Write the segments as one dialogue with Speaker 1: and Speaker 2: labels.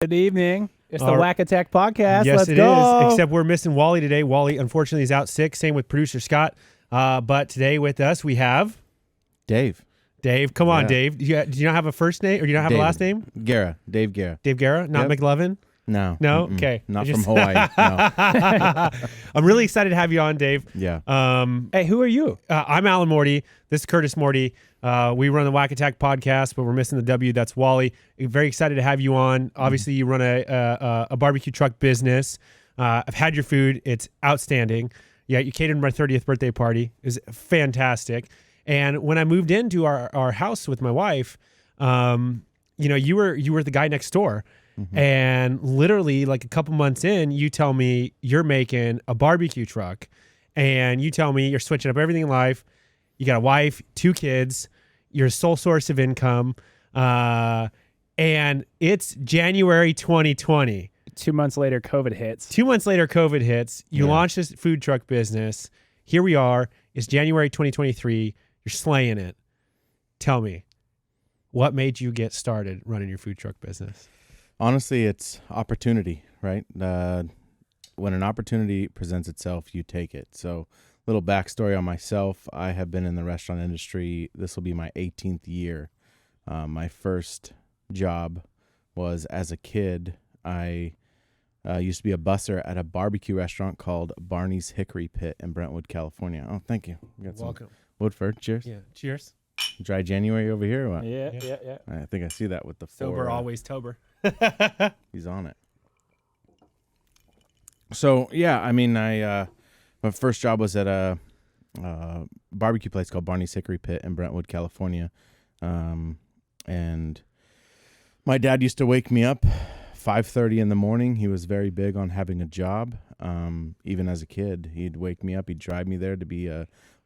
Speaker 1: Good evening. It's the WAC Attack podcast.
Speaker 2: Yes,
Speaker 1: Let's
Speaker 2: it
Speaker 1: go.
Speaker 2: is. Except we're missing Wally today. Wally, unfortunately, is out sick. Same with producer Scott. But today with us, we have
Speaker 3: Dave.
Speaker 2: Dave. Come on,
Speaker 3: Yeah.
Speaker 2: Dave. Do you not have a first name or do you not have a last name?
Speaker 3: Guerra. Dave Guerra.
Speaker 2: Dave Guerra? Not
Speaker 3: Yep.
Speaker 2: McLovin?
Speaker 3: No.
Speaker 2: No?
Speaker 3: Mm-mm.
Speaker 2: Okay.
Speaker 3: Not from Hawaii. No.
Speaker 2: I'm really excited to have you on, Dave.
Speaker 3: Yeah.
Speaker 1: Hey, who are you?
Speaker 2: I'm Alan Morty. This is Curtis Morty. We run the WAC Attack podcast, but we're missing the W. That's Wally. Very excited to have you on. Obviously, you run a barbecue truck business. I've had your food. It's outstanding. Yeah, you catered my 30th birthday party. It was fantastic. And when I moved into our house with my wife, you were the guy next door. Mm-hmm. And literally, like a couple months in, you tell me you're making a barbecue truck, and you tell me you're switching up everything in life. You got a wife, 2 kids, your sole source of income, and it's January 2020.
Speaker 1: 2 months later, COVID hits.
Speaker 2: 2 months later, COVID hits. You launched this food truck business. Here we are. It's January 2023. You're slaying it. Tell me, what made you get started running your food truck business?
Speaker 3: Honestly, it's opportunity, right? When an opportunity presents itself, you take it. So, little backstory on myself. I have been in the restaurant industry. This will be my 18th year. My first job was as a kid. I used to be a busser at a barbecue restaurant called Barney's Hickory Pit in Brentwood, California. Oh, thank you. We got
Speaker 2: Welcome.
Speaker 3: some Woodford. Cheers.
Speaker 2: Yeah. Cheers.
Speaker 3: Dry January over here or what?
Speaker 1: Yeah.
Speaker 3: I think I see that with the
Speaker 2: Sober, always tober.
Speaker 3: He's on it. So, yeah, I mean, my first job was at a barbecue place called Barney's Hickory Pit in Brentwood, California. And my dad used to wake me up 5:30 in the morning. He was very big on having a job. Even as a kid, he'd wake me up. He'd drive me there to be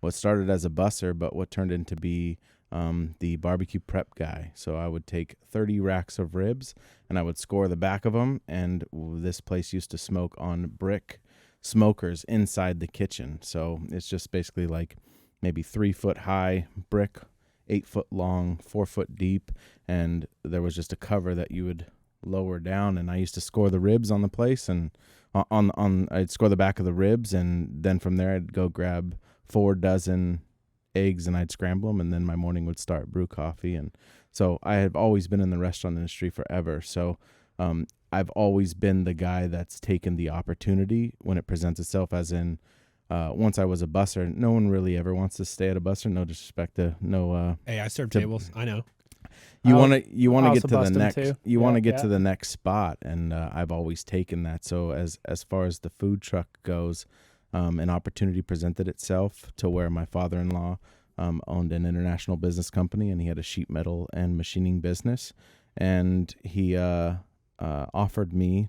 Speaker 3: what started as a busser, but what turned into be the barbecue prep guy. So I would take 30 racks of ribs and I would score the back of them. And this place used to smoke on brick smokers inside the kitchen. So it's just basically like maybe 3 foot high brick, 8 foot long, 4 foot deep. And there was just a cover that you would lower down. And I used to score the ribs on the place, and I'd score the back of the ribs. And then from there, I'd go grab 4 dozen eggs and I'd scramble them, and then my morning would start, brew coffee. And so I have always been in the restaurant industry forever. So I've always been the guy that's taken the opportunity when it presents itself, as in once I was a busser. No one really ever wants to stay at a busser. No disrespect to
Speaker 2: Hey, I serve tables. I know.
Speaker 3: You want to get to the
Speaker 1: bust 'em
Speaker 3: next.
Speaker 1: too.
Speaker 3: You want to get
Speaker 1: Yeah.
Speaker 3: to the next spot, and I've always taken that. So as far as the food truck goes, an opportunity presented itself to where my father-in-law owned an international business company, and he had a sheet metal and machining business, and he offered me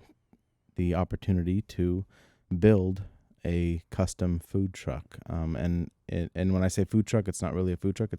Speaker 3: the opportunity to build a custom food truck. And when I say food truck, it's not really a food truck.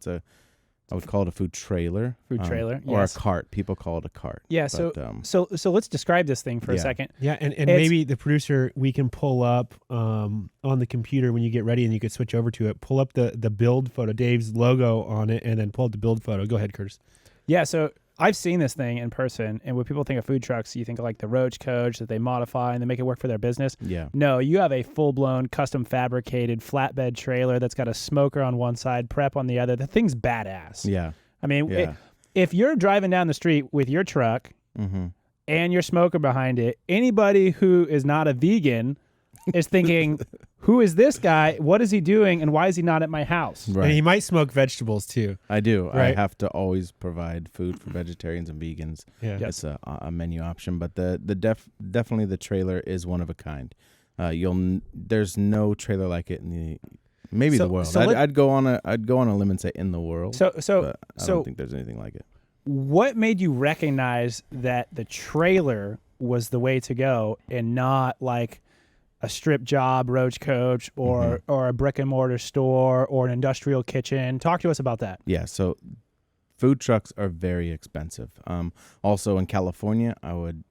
Speaker 3: I would call it a food trailer.
Speaker 1: Trailer,
Speaker 3: or
Speaker 1: yes.
Speaker 3: a cart. People call it a cart.
Speaker 1: Yeah,
Speaker 3: But,
Speaker 1: so let's describe this thing for a
Speaker 3: Yeah.
Speaker 1: second.
Speaker 2: Yeah, and
Speaker 1: It's-
Speaker 2: maybe the producer, we can pull up on the computer when you get ready, and you could switch over to it. Pull up the build photo, Dave's logo on it, and then pull up the build photo. Go ahead, Curtis.
Speaker 1: Yeah, so I've seen this thing in person, and when people think of food trucks, you think of like the Roach Coach that they modify and they make it work for their business.
Speaker 3: yeah.
Speaker 1: No, you have a full-blown custom fabricated flatbed trailer that's got a smoker on one side, prep on the other. The thing's badass.
Speaker 3: Yeah.
Speaker 1: I mean,
Speaker 3: Yeah.
Speaker 1: if you're driving down the street with your truck
Speaker 3: Mm-hmm.
Speaker 1: and your smoker behind it, anybody who is not a vegan is thinking, who is this guy? What is he doing? And why is he not at my house?
Speaker 3: Right.
Speaker 2: And he might smoke vegetables too.
Speaker 3: I do.
Speaker 2: Right.
Speaker 3: I have to always provide food for vegetarians and vegans.
Speaker 2: Yeah.
Speaker 1: Yes.
Speaker 3: It's a menu option, but definitely the trailer is one of a kind. There's no trailer like it in the world.
Speaker 1: So
Speaker 3: I'd go on a limb and say in the world.
Speaker 1: So
Speaker 3: but I don't think there's anything like it.
Speaker 1: what made you recognize that the trailer was the way to go and not like a strip job, Roach Coach, or a brick and mortar store or an industrial kitchen? Talk to us about that.
Speaker 3: Yeah, so food trucks are very expensive. Also in California,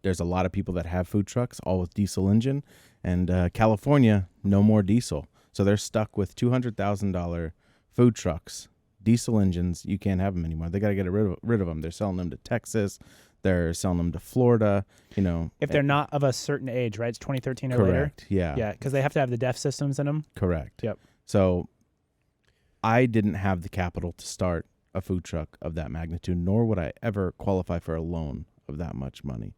Speaker 3: there's a lot of people that have food trucks, all with diesel engine, and California, no more diesel. So they're stuck with $200,000 food trucks, diesel engines. You can't have them anymore. They got to get rid of them. They're selling them to Texas. They're selling them to Florida,
Speaker 1: If they're not of a certain age, right? It's 2013 or later.
Speaker 3: Correct. Yeah.
Speaker 1: Yeah, because they have to have the DEF systems in them.
Speaker 3: Correct.
Speaker 1: Yep.
Speaker 3: So I didn't have the capital to start a food truck of that magnitude, nor would I ever qualify for a loan of that much money.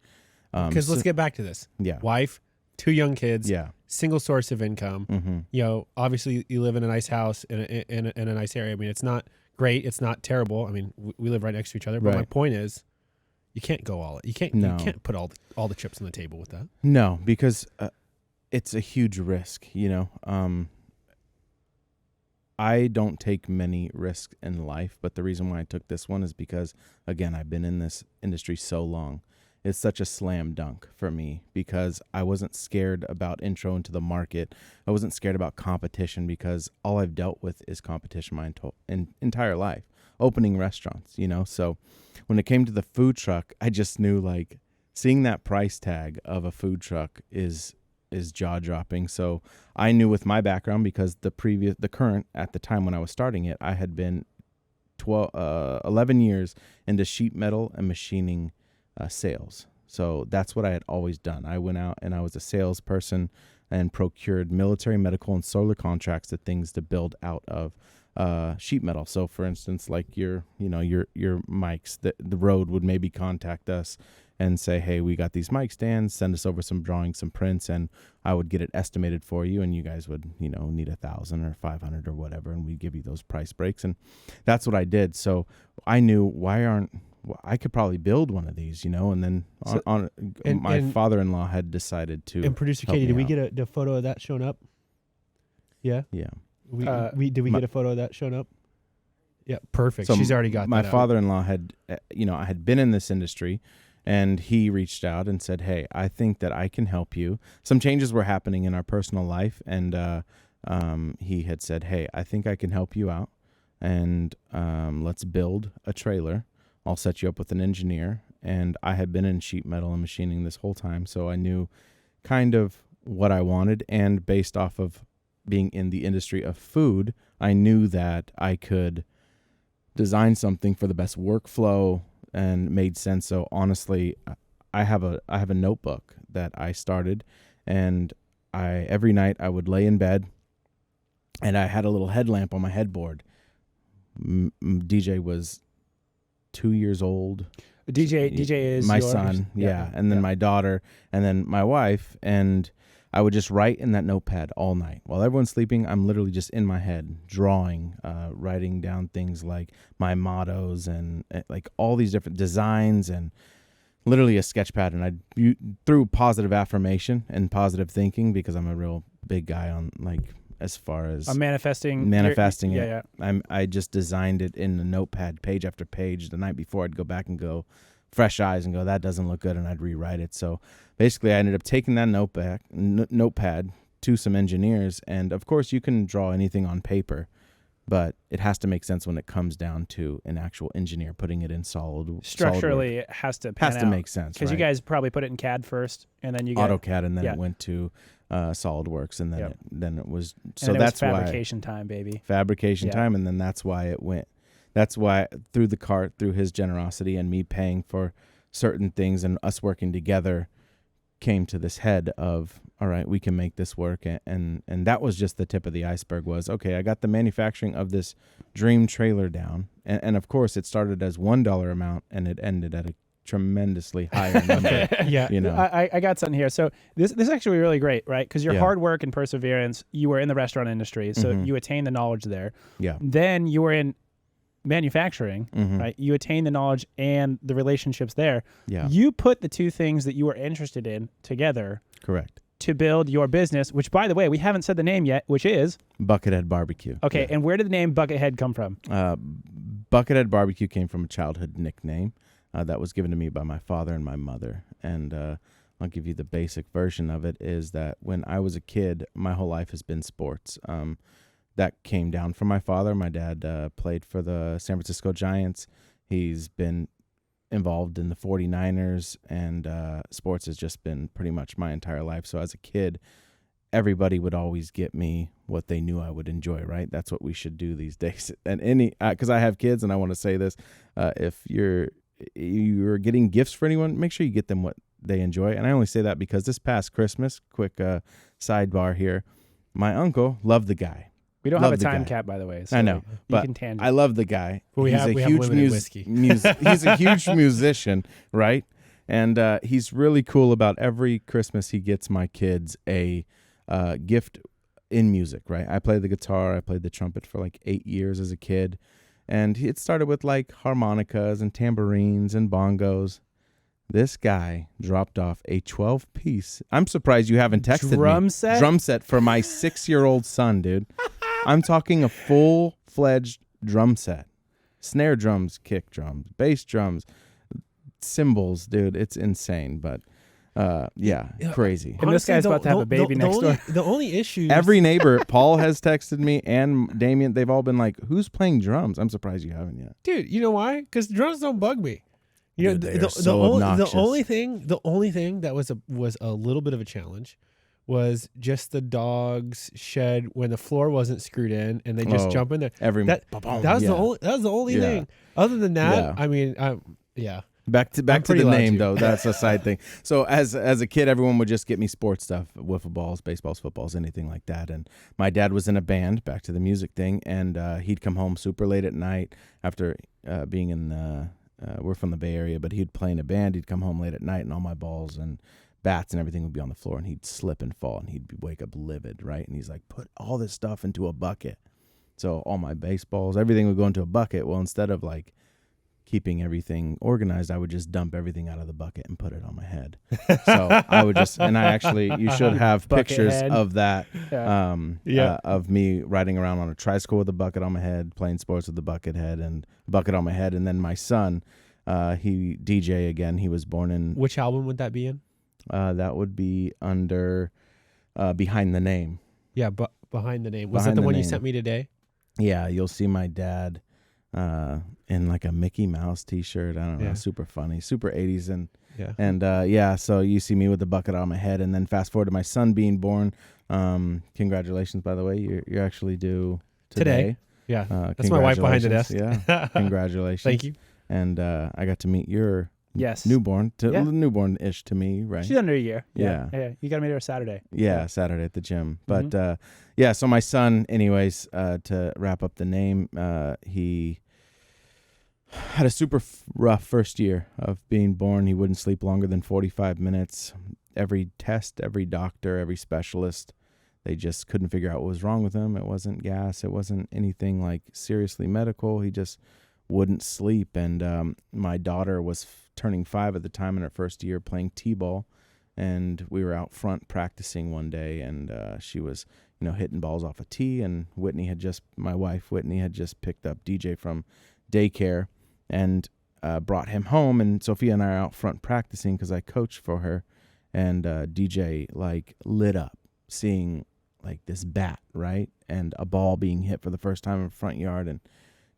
Speaker 2: Because let's get back to this.
Speaker 3: Yeah.
Speaker 2: Wife, 2 young kids,
Speaker 3: Yeah.
Speaker 2: single source of income.
Speaker 3: Mm-hmm.
Speaker 2: Obviously you live in a nice house in a nice area. I mean, it's not great. It's not terrible. I mean, we live right next to each other. But my
Speaker 3: Right.
Speaker 2: point is, you can't go all. You can't.
Speaker 3: No.
Speaker 2: You can't put all the chips on the table with that.
Speaker 3: No, because it's a huge risk, I don't take many risks in life, but the reason why I took this one is because, again, I've been in this industry so long. It's such a slam dunk for me because I wasn't scared about intro into the market. I wasn't scared about competition because all I've dealt with is competition my entire life, opening restaurants, So when it came to the food truck, I just knew like seeing that price tag of a food truck is jaw dropping. So I knew with my background, because the current at the time when I was starting it, I had been 11 years into sheet metal and machining sales. So that's what I had always done. I went out and I was a salesperson and procured military, medical, and solar contracts to things to build out of sheet metal. So for instance, like your mics, the road would maybe contact us and say, hey, we got these mic stands, send us over some drawings, some prints, and I would get it estimated for you, and you guys would, need 1,000 or 500 or whatever, and we'd give you those price breaks. And that's what I did. So I knew I could probably build one of these, and then my father-in-law had decided to.
Speaker 2: And producer Katie, did we get a photo of that showing up? Yeah.
Speaker 3: Yeah.
Speaker 2: Did we get a photo of that showing up? Yeah, perfect.
Speaker 3: So
Speaker 2: She's already got
Speaker 3: my
Speaker 2: that
Speaker 3: father-in-law had, I had been in this industry, and he reached out and said, hey, I think that I can help you. Some changes were happening in our personal life, and he had said, hey, I think I can help you out, and let's build a trailer. I'll set you up with an engineer. And I had been in sheet metal and machining this whole time, so I knew kind of what I wanted, and based off of being in the industry of food, I knew that I could design something for the best workflow and made sense. So honestly, I have a notebook that I started, and every night I would lay in bed, and I had a little headlamp on my headboard. DJ was 2 years old.
Speaker 1: DJ is
Speaker 3: my
Speaker 1: yours?
Speaker 3: son, yeah, and then my daughter, and then my wife, and I would just write in that notepad all night. While everyone's sleeping, I'm literally just in my head drawing, writing down things like my mottos and like all these different designs, and literally a sketch pad. And through positive affirmation and positive thinking, because I'm a real big guy on as far as
Speaker 1: manifesting
Speaker 3: it. I just designed it in a notepad, page after page. The night before, I'd go back and go fresh eyes and go, that doesn't look good, and I'd rewrite it. So basically, I ended up taking that notepad to some engineers, and of course, you can draw anything on paper, but it has to make sense when it comes down to an actual engineer putting it in
Speaker 1: structurally. It has to
Speaker 3: make sense,
Speaker 1: because you guys probably put it in CAD first, and then you got
Speaker 3: AutoCAD, and then it went to SolidWorks, and then it was
Speaker 1: that's fabrication time, baby.
Speaker 3: Fabrication time, and then that's why it went. That's why through his generosity and me paying for certain things and us working together, came to this head of, all right, we can make this work. And that was just the tip of the iceberg. Was, okay, I got the manufacturing of this dream trailer down, and of course it started as $1 amount and it ended at a tremendously higher number.
Speaker 1: I got something here. So this is actually really great, right? Because your hard work and perseverance, you were in the restaurant industry, so you attained the knowledge there.
Speaker 3: Yeah.
Speaker 1: Then you were in manufacturing, right? You attained the knowledge and the relationships there.
Speaker 3: Yeah.
Speaker 1: You put the two things that you were interested in together.
Speaker 3: Correct.
Speaker 1: To build your business, which, by the way, we haven't said the name yet, which is
Speaker 3: Buckethead BBQ.
Speaker 1: Okay, and where did the name Buckethead come from?
Speaker 3: Buckethead BBQ came from a childhood nickname that was given to me by my father and my mother. And I'll give you the basic version of it, is that when I was a kid, my whole life has been sports. That came down from my father. My dad played for the San Francisco Giants. He's been involved in the 49ers, and sports has just been pretty much my entire life. So as a kid, everybody would always get me what they knew I would enjoy, right? That's what we should do these days. And because I have kids, and I want to say this, if you're getting gifts for anyone, make sure you get them what they enjoy. And I only say that because this past Christmas, quick sidebar here, my uncle loved the guy.
Speaker 1: We don't have a time cap, by the way. So
Speaker 3: I know,
Speaker 1: you
Speaker 3: but
Speaker 1: can tangent.
Speaker 3: I love the guy.
Speaker 2: Well, we have limited whiskey.
Speaker 3: He's a huge musician, right? And he's really cool about every Christmas he gets my kids a gift in music, right? I played the guitar. I played the trumpet for like 8 years as a kid. And it started with like harmonicas and tambourines and bongos. This guy dropped off a 12-piece. I'm surprised you haven't texted me. Drum set for my 6-year-old son, dude. I'm talking a full-fledged drum set. Snare drums, kick drums, bass drums, cymbals, dude. It's insane, but crazy.
Speaker 1: And this guy's about to have a baby next door.
Speaker 2: The only issue.
Speaker 3: Every neighbor, Paul has texted me, and Damien, they've all been like, "Who's playing drums?" I'm surprised you haven't yet.
Speaker 2: Dude, you know why? Because drums don't bug me. You know,
Speaker 3: Dude, the
Speaker 2: only thing that was a little bit of a challenge was just the dog's shed when the floor wasn't screwed in and they just jump in there. That was the only thing. Other than that, I mean, Back to the name though. That's a side thing. So as a kid, everyone would just get me sports stuff, wiffle balls, baseballs, footballs, anything like that. And my dad was in a band. Back to the music thing, and he'd come home super late at night after being in. We're from the Bay Area, but he'd play in a band. He'd come home late at night, and all my balls and bats and everything would be on the floor, and he'd slip and fall, and he'd wake up livid, right? And he's like, "Put all this stuff into a bucket." So all my baseballs, everything would go into a bucket. Well, instead of like keeping everything organized, I would just dump everything out of the bucket and put it on my head. So I would just, and I actually, you should have pictures of that, of me riding around on a tricycle with a bucket on my head, playing sports with the Buckethead and bucket on my head. And then my son, he DJ again. He was born in. Which album would that be in?
Speaker 3: That would be under Behind the Name.
Speaker 2: Yeah, but Behind the Name. Was that the one you sent me today?
Speaker 3: Yeah, you'll see my dad in like a Mickey Mouse t-shirt. I don't know, super funny, super 80s. And so you see me with the bucket on my head, and then fast forward to my son being born. Congratulations, by the way. You're actually due today.
Speaker 2: Yeah, that's my wife behind the desk.
Speaker 3: Yeah, congratulations.
Speaker 2: Thank you.
Speaker 3: And I got to meet your newborn-ish to me, right?
Speaker 1: She's under a year.
Speaker 3: Yeah.
Speaker 1: You got to meet her Saturday.
Speaker 3: Yeah, Saturday at the gym. But so my son, anyways, to wrap up the name, he had a super rough first year of being born. He wouldn't sleep longer than 45 minutes. Every test, every doctor, every specialist, they just couldn't figure out what was wrong with him. It wasn't gas. It wasn't anything like seriously medical. He just wouldn't sleep. And my daughter was turning 5 at the time in her first year playing t-ball. And we were out front practicing one day, and she was, hitting balls off a tee. And my wife Whitney had just picked up DJ from daycare and brought him home. And Sophia and I are out front practicing because I coach for her. And DJ lit up seeing this bat, right? And a ball being hit for the first time in the front yard, and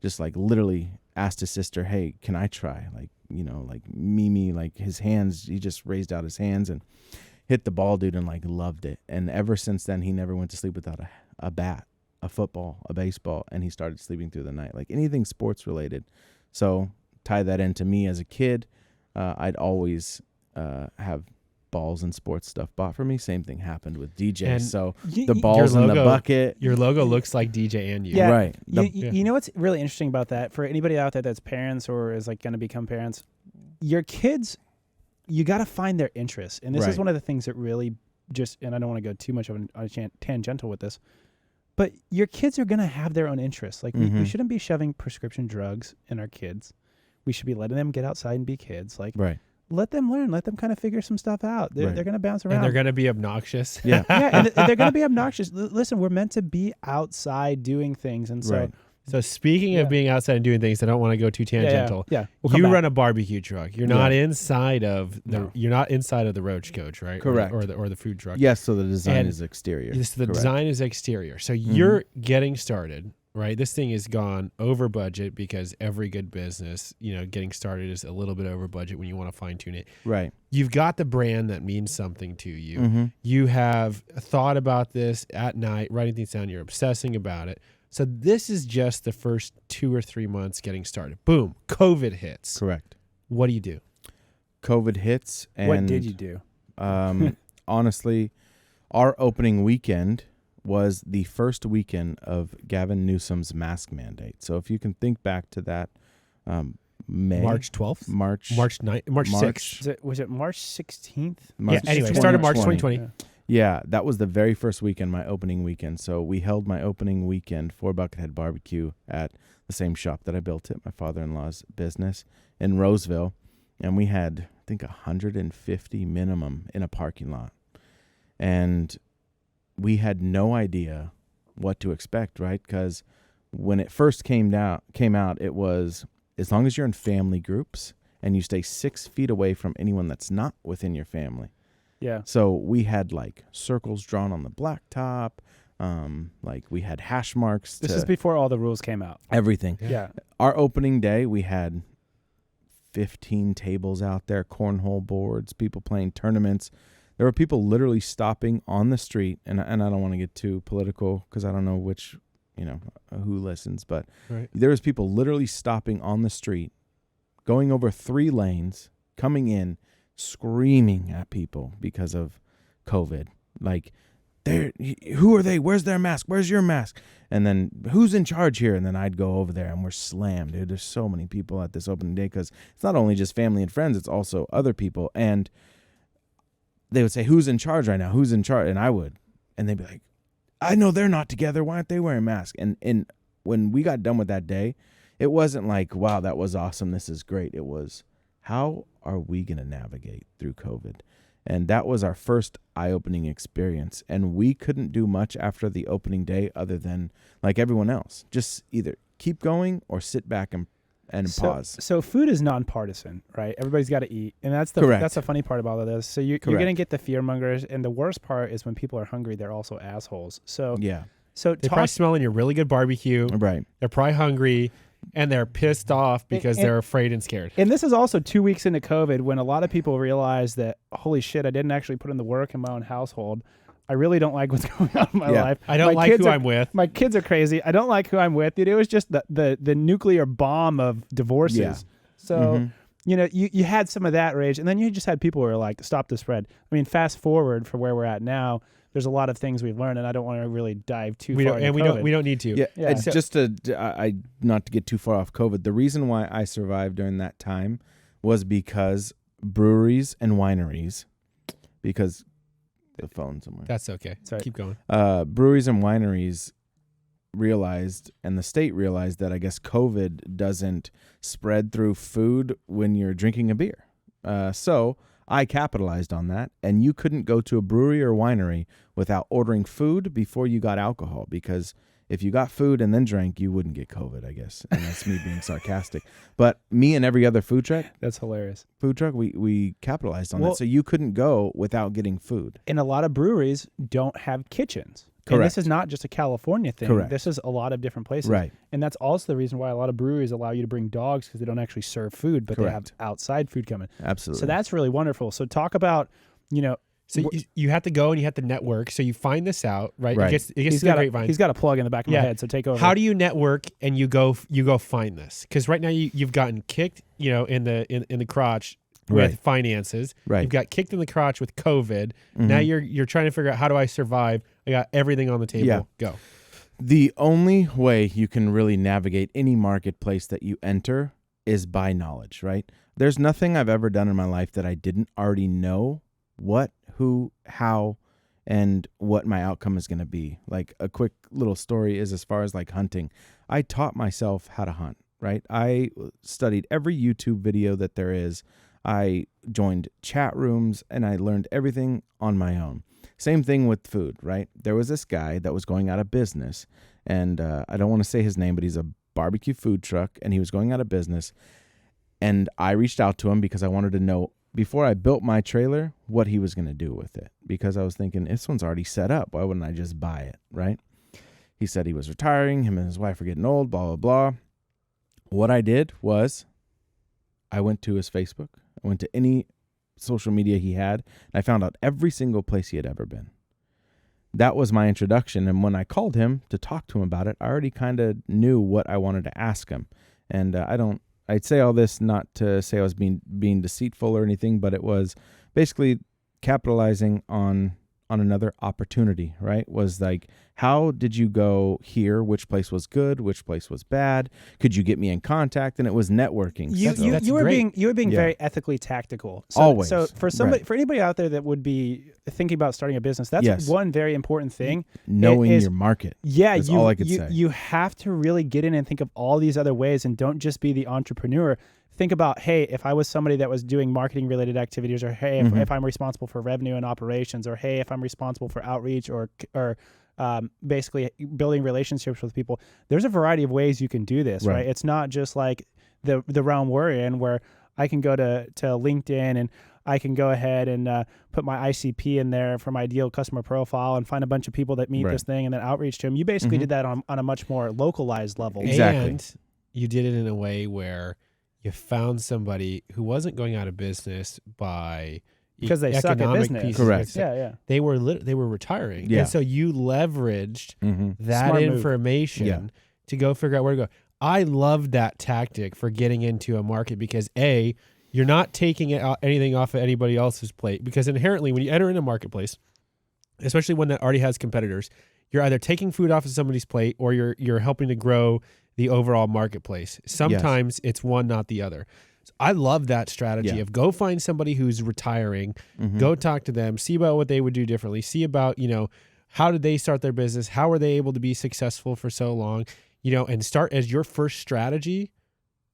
Speaker 3: just literally asked his sister, "Hey, can I try?" Mimi, his hands, he just raised out his hands and hit the ball, dude, and loved it. And ever since then, he never went to sleep without a bat, a football, a baseball, and he started sleeping through the night, anything sports related. So tie that into me as a kid. I'd always have balls and sports stuff bought for me. Same thing happened with DJ. And so the balls in the bucket.
Speaker 2: Your logo looks like DJ and you.
Speaker 1: Yeah.
Speaker 3: Right.
Speaker 1: You know what's really interesting about that? For anybody out there that's parents or is going to become parents, your kids, you got to find their interests. And this is one of the things that really and I don't want to go too much of a tangential with this, but your kids are going to have their own interests. We shouldn't be shoving prescription drugs in our kids. We should be letting them get outside and be kids. Let them learn. Let them kind of figure some stuff out. They're going to bounce around.
Speaker 2: And they're going to be obnoxious.
Speaker 3: Yeah.
Speaker 1: And they're going to be obnoxious. Listen, we're meant to be outside doing things. And so,
Speaker 2: So speaking of being outside and doing things, I don't want to go too tangential.
Speaker 1: We'll
Speaker 2: you run a barbecue truck. You're not inside of the Roach Coach, right?
Speaker 3: Correct.
Speaker 2: Or the food truck.
Speaker 3: Yes. So the design is exterior.
Speaker 2: Yes, the design is exterior. So you're getting started. Right, this thing has gone over budget because every good business, getting started is a little bit over budget when you want to fine tune it.
Speaker 3: Right.
Speaker 2: You've got the brand that means something to you.
Speaker 3: Mm-hmm.
Speaker 2: You have thought about this at night, writing things down. You're obsessing about it. So this is just the first 2 or 3 months getting started. Boom, COVID hits.
Speaker 3: Correct.
Speaker 2: what do you do?
Speaker 3: COVID hits, and
Speaker 1: What did you do?
Speaker 3: Honestly, our opening weekend was the first weekend of Gavin Newsom's mask mandate. So if you can think back to that,
Speaker 2: March 12th? March 6th.
Speaker 1: Was it March 16th?
Speaker 2: Yeah, anyway, it started March 2020.
Speaker 1: Yeah.
Speaker 3: Yeah, that was the very first weekend, my opening weekend. So we held my opening weekend for Buckethead BBQ at the same shop that I built it, my father-in-law's business in Roseville. And we had, I think, 150 minimum in a parking lot. And we had no idea what to expect, right? Because when it first came out, it was, as long as you're in family groups and you stay 6 feet away from anyone that's not within your family.
Speaker 1: Yeah.
Speaker 3: So we had like circles drawn on the blacktop. Like we had hash marks.
Speaker 1: This is before all the rules came out.
Speaker 3: Everything.
Speaker 1: Yeah.
Speaker 3: Our opening day, we had 15 tables out there, cornhole boards, people playing tournaments. There were people literally stopping on the street, and I don't want to get too political because I don't know which, who listens, but there was people literally stopping on the street, going over 3 lanes, coming in, screaming at people because of COVID. Like, who are they? Where's their mask? Where's your mask? And then who's in charge here? And then I'd go over there and we're slammed. Dude, there's so many people at this opening day because it's not only just family and friends, it's also other people. And they would say, who's in charge right now? Who's in charge? And I would. And they'd be like, I know they're not together. Why aren't they wearing masks? And when we got done with that day, it wasn't like, wow, that was awesome. This is great. It was, how are we going to navigate through COVID? And that was our first eye-opening experience. And we couldn't do much after the opening day other than, like everyone else, just either keep going or sit back and pause.
Speaker 1: So food is nonpartisan, right? Everybody's got to eat. And that's the funny part about all of this. So you're going to get the fear mongers. And the worst part is when people are hungry, they're also assholes. So
Speaker 3: yeah.
Speaker 2: So they're probably smelling your really good barbecue.
Speaker 3: Right.
Speaker 2: They're probably hungry. And they're pissed off because they're afraid and scared.
Speaker 1: And this is also 2 weeks into COVID when a lot of people realize that, holy shit, I didn't actually put in the work in my own household. I really don't like what's going on in my life.
Speaker 2: I don't like who I'm with.
Speaker 1: My kids are crazy. I don't like who I'm with. Dude, it was just the nuclear bomb of divorces. Yeah. So, you had some of that rage. And then you just had people who were like, stop the spread. I mean, fast forward for where we're at now. There's a lot of things we've learned, and I don't want to really dive too far into COVID.
Speaker 2: We don't need to.
Speaker 3: Yeah. So, just not to get too far off COVID. The reason why I survived during that time was because breweries and wineries, because the phone somewhere.
Speaker 2: That's okay. Sorry. Keep going.
Speaker 3: Breweries and wineries realized, and the state realized, that I guess COVID doesn't spread through food when you're drinking a beer. So I capitalized on that, and you couldn't go to a brewery or winery without ordering food before you got alcohol, because if you got food and then drank, you wouldn't get COVID, I guess. And that's me being sarcastic. But me and every other food truck, we capitalized on that. So you couldn't go without getting food.
Speaker 1: And a lot of breweries don't have kitchens.
Speaker 3: Correct.
Speaker 1: And this is not just a California thing.
Speaker 3: Correct.
Speaker 1: This is a lot of different places.
Speaker 3: Right.
Speaker 1: And that's also the reason why a lot of breweries allow you to bring dogs, because they don't actually serve food, but they have outside food coming.
Speaker 3: Absolutely.
Speaker 1: So that's really wonderful. So talk about,
Speaker 2: So you have to go and you have to network. So you find this out, right?
Speaker 3: Right.
Speaker 2: It gets to the grapevine.
Speaker 1: He's got a plug in the back of my head, so take over.
Speaker 2: How do you network and you go find this? Because right now you've gotten kicked, in the crotch with finances.
Speaker 3: Right.
Speaker 2: You've got kicked in the crotch with COVID. Mm-hmm. Now you're trying to figure out, how do I survive? I got everything on the table.
Speaker 3: Yeah.
Speaker 2: Go.
Speaker 3: The only way you can really navigate any marketplace that you enter is by knowledge, right? There's nothing I've ever done in my life that I didn't already know what, who, how, and what my outcome is going to be. Like, a quick little story is, as far as like hunting, I taught myself how to hunt, right? I studied every YouTube video that there is. I joined chat rooms and I learned everything on my own. Same thing with food, right? There was this guy that was going out of business, and I don't want to say his name, but he's a barbecue food truck, and he was going out of business. And I reached out to him because I wanted to know, before I built my trailer, what he was going to do with it. Because I was thinking, this one's already set up. Why wouldn't I just buy it, right? He said he was retiring. Him and his wife were getting old, blah, blah, blah. What I did was I went to his Facebook. I went to any social media he had, and I found out every single place he had ever been. That was my introduction. And when I called him to talk to him about it, I already kind of knew what I wanted to ask him. And I don't I'd say all this not to say I was being deceitful or anything, but it was basically capitalizing on another opportunity, right? Was like, how did you go here? Which place was good? Which place was bad? Could you get me in contact? And it was networking.
Speaker 1: You were being very ethically tactical. So,
Speaker 3: Always.
Speaker 1: So for somebody, for anybody out there that would be thinking about starting a business, that's one very important thing.
Speaker 3: Knowing your market.
Speaker 1: Yeah,
Speaker 3: that's all I could say.
Speaker 1: You have to really get in and think of all these other ways, and don't just be the entrepreneur. Think about, hey, if I was somebody that was doing marketing related activities, or hey, if I'm responsible for revenue and operations, or hey, if I'm responsible for outreach or basically building relationships with people, there's a variety of ways you can do this, right? It's not just like the realm we're in, where I can go to LinkedIn and I can go ahead and put my ICP in there for my ideal customer profile and find a bunch of people that meet this thing and then outreach to them. You basically did that on a much more localized level.
Speaker 3: Exactly.
Speaker 2: And you did it in a way where you found somebody who wasn't going out of business by
Speaker 1: because they suck at business.
Speaker 3: Correct.
Speaker 1: Yeah.
Speaker 2: They were retiring.
Speaker 3: Yeah.
Speaker 2: And so you leveraged that
Speaker 1: Smart
Speaker 2: information to go figure out where to go. I loved that tactic for getting into a market because A, you're not taking anything off of anybody else's plate, because inherently when you enter in a marketplace, especially one that already has competitors, you're either taking food off of somebody's plate or you're helping to grow the overall marketplace. Sometimes it's one, not the other. So I love that strategy of go find somebody who's retiring, go talk to them, see about what they would do differently, see about, how did they start their business? How were they able to be successful for so long? And start as your first strategy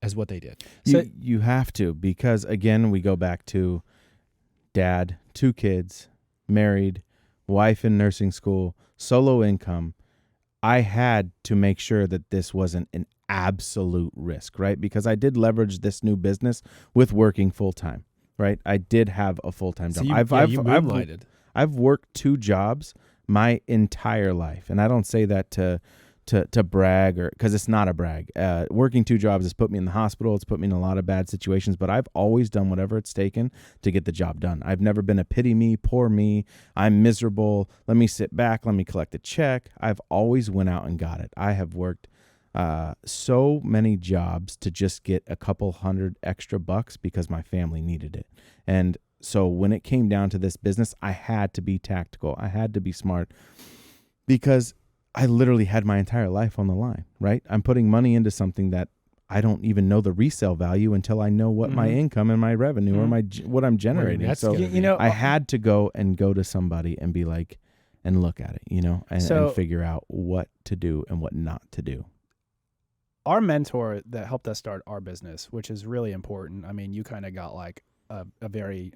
Speaker 2: as what they did.
Speaker 3: So you have to, because again, we go back to dad, 2 kids, married, wife in nursing school, solo income. I had to make sure that this wasn't an absolute risk, right? Because I did leverage this new business with working full time, right? I did have a full-time job. I've worked 2 jobs my entire life, and I don't say that to brag, or because it's not a brag. Working 2 jobs has put me in the hospital. It's put me in a lot of bad situations, but I've always done whatever it's taken to get the job done. I've never been a pity me, poor me, I'm miserable, let me sit back, let me collect a check. I've always went out and got it. I have worked so many jobs to just get a couple $100 extra bucks because my family needed it. And so when it came down to this business, I had to be tactical. I had to be smart, because I literally had my entire life on the line, right? I'm putting money into something that I don't even know the resale value until I know what my income and my revenue or what I'm generating. So I had to go to somebody and be like, and look at it, and figure out what to do and what not to do.
Speaker 1: Our mentor that helped us start our business, which is really important. I mean, you kind of got like a very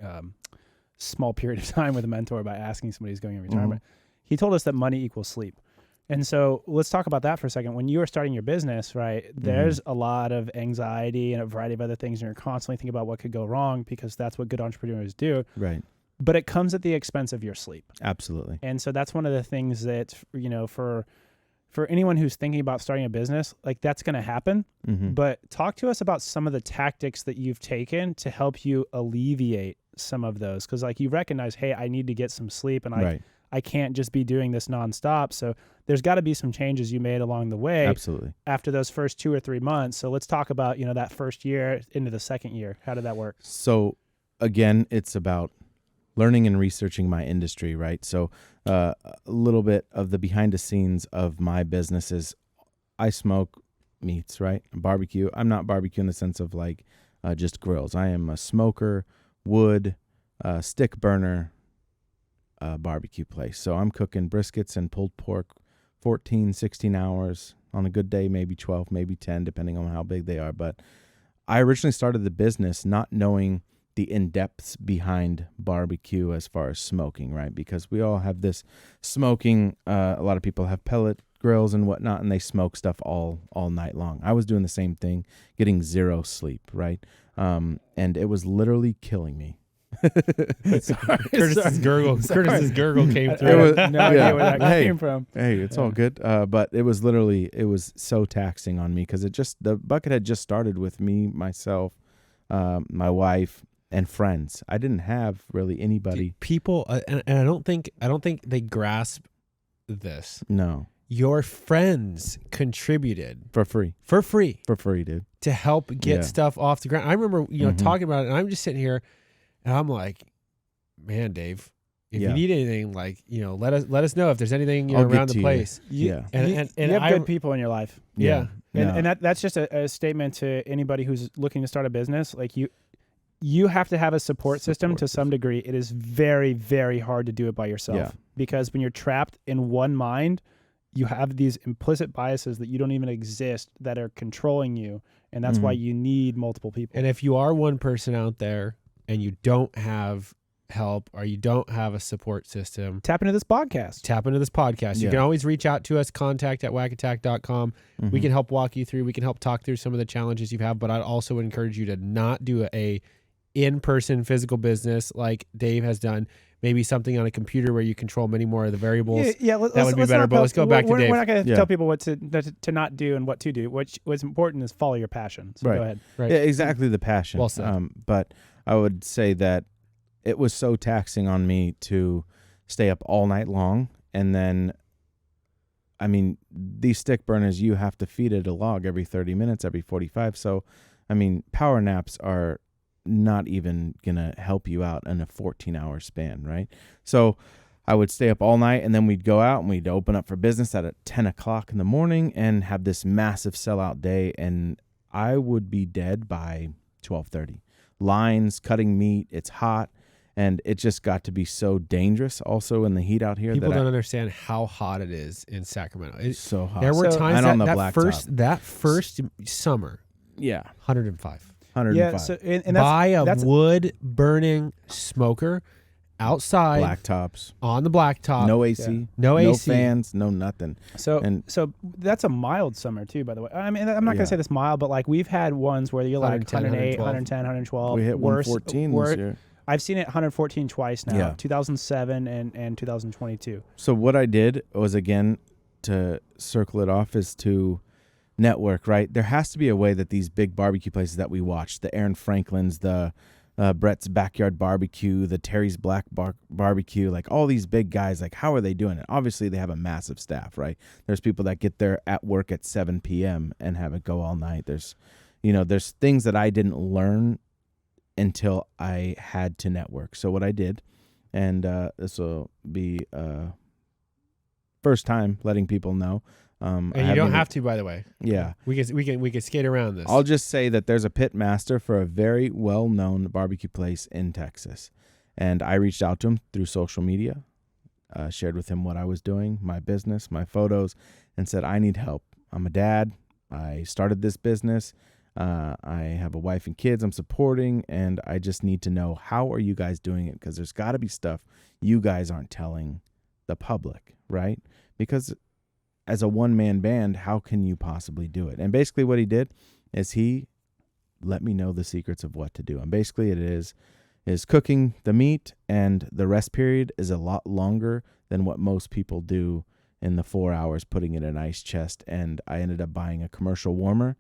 Speaker 1: small period of time with a mentor by asking somebody who's going in retirement. He told us that money equals sleep. And so let's talk about that for a second. When you are starting your business, right, there's a lot of anxiety and a variety of other things, and you're constantly thinking about what could go wrong, because that's what good entrepreneurs do.
Speaker 3: Right.
Speaker 1: But it comes at the expense of your sleep.
Speaker 3: Absolutely.
Speaker 1: And so that's one of the things that, for anyone who's thinking about starting a business, like that's going to happen. But talk to us about some of the tactics that you've taken to help you alleviate some of those. Because like you recognize, hey, I need to get some sleep, and I can't just be doing this nonstop. So there's got to be some changes you made along the way.
Speaker 3: Absolutely. After
Speaker 1: those first 2 or 3 months. So let's talk about, that first year into the second year. How did that work?
Speaker 3: So again, it's about learning and researching my industry, right? So a little bit of the behind the scenes of my business is I smoke meats, right? Barbecue. I'm not barbecue in the sense of like just grills. I am a smoker, wood, stick burner, barbecue place. So I'm cooking briskets and pulled pork 14, 16 hours on a good day, maybe 12, maybe 10, depending on how big they are. But I originally started the business not knowing the in-depths behind barbecue as far as smoking, right? Because we all have this smoking, a lot of people have pellet grills and whatnot, and they smoke stuff all night long. I was doing the same thing, getting 0 sleep, right? And it was literally killing me.
Speaker 2: Curtis's gurgle came through.
Speaker 1: No idea where that came from.
Speaker 3: Hey, it's all good. But it was so taxing on me, because the Buckethead just started with me, myself, my wife, and friends. I didn't have really anybody.
Speaker 2: People, and I don't think they grasp this.
Speaker 3: No.
Speaker 2: your friends contributed
Speaker 3: For free.
Speaker 2: for free
Speaker 3: Dude.
Speaker 2: to help get
Speaker 3: Yeah.
Speaker 2: stuff off the ground. I remember, talking about it, and I'm just sitting here, and I'm like, man, Dave, if you need anything, like, let us know if there's anything
Speaker 3: I'll get
Speaker 2: around
Speaker 3: to
Speaker 2: the
Speaker 3: you.
Speaker 2: place.
Speaker 3: Yeah.
Speaker 2: And
Speaker 1: you have
Speaker 2: I-
Speaker 1: good people in your life.
Speaker 2: Yeah.
Speaker 1: And that's just a statement to anybody who's looking to start a business. Like you have to have a support system to some degree. It is very, very hard to do it by yourself because when you're trapped in one mind, you have these implicit biases that you don't even exist that are controlling you. And that's why you need multiple people.
Speaker 2: And if you are one person out there and you don't have help or you don't have a support system,
Speaker 1: tap into this podcast.
Speaker 2: tap into this podcast. You
Speaker 3: Yeah.
Speaker 2: can always reach out to us, contact@wacattack.com. We can help walk you through. We can help talk through some of the challenges you have, but I'd also encourage you to not do a in-person physical business like Dave has done. Maybe something on a computer where you control many more of the variables.
Speaker 1: That
Speaker 2: would be better, but let's go back to Dave.
Speaker 1: We're not going to
Speaker 3: Yeah.
Speaker 1: tell people what to not do and what to do. What's important is follow your passion. So
Speaker 3: Right.
Speaker 1: go ahead.
Speaker 2: Right.
Speaker 3: Yeah, exactly, the passion.
Speaker 2: Well said.
Speaker 3: But I would say that it was so taxing on me to stay up all night long. And then, I mean, these stick burners, you have to feed it a log every 30 minutes, every 45. So, I mean, power naps are not even going to help you out in a 14-hour span, right? So I would stay up all night, and then we'd go out and we'd open up for business at 10 o'clock in the morning and have this massive sellout day, and I would be dead by 12:30. Lines, cutting meat, it's hot, and it just got to be so dangerous also in the heat out here.
Speaker 2: People
Speaker 3: that
Speaker 2: don't understand how hot it is in Sacramento.
Speaker 3: it's so hot.
Speaker 2: There were
Speaker 1: So-
Speaker 2: times
Speaker 3: And on the
Speaker 2: that first summer,
Speaker 3: Yeah,
Speaker 2: 105.
Speaker 3: 105.
Speaker 1: Yeah. So and that's
Speaker 2: Buy a
Speaker 1: that's
Speaker 2: wood burning smoker outside
Speaker 3: Black tops,
Speaker 2: on the blacktop.
Speaker 3: no AC,
Speaker 2: No AC.
Speaker 3: fans, no nothing.
Speaker 1: so
Speaker 3: and-
Speaker 1: so that's a mild summer too, by the way. I mean, I'm not
Speaker 3: Yeah.
Speaker 1: gonna say this mild, but like we've had ones where you're like
Speaker 2: 110,
Speaker 1: 108,
Speaker 2: 112.
Speaker 1: 110, 112.
Speaker 3: We hit
Speaker 1: worse,
Speaker 3: 114
Speaker 1: wor-
Speaker 3: this year.
Speaker 1: I've seen it 114 twice now.
Speaker 3: Yeah.
Speaker 1: 2007 and 2022.
Speaker 3: So what I did was, again, to circle it off, is to network, right? There has to be a way that these big barbecue places that we watch, the Aaron Franklin's, the Brett's Backyard Barbecue, the Terry's Black Barbecue, like all these big guys, like how are they doing it? Obviously, they have a massive staff, right? There's people that get there at work at 7 p.m. and have it go all night. There's things that I didn't learn until I had to network. So what I did, and this will be first time letting people know.
Speaker 2: And you don't have to, by the way.
Speaker 3: Yeah.
Speaker 2: We can skate around this.
Speaker 3: I'll just say that there's a pit master for a very well-known barbecue place in Texas. And I reached out to him through social media, shared with him what I was doing, my business, my photos, and said, I need help. I'm a dad. I started this business. I have a wife and kids I'm supporting, and I just need to know, how are you guys doing it? Because there's got to be stuff you guys aren't telling the public, right? Because as a one-man band, how can you possibly do it? And basically what he did is he let me know the secrets of what to do. And basically it is cooking the meat, and the rest period is a lot longer than what most people do in the 4 hours, putting it in an ice chest. And I ended up buying a commercial warmer,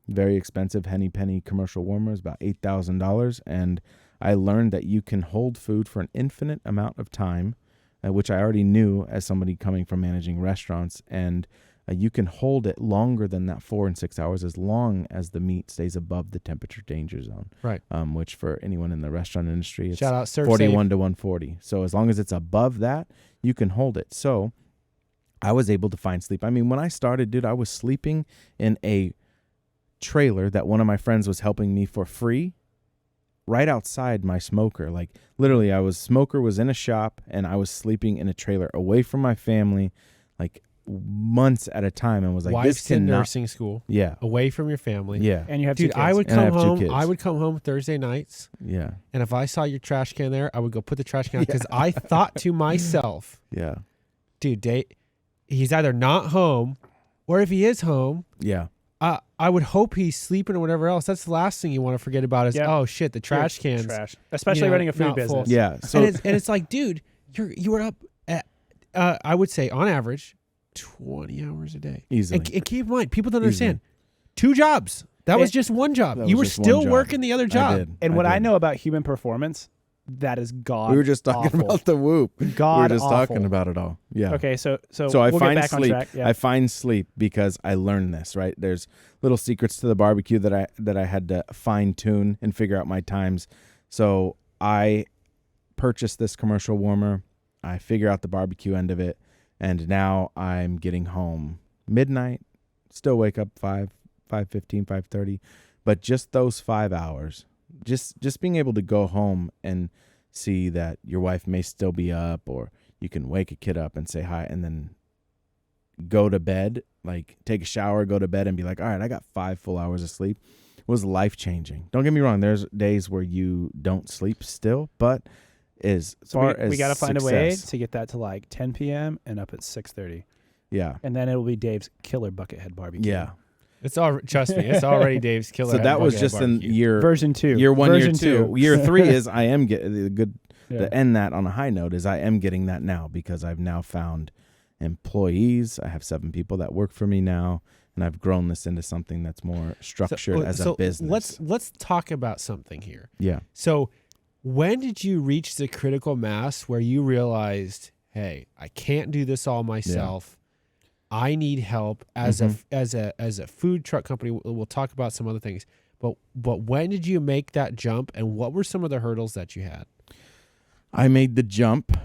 Speaker 3: very expensive Henny Penny commercial warmer, is about $8,000. And I learned that you can hold food for an infinite amount of time, which I already knew as somebody coming from managing restaurants. And you can hold it longer than that 4 and 6 hours, as long as the meat stays above the temperature danger zone.
Speaker 2: Right.
Speaker 3: Which for anyone in the restaurant industry, it's
Speaker 2: Shout out Serve
Speaker 3: 41
Speaker 2: Safe.
Speaker 3: to 140. So as long as it's above that, you can hold it. So I was able to find sleep. I mean, when I started, dude, I was sleeping in a trailer that one of my friends was helping me for free, right outside my smoker. Like literally, smoker was in a shop, and I was sleeping in a trailer away from my family, like months at a time, and was like,
Speaker 2: Wife's
Speaker 3: this
Speaker 2: in
Speaker 3: cannot.
Speaker 2: nursing school,
Speaker 3: Yeah,
Speaker 2: away from your family.
Speaker 3: yeah,
Speaker 1: And you have
Speaker 2: Dude,
Speaker 1: two kids.
Speaker 2: I would
Speaker 3: And I
Speaker 2: come
Speaker 3: have 2
Speaker 2: home.
Speaker 3: kids.
Speaker 2: I would come home Thursday nights,
Speaker 3: yeah,
Speaker 2: and if I saw your trash can there, I would go put the trash can out, because I thought to myself,
Speaker 3: yeah,
Speaker 2: dude, he's either not home, or if he is home,
Speaker 3: yeah.
Speaker 2: I would hope he's sleeping or whatever else. That's the last thing you want to forget about is,
Speaker 1: Yeah.
Speaker 2: oh shit, the trash cans.
Speaker 1: trash, especially running a food
Speaker 2: not full.
Speaker 1: business.
Speaker 3: Yeah. So
Speaker 2: And it's like, dude, you were up at, I would say on average, 20 hours a day.
Speaker 3: easily.
Speaker 2: And keep in mind, people don't understand. 2 jobs. That was just one job.
Speaker 3: That
Speaker 2: You
Speaker 3: was
Speaker 2: were
Speaker 3: just one
Speaker 2: still
Speaker 3: job.
Speaker 2: working the other
Speaker 3: I
Speaker 2: job.
Speaker 3: did.
Speaker 1: And what I
Speaker 3: did.
Speaker 1: know about human performance that is god.
Speaker 3: We were just talking
Speaker 1: awful.
Speaker 3: about the whoop.
Speaker 1: God
Speaker 3: we were just
Speaker 1: awful.
Speaker 3: talking about it all. Yeah.
Speaker 1: Okay, so
Speaker 3: I
Speaker 1: we'll
Speaker 3: find
Speaker 1: get back
Speaker 3: sleep.
Speaker 1: on track. Yeah.
Speaker 3: I find sleep because I learned this, right? There's little secrets to the barbecue that I had to fine tune and figure out my times. So I purchased this commercial warmer. I figure out the barbecue end of it, and now I'm getting home midnight. Still wake up 5:15, 5:30, but just those 5 hours, just being able to go home and see that your wife may still be up, or you can wake a kid up and say hi, and then go to bed, like take a shower, go to bed, and be like, all right, I got 5 full hours of sleep, was life-changing. Don't get me wrong. There's days where you don't sleep still, but as far as
Speaker 1: we got to find a way
Speaker 3: success,
Speaker 1: to get that to like 10 p.m. and up at 6:30.
Speaker 3: yeah.
Speaker 1: And then it will be Dave's killer Buckethead barbecue.
Speaker 3: Yeah.
Speaker 2: It's all. Trust me, it's already Dave's killer.
Speaker 3: So that was
Speaker 2: Buckethead
Speaker 3: just in
Speaker 2: barbecue.
Speaker 3: year
Speaker 1: Version 2.
Speaker 3: Year 1,
Speaker 1: Version
Speaker 3: year 2. Year 3 is I am getting the good.
Speaker 1: Yeah.
Speaker 3: To end that on a high note is I am getting that now because I've now found employees. I have 7 people that work for me now, and I've grown this into something that's more structured as a business.
Speaker 2: Let's talk about something here.
Speaker 3: Yeah.
Speaker 2: So, when did you reach the critical mass where you realized, hey, I can't do this all myself. I need help as a food truck company. We'll talk about some other things. But when did you make that jump, and what were some of the hurdles that you had?
Speaker 3: I made the jump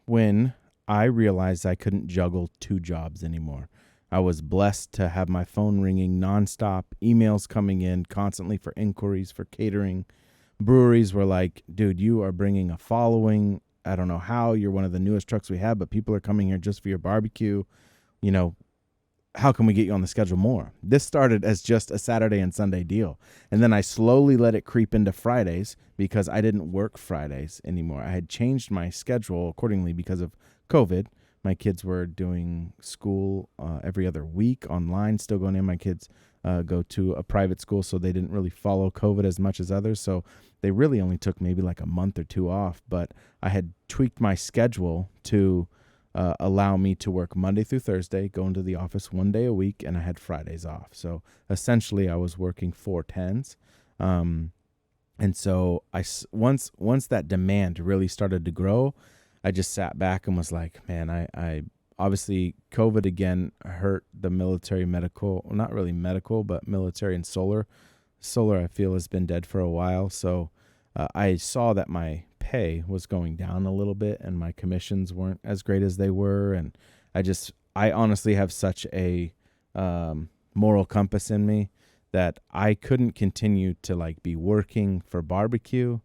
Speaker 3: when I realized I couldn't juggle 2 jobs anymore. I was blessed to have my phone ringing nonstop, emails coming in constantly for inquiries for catering. Breweries were like, dude, you are bringing a following. I don't know how. You're one of the newest trucks we have, but people are coming here just for your barbecue. You know, how can we get you on the schedule more? This started as just a Saturday and Sunday deal. And then I slowly let it creep into Fridays because I didn't work Fridays anymore. I had changed my schedule accordingly because of COVID. My kids were doing school every other week online, still going in. My kids go to a private school, so they didn't really follow COVID as much as others. So they really only took maybe like a month or 2 off. But I had tweaked my schedule to allow me to work Monday through Thursday, go into the office 1 day a week, and I had Fridays off. So essentially I was working 4 10s. And so once that demand really started to grow, I just sat back and was like, man, I obviously COVID again hurt the military medical, well, not really medical, but military and solar. Solar, I feel, has been dead for a while. So I saw that my pay was going down a little bit and my commissions weren't as great as they were. And I honestly have such a moral compass in me that I couldn't continue to like be working for barbecue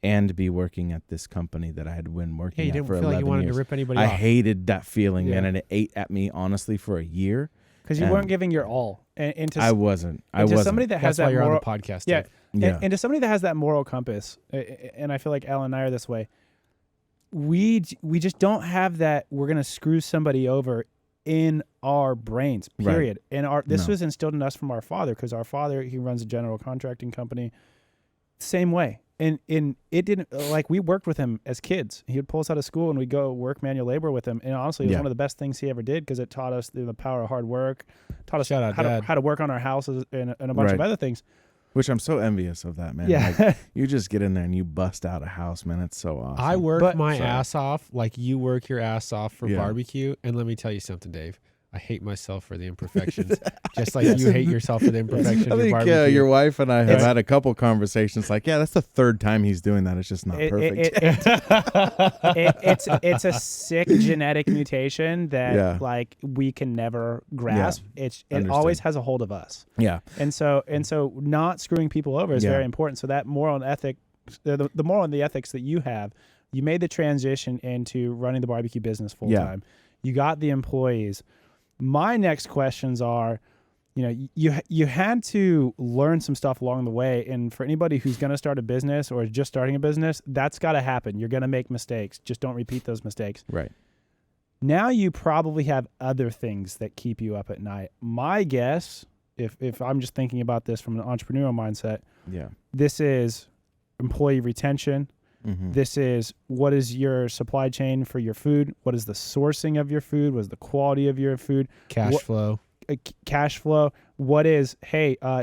Speaker 3: and be working at this company that I had been working at for 11 years.
Speaker 2: You didn't feel like you wanted to rip anybody off.
Speaker 3: I hated that feeling, man, and it ate at me, honestly, for a year.
Speaker 1: Because you weren't giving your all.
Speaker 3: I wasn't.
Speaker 1: Somebody that has
Speaker 2: That's why
Speaker 1: that
Speaker 2: you're
Speaker 1: moral,
Speaker 2: on the podcast.
Speaker 1: yeah,
Speaker 2: Dave.
Speaker 3: Yeah.
Speaker 1: And to somebody that has that moral compass, and I feel like Al and I are this way, we just don't have that we're going to screw somebody over in our brains, period. Right. And this was instilled in us from our father, because our father, he runs a general contracting company, same way. And it didn't, like, we worked with him as kids. He would pull us out of school and we'd go work manual labor with him. And honestly, it was one of the best things he ever did, because it taught us the power of hard work, taught us how to work on our houses and a bunch of other things.
Speaker 3: Which I'm so envious of that, man.
Speaker 1: Yeah.
Speaker 3: Like, you just get in there and you bust out a house, man. It's so awesome.
Speaker 2: I work my ass off like you work your ass off for barbecue. And let me tell you something, Dave. I hate myself for the imperfections, just like you hate yourself for the imperfections.
Speaker 3: I think your wife and I have had a couple conversations like, that's the 3rd time he's doing that. It's just not perfect.
Speaker 1: It's a sick genetic mutation that like we can never grasp. Yeah. It always has a hold of us.
Speaker 3: Yeah.
Speaker 1: And so not screwing people over is very important. So that moral and ethic, the moral and the ethics that you have, you made the transition into running the barbecue business full time. You got the employees. My next questions are, you had to learn some stuff along the way. And for anybody who's going to start a business or is just starting a business, that's got to happen. You're going to make mistakes. Just don't repeat those mistakes.
Speaker 3: Right.
Speaker 1: Now you probably have other things that keep you up at night. My guess, if I'm just thinking about this from an entrepreneurial mindset, this is employee retention. Mm-hmm. This is, what is your supply chain for your food? What is the sourcing of your food? What is the quality of your food?
Speaker 2: Cash flow.
Speaker 1: Cash flow. What is,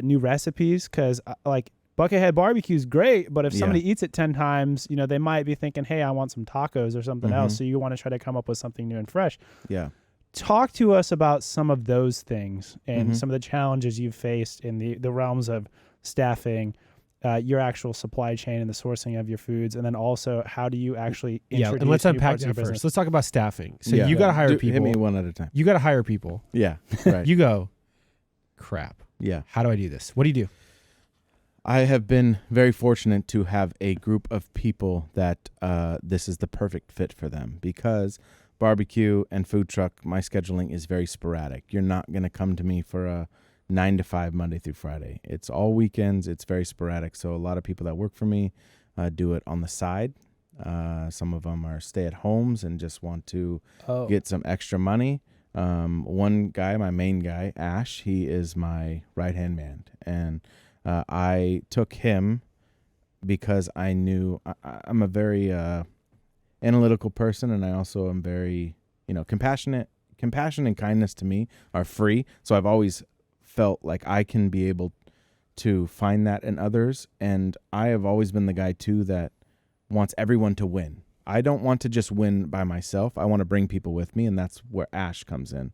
Speaker 1: new recipes? Because like Buckethead BBQ is great, but if
Speaker 3: Yeah.
Speaker 1: somebody eats it 10 times, they might be thinking, hey, I want some tacos or something else. So you want to try to come up with something new and fresh.
Speaker 3: Yeah.
Speaker 1: Talk to us about some of those things and
Speaker 3: Mhm.
Speaker 1: some of the challenges you've faced in the realms of staffing, your actual supply chain and the sourcing of your foods, and then also how do you actually introduce
Speaker 2: And let's
Speaker 1: new
Speaker 2: unpack
Speaker 1: parts of
Speaker 2: that
Speaker 1: your
Speaker 2: first.
Speaker 1: business?
Speaker 2: Let's talk about staffing. So
Speaker 3: Yeah.
Speaker 2: you got to hire
Speaker 3: Hit
Speaker 2: people.
Speaker 3: me one at a time.
Speaker 2: You got to hire people.
Speaker 3: Yeah. Right.
Speaker 2: You go, crap.
Speaker 3: Yeah.
Speaker 2: How do I do this? What do you do?
Speaker 3: I have been very fortunate to have a group of people that this is the perfect fit for them, because barbecue and food truck, my scheduling is very sporadic. You're not going to come to me for a 9 to 5 Monday through Friday. It's all weekends. It's very sporadic. So a lot of people that work for me do it on the side. Some of them are stay-at-homes and just want to get some extra money. One guy, my main guy, Ash, he is my right-hand man. And I took him because I knew I'm a very analytical person, and I also am very, compassionate. Compassion and kindness to me are free. So I've always felt like I can be able to find that in others. And I have always been the guy too that wants everyone to win. I don't want to just win by myself. I want to bring people with me, and that's where Ash comes in.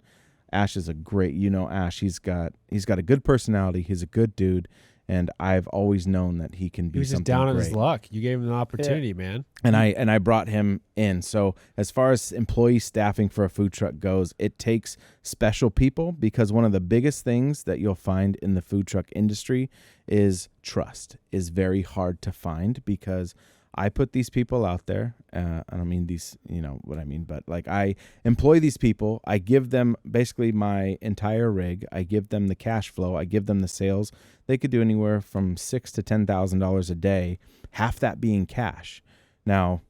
Speaker 3: Ash is a great, Ash. He's got a good personality. He's a good dude, and I've always known that he can be
Speaker 2: He was just
Speaker 3: something
Speaker 2: down on
Speaker 3: great.
Speaker 2: his luck. You gave him an opportunity, man.
Speaker 3: And I brought him in. So as far as employee staffing for a food truck goes, it takes special people, because one of the biggest things that you'll find in the food truck industry is trust is very hard to find, because I put these people out there. I don't mean these, what I mean, but like I employ these people. I give them basically my entire rig. I give them the cash flow. I give them the sales. They could do anywhere from $6,000 to $10,000 a day, half that being cash. Now,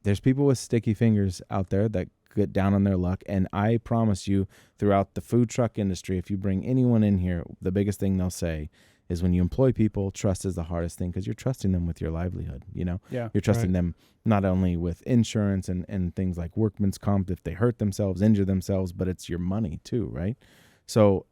Speaker 3: there's people with sticky fingers out there that get down on their luck, and I promise you, throughout the food truck industry, if you bring anyone in here, the biggest thing they'll say is when you employ people, trust is the hardest thing, because you're trusting them with your livelihood.
Speaker 1: Yeah.
Speaker 3: You're trusting
Speaker 2: Right.
Speaker 3: them not only with insurance and things like workman's comp if they hurt themselves, injure themselves, but it's your money too, right? So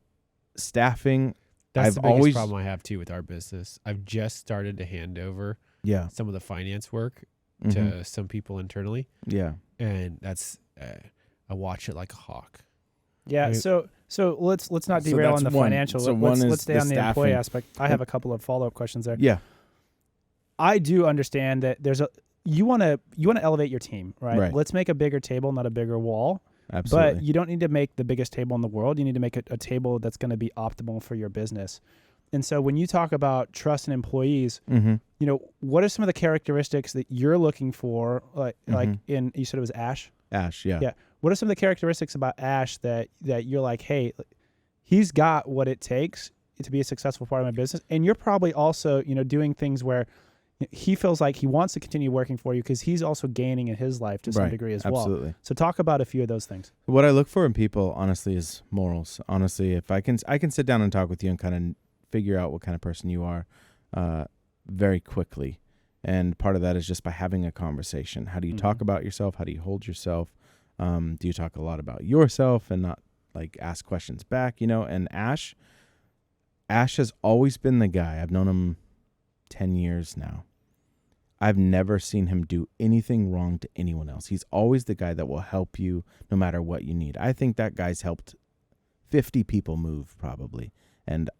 Speaker 3: staffing,
Speaker 2: That's
Speaker 3: I've
Speaker 2: the biggest
Speaker 3: always
Speaker 2: problem I have too with our business. I've just started to hand over
Speaker 3: yeah,
Speaker 2: some of the finance work
Speaker 3: mhm,
Speaker 2: to some people internally,
Speaker 3: yeah,
Speaker 2: and that's I watch it like a hawk.
Speaker 1: Yeah,
Speaker 2: Right.
Speaker 1: so let's not
Speaker 3: So
Speaker 1: derail on
Speaker 3: that's
Speaker 1: the
Speaker 3: one.
Speaker 1: financial.
Speaker 3: So
Speaker 1: let's
Speaker 3: one is
Speaker 1: let's stay
Speaker 3: the
Speaker 1: on the employee
Speaker 3: staffing.
Speaker 1: aspect. I have a couple of follow-up questions there.
Speaker 3: yeah,
Speaker 1: I do understand that you want to elevate your team, right?
Speaker 3: Right.
Speaker 1: Let's make a bigger table, not a bigger wall.
Speaker 3: absolutely.
Speaker 1: But you don't need to make the biggest table in the world. You need to make a table that's going to be optimal for your business. And so when you talk about trust in employees,
Speaker 3: mm-hmm.
Speaker 1: what are some of the characteristics that you're looking for? Like
Speaker 3: Mhm.
Speaker 1: in, you said it was Ash.
Speaker 3: Ash, yeah.
Speaker 1: Yeah. What are some of the characteristics about Ash that you're like, hey, he's got what it takes to be a successful part of my business? And you're probably also, doing things where he feels like he wants to continue working for you because he's also gaining in his life to some
Speaker 3: Right.
Speaker 1: degree as well.
Speaker 3: Absolutely.
Speaker 1: So talk about a few of those things.
Speaker 3: What I look for in people, honestly, is morals. Honestly, if I can sit down and talk with you and kind of figure out what kind of person you are very quickly. And part of that is just by having a conversation. How do you talk about yourself? How do you hold yourself? Do you talk a lot about yourself and not like ask questions back, And Ash has always been the guy. I've known him 10 years now. I've never seen him do anything wrong to anyone else. He's always the guy that will help you no matter what you need. I think that guy's helped 50 people move probably. And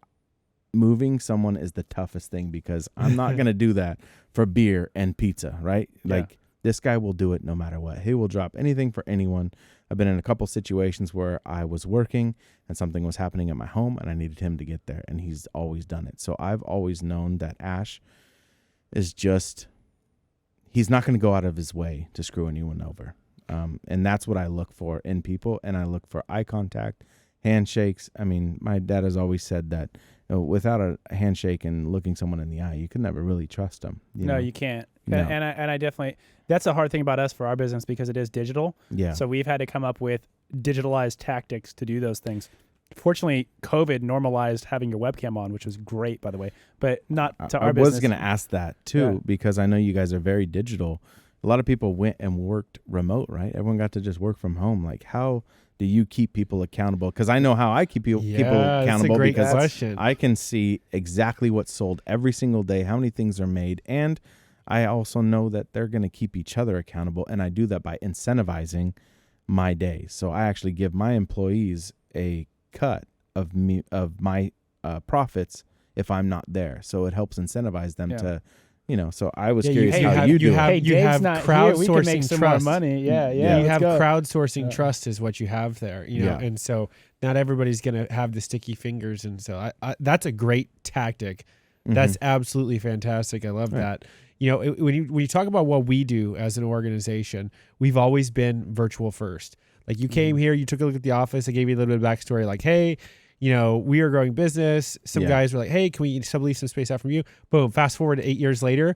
Speaker 3: moving someone is the toughest thing, because I'm not going to do that for beer and pizza, right?
Speaker 1: Yeah.
Speaker 3: Like this guy will do it no matter what. He will drop anything for anyone. I've been in a couple situations where I was working and something was happening at my home and I needed him to get there, and he's always done it. So I've always known that Ash is just, he's not going to go out of his way to screw anyone over. And that's what I look for in people. And I look for eye contact, handshakes. I mean, my dad has always said that without a handshake and looking someone in the eye, you can never really trust them.
Speaker 1: You can't.
Speaker 3: No.
Speaker 1: And I definitely, that's a hard thing about us for our business because it is digital.
Speaker 3: Yeah.
Speaker 1: So we've had to come up with digitalized tactics to do those things. Fortunately, COVID normalized having your webcam on, which was great, by the way, but not to our
Speaker 3: I
Speaker 1: business.
Speaker 3: was going to ask that too,
Speaker 1: Yeah.
Speaker 3: because I know you guys are very digital. A lot of people went and worked remote, right? Everyone got to just work from home. Like, how do you keep people accountable? Because I know how I keep people
Speaker 2: That's
Speaker 3: accountable
Speaker 2: a great
Speaker 3: because
Speaker 2: question.
Speaker 3: I can see exactly what's sold every single day, how many things are made, and I also know that they're going to keep each other accountable, and I do that by incentivizing my day. So I actually give my employees a cut of my profits if I'm not there. So it helps incentivize them to, so I was curious how you do it.
Speaker 1: Hey,
Speaker 2: you
Speaker 1: Dave's
Speaker 2: have
Speaker 1: not here. We can make
Speaker 2: crowdsourcing
Speaker 1: some
Speaker 2: trust.
Speaker 1: more money. Yeah.
Speaker 2: You
Speaker 1: let's
Speaker 2: have
Speaker 1: go.
Speaker 2: crowdsourcing trust is what you have there,
Speaker 3: Yeah.
Speaker 2: and so not everybody's going to have the sticky fingers. And so I that's a great tactic. That's absolutely fantastic. I love that. When you talk about what we do as an organization, we've always been virtual first. Like you came here, you took a look at the office. I gave you a little bit of backstory like, hey, we are growing business. Some guys were like, hey, can we sublease some space out from you? Boom. Fast forward to 8 years later,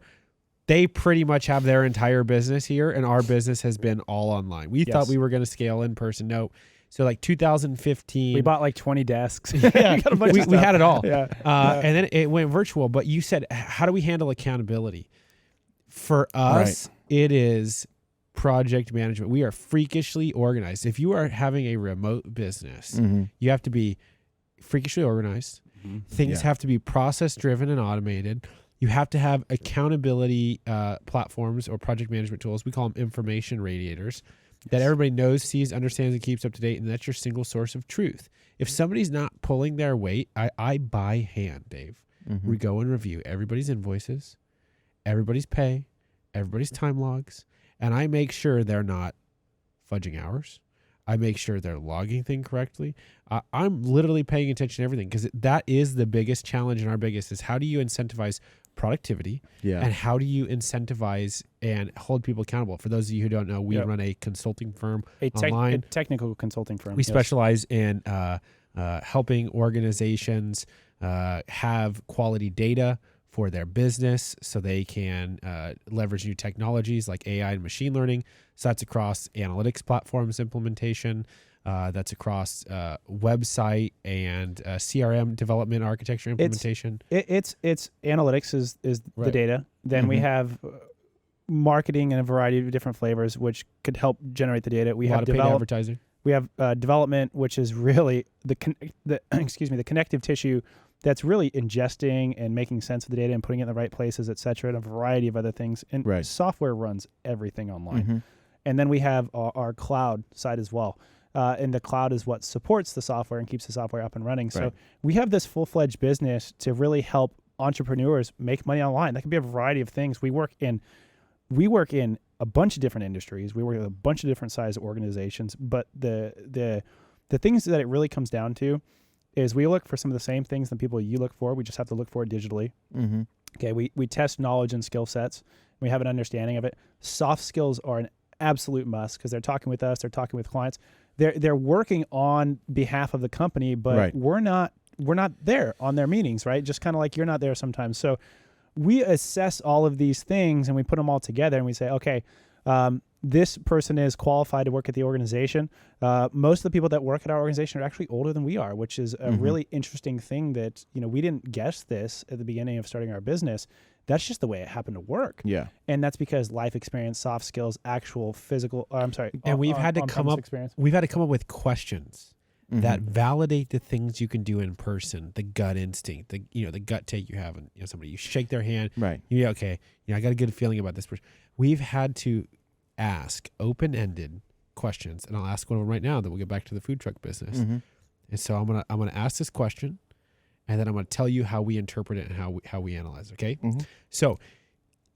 Speaker 2: they pretty much have their entire business here, and our business has been all online. We thought we were going to scale in person. No. So like 2015.
Speaker 1: We bought like 20 desks.
Speaker 2: Yeah, we had it all.
Speaker 1: Yeah.
Speaker 2: And then it went virtual. But you said, how do we handle accountability? For us, it is project management. We are freakishly organized. If you are having a remote business, you have to be freakishly organized. Things have to be process driven and automated. You have to have accountability platforms or project management tools. We call them information radiators that everybody knows, sees, understands, and keeps up to date. And that's your single source of truth. If somebody's not pulling their weight, I by hand, Dave, we go and review everybody's invoices, everybody's pay, everybody's time logs, and I make sure they're not fudging hours. I make sure they're logging things correctly. I'm literally paying attention to everything because that is the biggest challenge, and our biggest is how do you incentivize productivity and how do you incentivize and hold people accountable? For those of you who don't know, we run a consulting firm online.
Speaker 1: A technical consulting firm.
Speaker 2: We specialize in helping organizations have quality data for their business so they can leverage new technologies like AI and machine learning. So that's across analytics platforms implementation. That's across website and CRM development architecture implementation.
Speaker 1: It's analytics is the data. Then we have marketing in a variety of different flavors, which could help generate the data. We have
Speaker 2: paid advertising.
Speaker 1: We have development, which is really the connective tissue that's really ingesting and making sense of the data and putting it in the right places, et cetera, and a variety of other things. And software runs everything online. And then we have our cloud side as well. And the cloud is what supports the software and keeps the software up and running. So we have this full-fledged business to really help entrepreneurs make money online. That can be a variety of things. We work in a bunch of different industries. We work with a bunch of different size organizations. But the things that it really comes down to is we look for some of the same things that people you look for. We just have to look for it digitally. Okay, we test knowledge and skill sets. We have an understanding of it. Soft skills are an absolute must because they're talking with us. They're talking with clients. They're working on behalf of the company, but we're not there on their meetings, right? Just kind of like you're not there sometimes. So we assess all of these things and we put them all together and we say, okay, this person is qualified to work at the organization. Most of the people that work at our organization are actually older than we are, which is a really interesting thing that, we didn't guess this at the beginning of starting our business. That's just the way it happened to work. Yeah. And that's because life experience, soft skills, actual physical,
Speaker 2: and we've had to come up with questions that validate the things you can do in person, the gut instinct, the gut take you have, and somebody, you shake their hand, right? Okay, I got a good feeling about this person. We've had to ask open-ended questions, and I'll ask one of them right now. Then we'll get back to the food truck business. And so I'm gonna ask this question, and then I'm gonna tell you how we interpret it and how we analyze it. Okay, so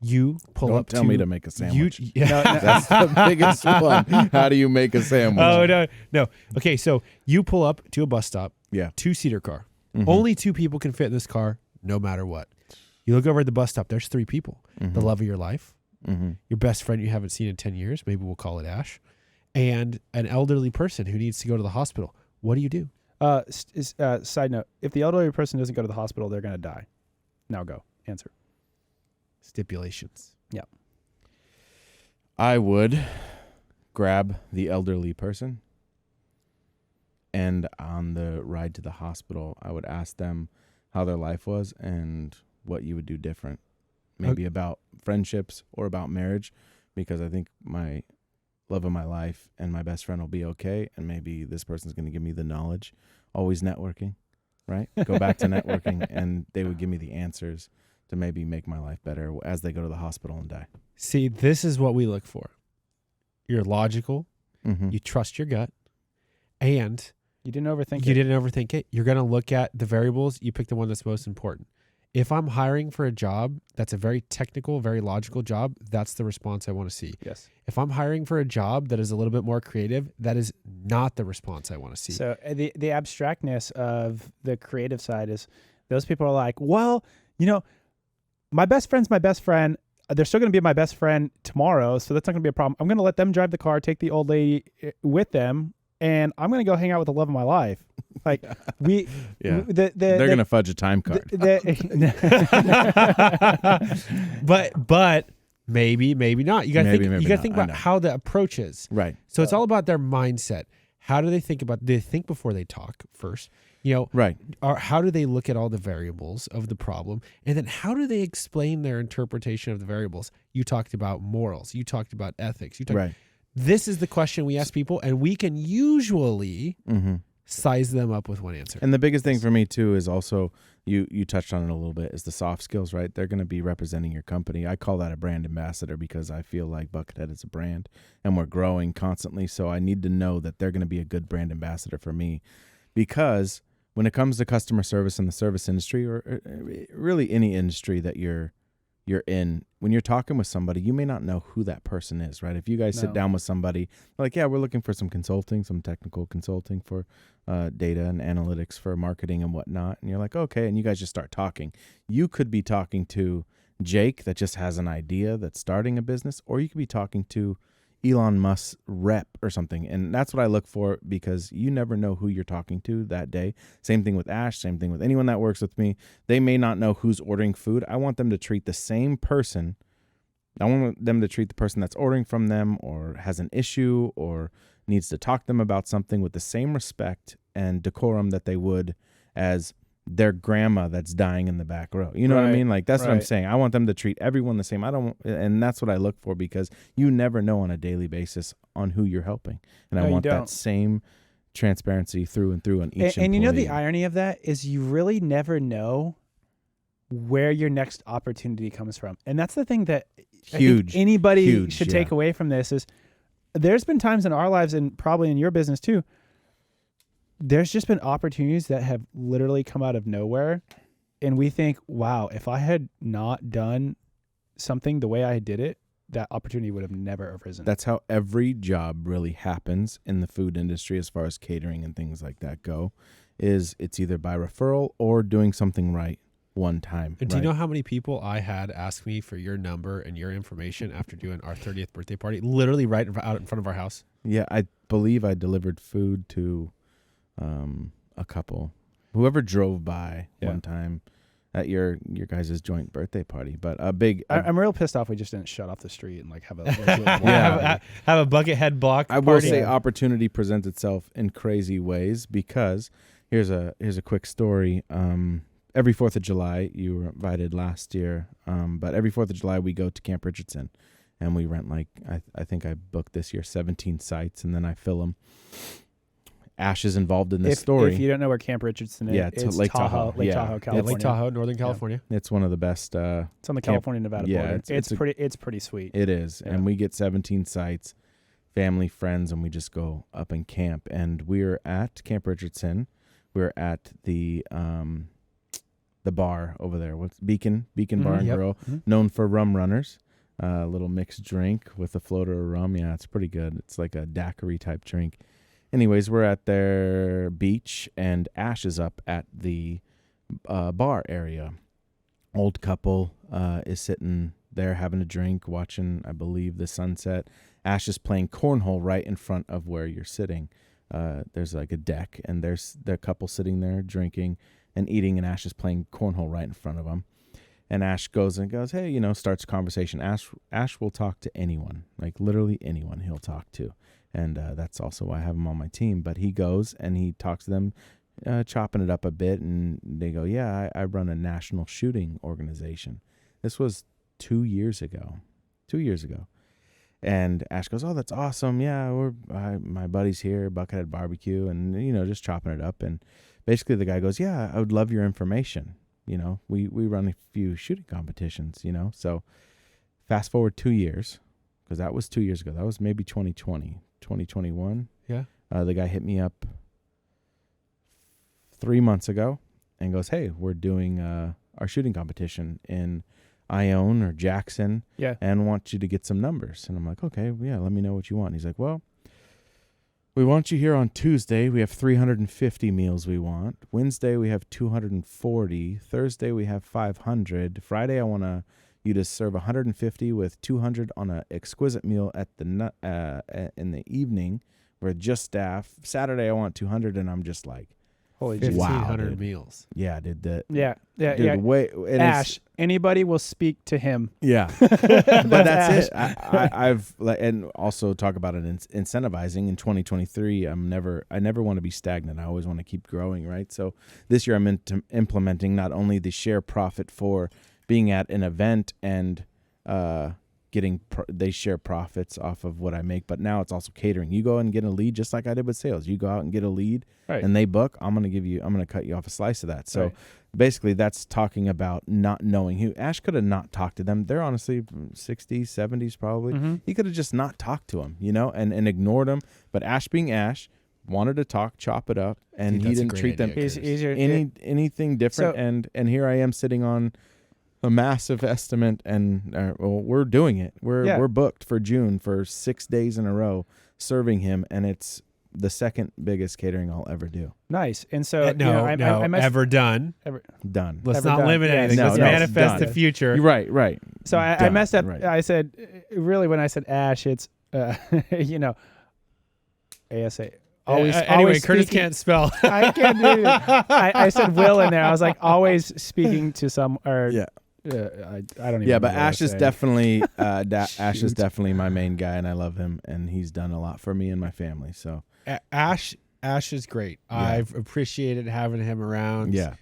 Speaker 2: you pull
Speaker 3: Don't
Speaker 2: up.
Speaker 3: Tell me to make a sandwich. That's the biggest one. How do you make a sandwich?
Speaker 2: Oh no. Okay, so you pull up to a bus stop. Yeah, 2-seater car. Only 2 people can fit in this car, no matter what. You look over at the bus stop. There's 3 people. The love of your life. Your best friend you haven't seen in 10 years, maybe we'll call it Ash, and an elderly person who needs to go to the hospital. What do you do?
Speaker 1: Side note, if the elderly person doesn't go to the hospital, they're going to die. Now go. Answer.
Speaker 2: Stipulations.
Speaker 1: Yeah.
Speaker 3: I would grab the elderly person, and on the ride to the hospital, I would ask them how their life was and what you would do different. Maybe about friendships or about marriage, because I think my love of my life, and my best friend will be okay, and maybe this person's going to give me the knowledge. Always networking, right? Go back to networking, and they would give me the answers to maybe make my life better as they go to the hospital and die.
Speaker 2: See, this is what we look for. You're logical.
Speaker 3: Mm-hmm.
Speaker 2: You trust your gut, and
Speaker 1: You didn't overthink
Speaker 2: you
Speaker 1: it.
Speaker 2: didn't overthink it. You're going to look at the variables. You pick the one that's most important. If I'm hiring for a job that's a very technical, very logical job, that's the response I want to see.
Speaker 1: Yes.
Speaker 2: If I'm hiring for a job that is a little bit more creative, that is not the response I want to see.
Speaker 1: So the abstractness of the creative side is those people are like, well, my best friend's my best friend. They're still going to be my best friend tomorrow, so that's not going to be a problem. I'm going to let them drive the car, take the old lady with them, and I'm going to go hang out with the love of my life. Like
Speaker 3: they're going to fudge a time card.
Speaker 2: But maybe not. You got to think. You got to think
Speaker 3: I
Speaker 2: about
Speaker 3: know.
Speaker 2: how the approach is.
Speaker 3: Right.
Speaker 2: So it's all about their mindset. How do they think about? Do they think before they talk first?
Speaker 3: Right.
Speaker 2: Or how do they look at all the variables of the problem, and then how do they explain their interpretation of the variables? You talked about morals. You talked about ethics.
Speaker 3: Right.
Speaker 2: This is the question we ask people, and we can usually
Speaker 3: Mm-hmm.
Speaker 2: size them up with one answer.
Speaker 3: And the biggest thing for me too is also you touched on it a little bit is the soft skills, right? They're going to be representing your company. I call that a brand ambassador because I feel like Buckethead is a brand and we're growing constantly. So I need to know that they're going to be a good brand ambassador for me, because when it comes to customer service in the service industry, or really any industry that you're in, when you're talking with somebody, you may not know who that person is, right? If you guys sit
Speaker 1: No.
Speaker 3: down with somebody, like, yeah, we're looking for some consulting, some technical consulting for data and analytics for marketing and whatnot. And you're like, okay. And you guys just start talking. You could be talking to Jake that just has an idea that's starting a business, or you could be talking to Elon Musk's rep or something. And that's what I look for, because you never know who you're talking to that day. Same thing with Ash, same thing with anyone that works with me. They may not know who's ordering food. I want them to treat the same person. I want them to treat the person that's ordering from them or has an issue or needs to talk to them about something with the same respect and decorum that they would as their grandma that's dying in the back row. You know what I
Speaker 1: Right,
Speaker 3: mean? Like, that's what I'm
Speaker 1: right.
Speaker 3: saying. I want them to treat everyone the same. And that's what I look for, because you never know on a daily basis on who you're helping. And
Speaker 1: No,
Speaker 3: I
Speaker 1: you
Speaker 3: want
Speaker 1: don't.
Speaker 3: that same transparency through and through on each
Speaker 1: And you know the
Speaker 3: employee.
Speaker 1: irony of that is you really never know where your next opportunity comes from. And that's the thing that I
Speaker 3: Huge,
Speaker 1: think anybody
Speaker 3: huge,
Speaker 1: should
Speaker 3: yeah.
Speaker 1: take away from this is there's been times in our lives, and probably in your business too, there's just been opportunities that have literally come out of nowhere. And we think, wow, if I had not done something the way I did it, that opportunity would have never arisen.
Speaker 3: That's how every job really happens in the food industry, as far as catering and things like that go, is it's either by referral or doing something right one time.
Speaker 2: And do you
Speaker 3: right?
Speaker 2: know how many people I had ask me for your number and your information after doing our 30th birthday party, literally right out in front of our house?
Speaker 3: Yeah, I believe I delivered food to a couple. Whoever drove by one time at your guys' joint birthday party. But a big...
Speaker 1: I'm real pissed off we just didn't shut off the street and like have a
Speaker 3: Yeah.
Speaker 2: have a Buckethead block
Speaker 3: I will
Speaker 2: party.
Speaker 3: say opportunity presents itself in crazy ways, because here's a quick story. Every 4th of July, you were invited last year, but every 4th of July we go to Camp Richardson, and we rent I think I booked this year 17 sites, and then I fill them. Ash is involved in this story.
Speaker 1: If you don't know where Camp Richardson is,
Speaker 3: Yeah, it's Lake Tahoe.
Speaker 1: Lake
Speaker 3: Yeah.
Speaker 1: Tahoe,
Speaker 3: Yeah,
Speaker 1: California.
Speaker 2: Lake Tahoe, Northern California.
Speaker 3: It's one of the best.
Speaker 1: It's on the
Speaker 3: Camp-
Speaker 1: California-Nevada
Speaker 3: yeah,
Speaker 1: border.
Speaker 3: it's
Speaker 1: It's pretty sweet.
Speaker 3: It is.
Speaker 1: Yeah.
Speaker 3: And we get 17 sites, family, friends, and we just go up and camp. And we're at Camp Richardson. We're at the bar over there. What's Beacon Bar and
Speaker 2: Yep.
Speaker 3: Grill,
Speaker 1: Mhm.
Speaker 3: known for rum runners. A little mixed drink with a floater of rum. Yeah, it's pretty good. It's like a daiquiri type drink. Anyways, we're at their beach, and Ash is up at the bar area. Old couple is sitting there having a drink, watching, I believe, the sunset. Ash is playing cornhole right in front of where you're sitting. There's like a deck, and there's the couple sitting there drinking and eating, and Ash is playing cornhole right in front of them. And Ash goes, hey, starts a conversation. Ash will talk to anyone, like literally anyone he'll talk to. And that's also why I have him on my team. But he goes and he talks to them, chopping it up a bit. And they go, yeah, I run a national shooting organization. This was 2 years ago. And Ash goes, "Oh, that's awesome. Yeah, my buddy's here, Buckethead BBQ, and just chopping it up." And basically, the guy goes, "Yeah, I would love your information. We run a few shooting competitions. So fast forward 2 years, because that was 2 years ago. That was maybe 2020, 2021.
Speaker 2: Yeah.
Speaker 3: The guy hit me up 3 months ago and goes, "Hey, we're doing our shooting competition in Ione or Jackson, and want you to get some numbers." And I'm like, "Okay, yeah, let me know what you want." And he's like, "Well, we want you here on Tuesday. We have 350 meals we want. Wednesday, we have 240. Thursday, we have 500. Friday, I want you to serve 150 with 200 on an exquisite meal at in the evening with just staff. Saturday, I want 200." And I'm just like,
Speaker 1: Holy
Speaker 2: 1,500
Speaker 3: dude.
Speaker 2: meals.
Speaker 3: Yeah, dude.
Speaker 1: Yeah.
Speaker 3: Dude, wait, and
Speaker 1: Ash, anybody will speak to him.
Speaker 3: Yeah, but that's
Speaker 1: Ash.
Speaker 3: it. I've and also talk about it incentivizing in 2023. I never want to be stagnant. I always want to keep growing, right? So this year I'm implementing not only the share profit for being at an event and they share profits off of what I make, but now it's also catering. You go and get a lead, just like I did with sales. You go out and get a lead,
Speaker 1: Right.
Speaker 3: and they book. I'm gonna cut you off a slice of that. So.
Speaker 1: Right.
Speaker 3: Basically, that's talking about not knowing who. Ash could have not talked to them. They're honestly 60s, 70s probably.
Speaker 1: Mm-hmm.
Speaker 3: He could have just not talked to them, and ignored them. But Ash being Ash, wanted to talk, chop it up, and
Speaker 2: Dude,
Speaker 3: he
Speaker 2: that's a
Speaker 3: didn't
Speaker 2: great
Speaker 3: treat them
Speaker 2: idea, Curtis.
Speaker 1: Easier.
Speaker 3: anything different.
Speaker 1: So-
Speaker 3: and here I am sitting on a massive estimate, and we're doing it. We're booked for June for 6 days in a row serving him, and it's the second biggest catering I'll ever do.
Speaker 1: Nice. And so
Speaker 2: Ever done.
Speaker 3: Done.
Speaker 2: Let's
Speaker 1: Ever
Speaker 2: not
Speaker 1: done.
Speaker 2: limit
Speaker 1: Yes.
Speaker 2: anything.
Speaker 3: No,
Speaker 2: Let's
Speaker 3: no, it's
Speaker 2: manifest the
Speaker 3: done.
Speaker 2: future.
Speaker 3: You're right.
Speaker 1: So I
Speaker 3: Done,
Speaker 1: messed up.
Speaker 3: right.
Speaker 1: I said, really, when I said Ash, it's ASA.
Speaker 2: Anyway,
Speaker 1: always
Speaker 2: Curtis
Speaker 1: speaking-
Speaker 2: can't spell.
Speaker 1: I can't do it. I said Will in there. I was like always speaking to some or
Speaker 3: Yeah.
Speaker 1: I don't even.
Speaker 3: Yeah, but
Speaker 1: remember what I
Speaker 3: Ash is
Speaker 1: said.
Speaker 3: definitely Ash is
Speaker 1: Shoot.
Speaker 3: definitely my main guy, and I love him, and he's done a lot for me and my family. So
Speaker 2: Ash is great.
Speaker 3: Yeah.
Speaker 2: I've appreciated having him around.
Speaker 3: yeah,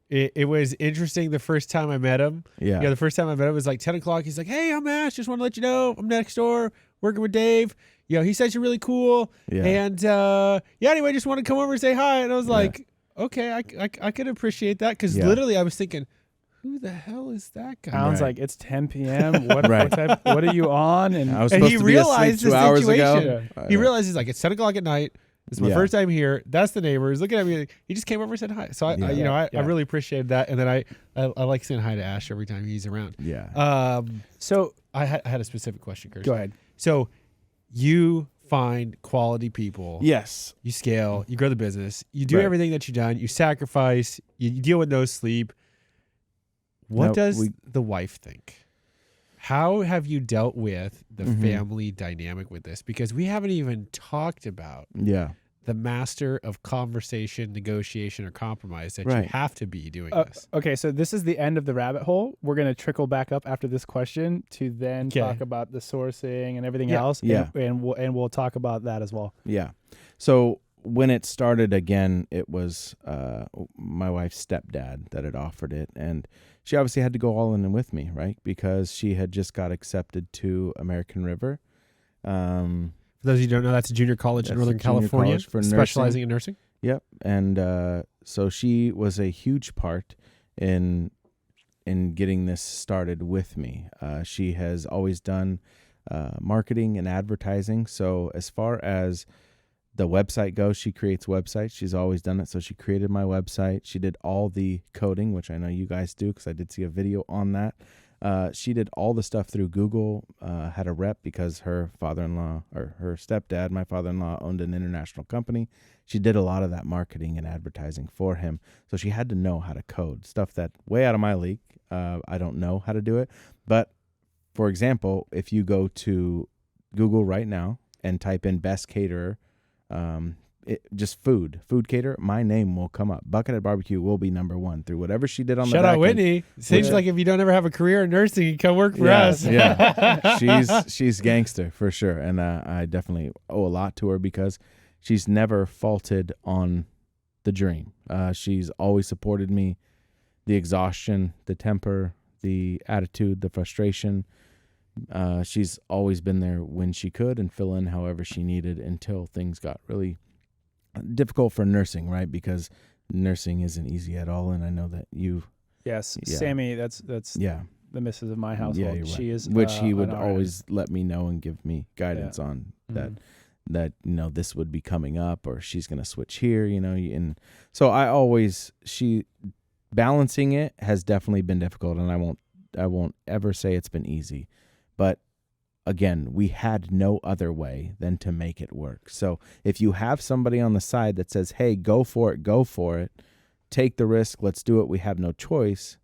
Speaker 2: It was interesting the first time I met him.
Speaker 3: yeah,
Speaker 2: The first time I met him, it was like 10 o'clock. He's like, "Hey, I'm Ash. Just want to let you know I'm next door working with Dave. He says you're really cool.
Speaker 3: yeah.
Speaker 2: And anyway, just want to come over and say hi." And I was like, okay, I could appreciate that, because
Speaker 3: Yeah.
Speaker 2: literally I was thinking, who the hell is that guy?
Speaker 1: Sounds
Speaker 3: Right.
Speaker 1: like it's 10 p.m. What,
Speaker 3: Right.
Speaker 1: what are you on? And
Speaker 3: I was
Speaker 2: And
Speaker 3: supposed
Speaker 2: he
Speaker 3: to be asleep
Speaker 2: realized
Speaker 3: 2
Speaker 2: the
Speaker 3: hours ago.
Speaker 2: situation. He realizes like it's 10 o'clock at night. It's my
Speaker 3: Yeah.
Speaker 2: first time here. That's the neighbor. He's looking at me. He just came over and said hi. So I
Speaker 3: Yeah.
Speaker 2: I really appreciated that. And then I like saying hi to Ash every time he's around.
Speaker 3: Yeah,
Speaker 1: so
Speaker 2: I had a specific question, Curtis.
Speaker 1: go ahead.
Speaker 2: So you find quality people.
Speaker 3: yes,
Speaker 2: You scale. You grow the business. You do
Speaker 3: Right.
Speaker 2: everything that you've done. You sacrifice. You deal with no sleep. What
Speaker 3: No,
Speaker 2: does the wife think? How have you dealt with the
Speaker 3: Mhm.
Speaker 2: family dynamic with this? Because we haven't even talked about
Speaker 3: yeah.
Speaker 2: the master of conversation, negotiation, or compromise that you
Speaker 3: Right.
Speaker 2: have to be doing this.
Speaker 1: Okay, so this is the end of the rabbit hole. We're going to trickle back up after this question to then
Speaker 2: Okay.
Speaker 1: talk about the sourcing and everything
Speaker 2: Yeah.
Speaker 1: else.
Speaker 3: Yeah.
Speaker 1: And we'll talk about that as well.
Speaker 3: Yeah. So when it started again, it was my wife's stepdad that had offered it. And she obviously had to go all in with me, right? Because she had just got accepted to American River.
Speaker 2: For those of you who don't know, that's a junior college in
Speaker 3: That's a
Speaker 2: Northern
Speaker 3: junior
Speaker 2: California,
Speaker 3: college for
Speaker 2: specializing in nursing.
Speaker 3: Yep. And so she was a huge part in getting this started with me. She has always done marketing and advertising. So as far as the website goes, she creates websites. She's always done it. So she created my website. She did all the coding, which I know you guys do because I did see a video on that. She did all the stuff through Google, had a rep because her father-in-law or her stepdad, my father-in-law, owned an international company. She did a lot of that marketing and advertising for him. So she had to know how to code, stuff that way out of my league. I don't know how to do it. But for example, if you go to Google right now and type in best caterer, just food caterer, my name will come up. Buckethead BBQ will be number one through whatever she did on the
Speaker 2: Shout
Speaker 3: back
Speaker 2: out
Speaker 3: end.
Speaker 2: Whitney. Seems
Speaker 3: Yeah.
Speaker 2: like if you don't ever have a career in nursing, you come work for us.
Speaker 3: Yeah. She's gangster for sure, and I definitely owe a lot to her because she's never faulted on the dream. She's always supported me. The exhaustion, the temper, the attitude, the frustration. She's always been there when she could and fill in however she needed until things got really difficult for nursing, right? Because nursing isn't easy at all, and I know that you.
Speaker 1: Yes,
Speaker 3: Yeah.
Speaker 1: Sammy. That's
Speaker 3: Yeah.
Speaker 1: the missus of my household.
Speaker 3: Yeah, you're right.
Speaker 1: She is,
Speaker 3: which he
Speaker 1: an
Speaker 3: would
Speaker 1: RN.
Speaker 3: always let me know and give me guidance on that.
Speaker 1: Mhm.
Speaker 3: That this would be coming up, or she's gonna switch here, and so balancing it has definitely been difficult, and I won't ever say it's been easy, but again, we had no other way than to make it work. So if you have somebody on the side that says, "Hey, go for it, take the risk, let's do it, we have no choice,"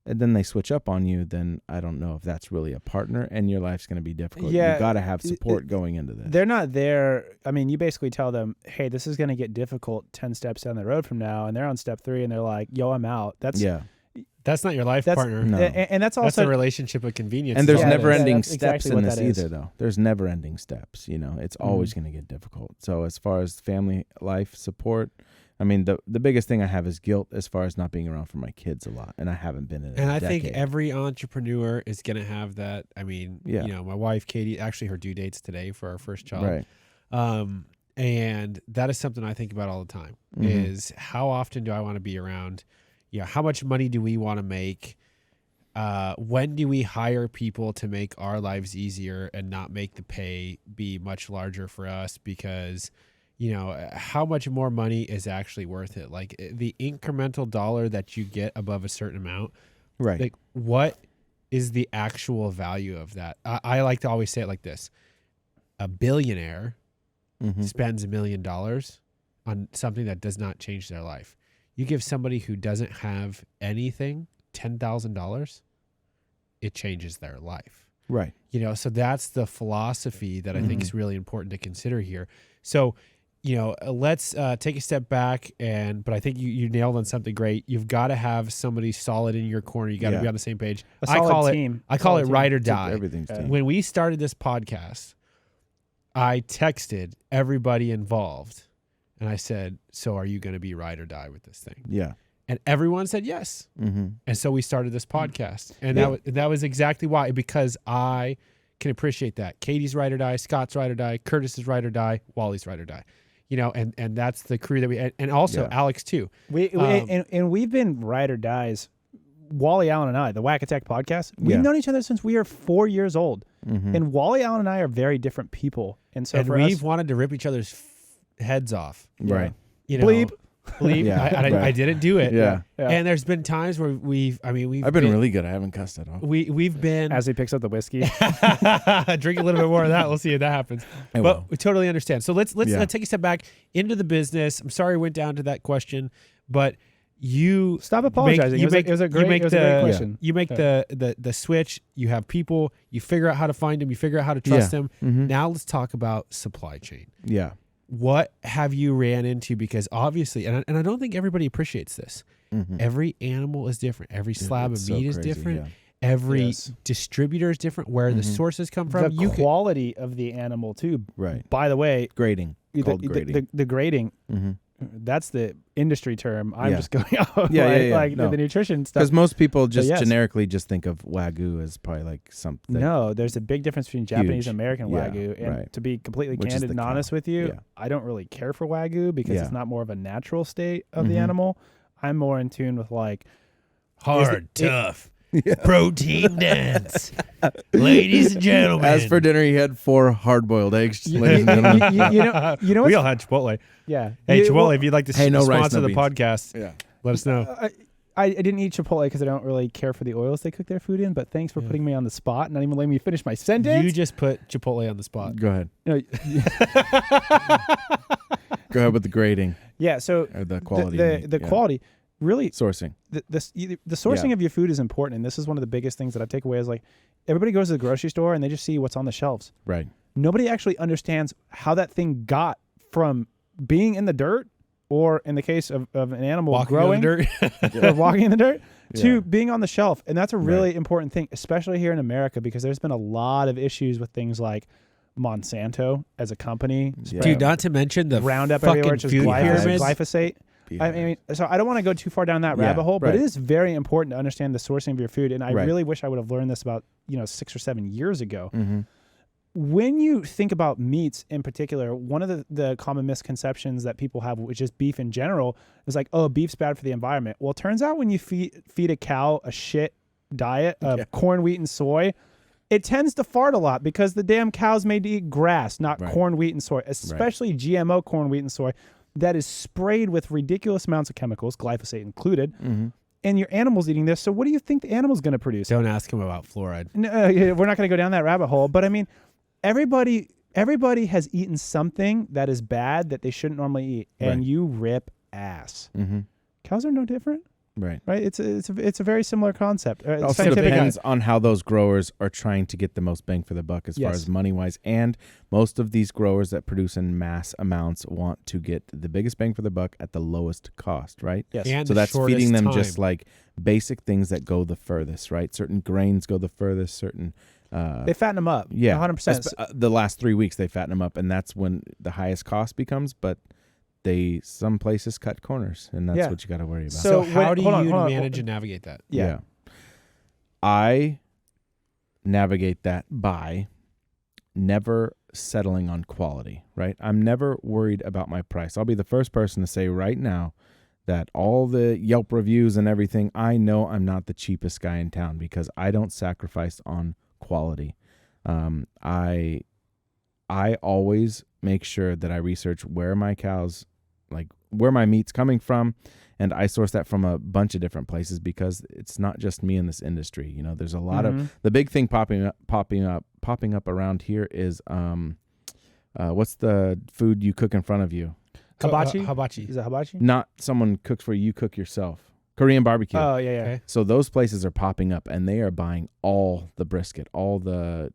Speaker 3: and then they switch up on you, then I don't know if that's really a partner, and your life's going to be difficult.
Speaker 1: Yeah,
Speaker 3: you got to have support going into this.
Speaker 1: They're not there. I mean, you basically tell them, hey, this is going to get difficult 10 steps down the road from now, and they're on step 3, and they're like, yo, I'm out. That's
Speaker 2: not your life partner.
Speaker 3: No.
Speaker 1: And that's also
Speaker 2: that's a relationship of convenience.
Speaker 3: And there's
Speaker 1: Yeah,
Speaker 3: never-ending
Speaker 1: that's
Speaker 3: steps
Speaker 1: exactly
Speaker 3: in
Speaker 1: what
Speaker 3: this
Speaker 1: that is.
Speaker 3: either, though. There's never-ending steps. It's always going to get difficult. So as far as family life support, I mean, the biggest thing I have is guilt as far as not being around for my kids a lot, and I haven't been in it.
Speaker 2: And I think every entrepreneur is going to have that. I mean,
Speaker 3: Yeah.
Speaker 2: my wife, Katie, actually her due date's today for our first child.
Speaker 3: Right.
Speaker 2: And that is something I think about all the time is how often do I want to be around? How much money do we want to make? When do we hire people to make our lives easier and not make the pay be much larger for us? Because how much more money is actually worth it? Like the incremental dollar that you get above a certain amount,
Speaker 3: Right.
Speaker 2: like what is the actual value of that? I like to always say it like this. A billionaire spends $1 million on something that does not change their life. You give somebody who doesn't have anything $10,000, it changes their life.
Speaker 3: Right.
Speaker 2: So that's the philosophy that I think is really important to consider here. So, let's take a step back but I think you nailed on something great. You've got to have somebody solid in your corner. You got to be on the same page.
Speaker 1: a solid team.
Speaker 2: I call it
Speaker 1: Solid
Speaker 2: ride
Speaker 1: team.
Speaker 2: or die.
Speaker 3: Everything's team.
Speaker 2: When we started this podcast, I texted everybody involved and I said, so are you going to be ride or die with this thing?
Speaker 3: Yeah.
Speaker 2: And everyone said yes.
Speaker 3: Mm-hmm.
Speaker 2: And so we started this podcast. And
Speaker 3: Yeah.
Speaker 2: that was exactly why, because I can appreciate that. Katie's ride or die, Scott's ride or die, Curtis's ride or die, Wally's ride or die. And that's the crew that we, and also Alex too.
Speaker 1: And we've been ride or dies. Wally Allen and I, the WAC Attack podcast, we've known each other since we are 4 years old. And Wally Allen and I are very different people. And so
Speaker 2: we've wanted to rip each other's heads off.
Speaker 3: Right.
Speaker 1: Bleep.
Speaker 3: Yeah,
Speaker 2: I didn't do it.
Speaker 3: Yeah.
Speaker 2: And there's been times where I've
Speaker 3: been really good. I haven't cussed at all.
Speaker 2: We've been
Speaker 1: As he picks up the whiskey.
Speaker 2: drink a little bit more of that. We'll see if that happens. But we totally understand. So let's take a step back into the business. I'm sorry I went down to that question, but you
Speaker 1: Stop apologizing. It was a great question.
Speaker 2: You make the switch. You have people. You figure out how to find them. You figure out how to trust them. Now let's talk about supply chain.
Speaker 3: Yeah.
Speaker 2: What have you ran into? Because obviously, and I don't think everybody appreciates this. Every animal is different. Every slab of meat is different.
Speaker 3: Yeah.
Speaker 2: Every distributor is different. Where the sources come from.
Speaker 1: The quality of the animal too.
Speaker 3: Right.
Speaker 1: By the way,
Speaker 3: Grading. Called grading.
Speaker 1: The grading. That's the industry term. I'm just going off.
Speaker 3: No.
Speaker 1: The nutrition stuff.
Speaker 3: Because most people just generically just think of Wagyu as probably like something.
Speaker 1: No, there's a big difference between Japanese and American Wagyu. And to be completely
Speaker 3: Which is
Speaker 1: candid
Speaker 3: the
Speaker 1: and honest with you, I don't really care for Wagyu because it's not more of a natural state of the animal. I'm more in tune with like
Speaker 2: hard, tough, protein dense. Ladies and gentlemen.
Speaker 3: As for dinner, he had 4 hard-boiled eggs. Ladies and gentlemen.
Speaker 1: you know
Speaker 2: we all had Chipotle.
Speaker 1: Yeah.
Speaker 2: Hey, Chipotle, if you'd like to
Speaker 3: no rice,
Speaker 2: sponsor
Speaker 3: no
Speaker 2: the
Speaker 3: beans.
Speaker 2: podcast, let us know.
Speaker 1: I didn't eat Chipotle because I don't really care for the oils they cook their food in, but thanks for putting me on the spot and not even letting me finish my sentence.
Speaker 2: You just put Chipotle on the spot.
Speaker 3: Go ahead.
Speaker 1: No,
Speaker 3: Go ahead with the grading.
Speaker 1: yeah, so
Speaker 3: Or the quality.
Speaker 1: the quality, really,
Speaker 3: Sourcing.
Speaker 1: the sourcing of your food is important, and this is one of the biggest things that I take away is like everybody goes to the grocery store and they just see what's on the shelves.
Speaker 3: Right.
Speaker 1: Nobody actually understands how that thing got from being in the dirt, or in the case of an animal
Speaker 2: Walking
Speaker 1: growing,
Speaker 2: in the dirt.
Speaker 1: or walking in the dirt, to
Speaker 3: Yeah.
Speaker 1: being on the shelf. And that's a really important thing, especially here in America, because there's been a lot of issues with things like Monsanto as a company.
Speaker 3: Yeah.
Speaker 2: Dude, not to mention the
Speaker 1: Roundup
Speaker 2: fucking
Speaker 1: everywhere, which is
Speaker 2: food pyramid.
Speaker 1: glyphosate.
Speaker 3: be
Speaker 1: I mean, so I don't want to go too far down that rabbit hole, but it is very important to understand the sourcing of your food. And I really wish I would have learned this about 6 or 7 years ago.
Speaker 3: Mm-hmm.
Speaker 1: When you think about meats in particular, one of the common misconceptions that people have, which is beef in general, is like, oh, beef's bad for the environment. Well, it turns out when you feed a cow a shit diet of corn, wheat, and soy, it tends to fart a lot because the damn cow's made to eat grass, not corn, wheat, and soy, especially GMO corn, wheat, and soy that is sprayed with ridiculous amounts of chemicals, glyphosate included.
Speaker 3: Mm-hmm. And
Speaker 1: your animal's eating this. So what do you think the animal's going to produce?
Speaker 2: Don't ask him about fluoride.
Speaker 1: No, we're not going to go down that rabbit hole. But I mean, everybody has eaten something that is bad that they shouldn't normally eat, and you rip ass.
Speaker 3: Mm-hmm.
Speaker 1: Cows are no different.
Speaker 3: Right.
Speaker 1: It's a very similar concept.
Speaker 3: It also depends on how those growers are trying to get the most bang for the buck as far as money wise. And most of these growers that produce in mass amounts want to get the biggest bang for the buck at the lowest cost, right?
Speaker 1: Yes.
Speaker 2: And
Speaker 3: so that's feeding them
Speaker 2: time.
Speaker 3: just like basic things that go the furthest, right? Certain grains go the furthest, certain
Speaker 1: they fatten them up.
Speaker 3: Yeah.
Speaker 1: 100%.
Speaker 3: The last 3 weeks they fatten them up, and that's when the highest cost becomes, but some places cut corners, and that's what you got to worry about.
Speaker 2: So how do you manage and navigate that?
Speaker 3: Yeah. I navigate that by never settling on quality, right? I'm never worried about my price. I'll be the first person to say right now that all the Yelp reviews and everything, I know I'm not the cheapest guy in town because I don't sacrifice on quality. I always make sure that I research where my meat's coming from, and I source that from a bunch of different places because it's not just me in this industry. There's a lot of the big thing popping up around here is what's the food you cook in front of you?
Speaker 1: Hibachi?
Speaker 2: Hibachi.
Speaker 1: Is it hibachi?
Speaker 3: Not someone cooks for you, cook yourself. Korean barbecue.
Speaker 1: Oh, yeah.
Speaker 2: Okay.
Speaker 3: So those places are popping up, and they are buying all the brisket, all the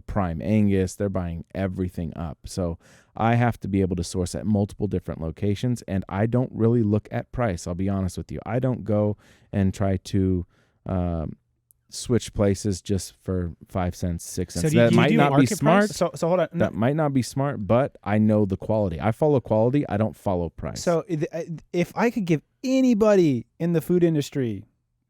Speaker 3: prime Angus. They're buying everything up. So I have to be able to source at multiple different locations, and I don't really look at price. I'll be honest with you. I don't go and try to switch places just for 5 cents, 6 cents.
Speaker 2: So
Speaker 3: that might not be smart.
Speaker 1: So hold on.
Speaker 3: That might not be smart, but I know the quality. I follow quality. I don't follow price.
Speaker 1: So if I could give anybody in the food industry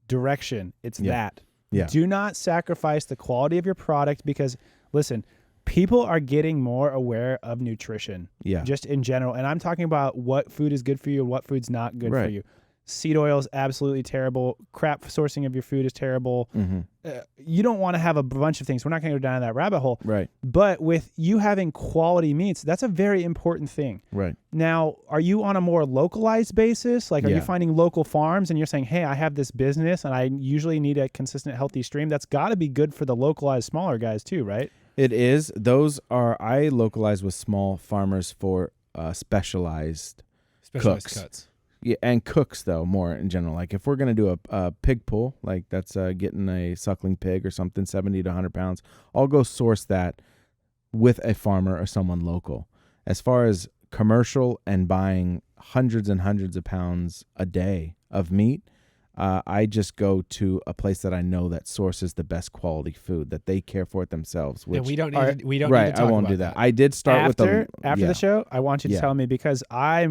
Speaker 1: direction, it's that.
Speaker 3: Yeah.
Speaker 1: Do not sacrifice the quality of your product because, listen, people are getting more aware of nutrition.
Speaker 3: Yeah.
Speaker 1: Just in general. And I'm talking about what food is good for you and what food's not good for you. Seed oil is absolutely terrible. Crap sourcing of your food is terrible.
Speaker 3: Mm-hmm.
Speaker 1: You don't want to have a bunch of things. We're not going to go down that rabbit hole.
Speaker 3: Right.
Speaker 1: But with you having quality meats, that's a very important thing.
Speaker 3: Right.
Speaker 1: Now, are you on a more localized basis? Like, are you finding local farms and you're saying, hey, I have this business and I usually need a consistent, healthy stream? That's got to be good for the localized smaller guys too, right?
Speaker 3: It is. I localize with small farmers for specialized cooks.
Speaker 2: Cuts.
Speaker 3: Yeah, and cooks though more in general. Like if we're gonna do a pig pull, like that's getting a suckling pig or something, 70 to 100 pounds, I'll go source that with a farmer or someone local. As far as commercial and buying hundreds and hundreds of pounds a day of meat, I just go to a place that I know that sources the best quality food, that they care for it themselves. Which
Speaker 2: we don't need to talk
Speaker 3: I won't
Speaker 2: about
Speaker 3: do that. I did start
Speaker 1: after the show. I want you to tell me because I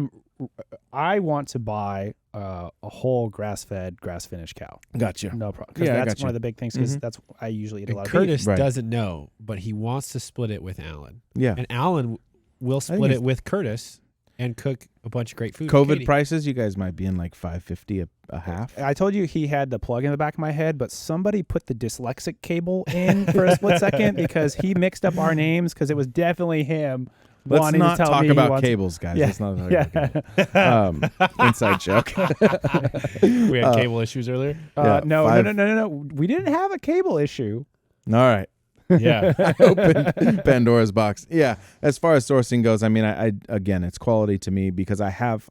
Speaker 1: want to buy a whole grass-fed, grass-finished cow.
Speaker 3: Gotcha.
Speaker 1: No problem. Because that's one of the big things. Because that's I usually eat a lot of beef.
Speaker 2: Curtis doesn't know, but he wants to split it with Alan.
Speaker 3: Yeah.
Speaker 2: And Alan will split it with Curtis and cook a bunch of great food.
Speaker 3: COVID prices, you guys might be in like $5.50 a half.
Speaker 1: I told you he had the plug in the back of my head, but somebody put the dyslexic cable in for a split second because he mixed up our names because it was definitely him.
Speaker 3: Let's not
Speaker 1: to tell
Speaker 3: talk
Speaker 1: me
Speaker 3: about cables, guys.
Speaker 1: Yeah.
Speaker 3: Let's not talk about cables. Inside joke.
Speaker 2: We had cable issues earlier.
Speaker 1: No. We didn't have a cable issue.
Speaker 3: All right.
Speaker 2: Yeah.
Speaker 3: I opened Pandora's box. Yeah. As far as sourcing goes, I mean, I again, it's quality to me because I have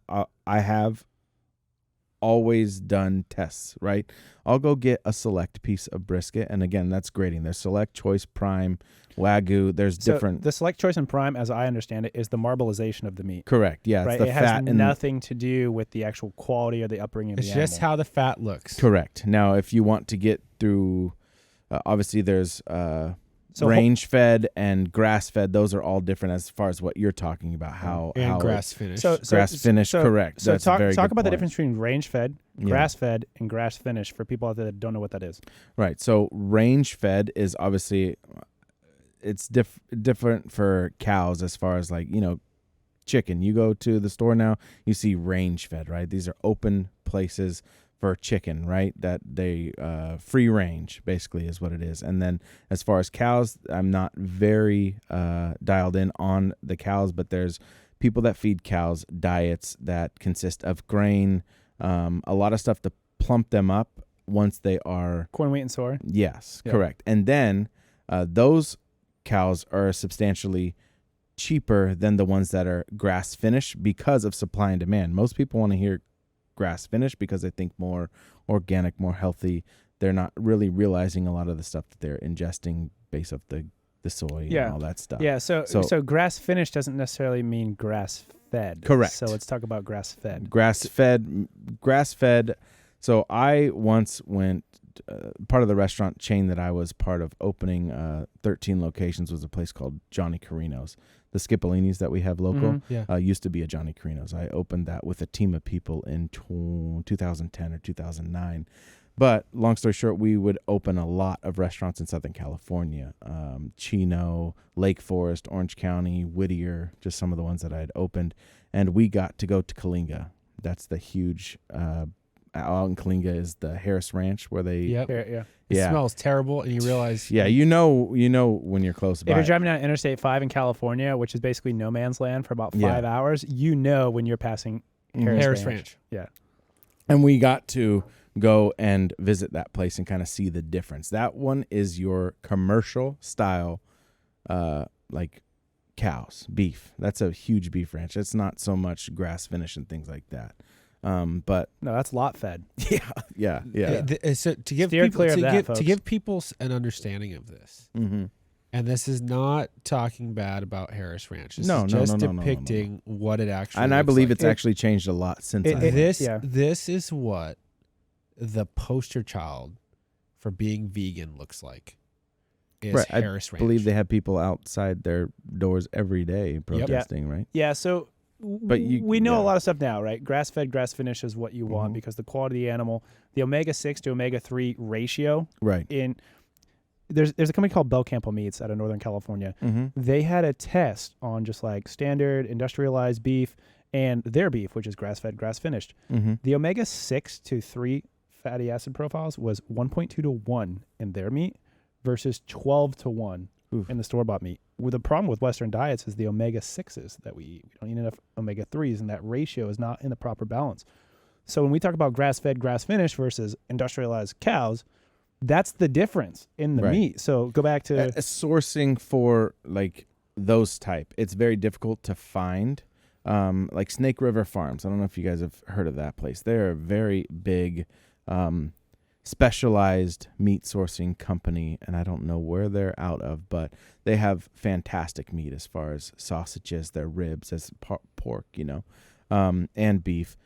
Speaker 3: always done tests, right? I'll go get a select piece of brisket. And again, that's grading. There's select, choice, prime, Wagyu. There's different.
Speaker 1: The select, choice, and prime, as I understand it, is the marbleization of the meat.
Speaker 3: Correct. Yeah.
Speaker 1: Right?
Speaker 3: It's the
Speaker 1: it
Speaker 3: fat
Speaker 1: has nothing to do with the actual quality or the upbringing of the animal.
Speaker 2: It's just how the fat looks.
Speaker 3: Correct. Now, if you want to get through, obviously there's
Speaker 1: So
Speaker 3: range fed and grass fed, those are all different as far as what you're talking about. How
Speaker 2: grass finished.
Speaker 3: grass finished, correct.
Speaker 1: So
Speaker 3: That's a very
Speaker 1: talk
Speaker 3: good
Speaker 1: about the
Speaker 3: point.
Speaker 1: difference between range fed,
Speaker 3: Yeah.
Speaker 1: grass fed, and grass finished for people out there that don't know what that is.
Speaker 3: Right. So range fed is obviously it's different for cows as far as like, chicken. You go to the store now, you see range fed, right? These are open places for chicken, right? That they free range basically is what it is. And then as far as cows, I'm not very dialed in on the cows, but there's people that feed cows diets that consist of grain, a lot of stuff to plump them up once they are
Speaker 1: Corn, wheat, and soy.
Speaker 3: Yes,
Speaker 1: Yeah.
Speaker 3: correct. And then those cows are substantially cheaper than the ones that are grass finished because of supply and demand. Most people want to hear grass finished because they think more organic, more healthy. They're not really realizing a lot of the stuff that they're ingesting based off the soy and all that stuff.
Speaker 1: Yeah, so grass finished doesn't necessarily mean grass fed.
Speaker 3: Correct.
Speaker 1: So let's talk about grass fed.
Speaker 3: Grass fed. So I once went, part of the restaurant chain that I was part of opening 13 locations was a place called Johnny Carino's. The Scipollini's that we have local used to be a Johnny Carino's. I opened that with a team of people in 2010 or 2009. But long story short, we would open a lot of restaurants in Southern California, Chino, Lake Forest, Orange County, Whittier, just some of the ones that I had opened. And we got to go to Kalinga. That's the huge, out in Kalinga is the Harris Ranch where they...
Speaker 2: Yep.
Speaker 1: Yeah.
Speaker 2: It smells terrible, and you realize...
Speaker 3: Yeah, you know when you're close by.
Speaker 1: If you're driving down Interstate 5 in California, which is basically no man's land for about 5 hours, you know when you're passing Harris Ranch. Yeah.
Speaker 3: And we got to go and visit that place and kind of see the difference. That one is your commercial style, like cows, beef. That's a huge beef ranch. It's not so much grass finish and things like that. But
Speaker 1: no, that's lot fed.
Speaker 3: Yeah.
Speaker 2: So to give
Speaker 1: Steer
Speaker 2: people,
Speaker 1: clear of that, folks.
Speaker 2: to give people an understanding of this, and this is not talking bad about Harris Ranch. This is just depicting what it actually.
Speaker 3: And I believe
Speaker 2: like.
Speaker 3: it's actually changed a lot since.
Speaker 2: This is what the poster child for being vegan looks like. Is Harris Ranch.
Speaker 3: I believe they have people outside their doors every day protesting, right?
Speaker 1: Yeah, so
Speaker 3: But
Speaker 1: we know a lot of stuff now, right? Grass-fed, grass-finished is what you want because the quality of the animal, the omega-6 to omega-3 ratio.
Speaker 3: Right.
Speaker 1: There's a company called Bell Campo Meats out of Northern California. They had a test on just like standard industrialized beef and their beef, which is grass-fed, grass-finished. The omega-6 to 3 fatty acid profiles was 1.2 to 1 in their meat versus 12 to 1 in the store-bought meat. Well, the problem with Western diets is the omega-6s that we eat. We don't eat enough omega-3s, and that ratio is not in the proper balance. So when we talk about grass-fed, grass-finished versus industrialized cows, that's the difference in the meat. So go back to...
Speaker 3: sourcing for like those type. It's very difficult to find. Like Snake River Farms. I don't know if you guys have heard of that place. They're a very big... specialized meat sourcing company, and I don't know where they're out of, but they have fantastic meat as far as sausages, their ribs, as pork, and beef.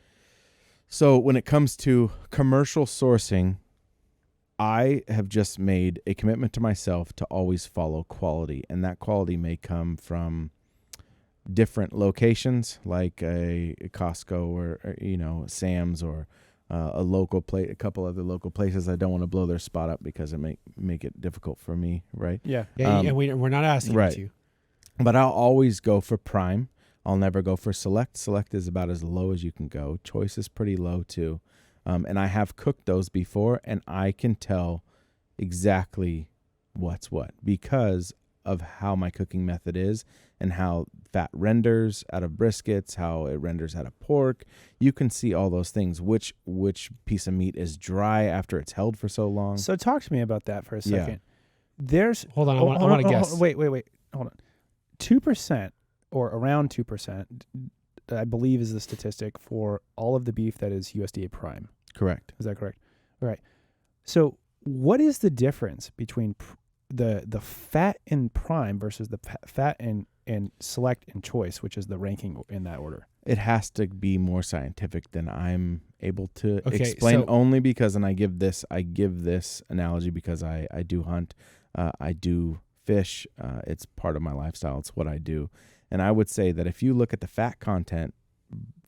Speaker 3: So when it comes to commercial sourcing, I have just made a commitment to myself to always follow quality, and that quality may come from different locations like a Costco or Sam's or a local place, a couple other local places. I don't want to blow their spot up because it may make it difficult for me, right?
Speaker 2: Yeah, and we're not asking you to.
Speaker 3: But I'll always go for prime. I'll never go for select. Select is about as low as you can go. Choice is pretty low too. And I have cooked those before, and I can tell exactly what's what because of how my cooking method is and how fat renders out of briskets, how it renders out of pork. You can see all those things. Which piece of meat is dry after it's held for so long.
Speaker 1: So talk to me about that for a second.
Speaker 2: Hold on, I want to guess.
Speaker 1: Wait. Hold on. 2% or around 2%, I believe, is the statistic for all of the beef that is USDA prime.
Speaker 3: Correct.
Speaker 1: Is that correct? All right. So what is the difference between the fat in prime versus the fat in select and choice, which is the ranking in that order?
Speaker 3: It has to be more scientific than I'm able to explain, only because, and I give this analogy because I do hunt, I do fish. It's part of my lifestyle. It's what I do. And I would say that if you look at the fat content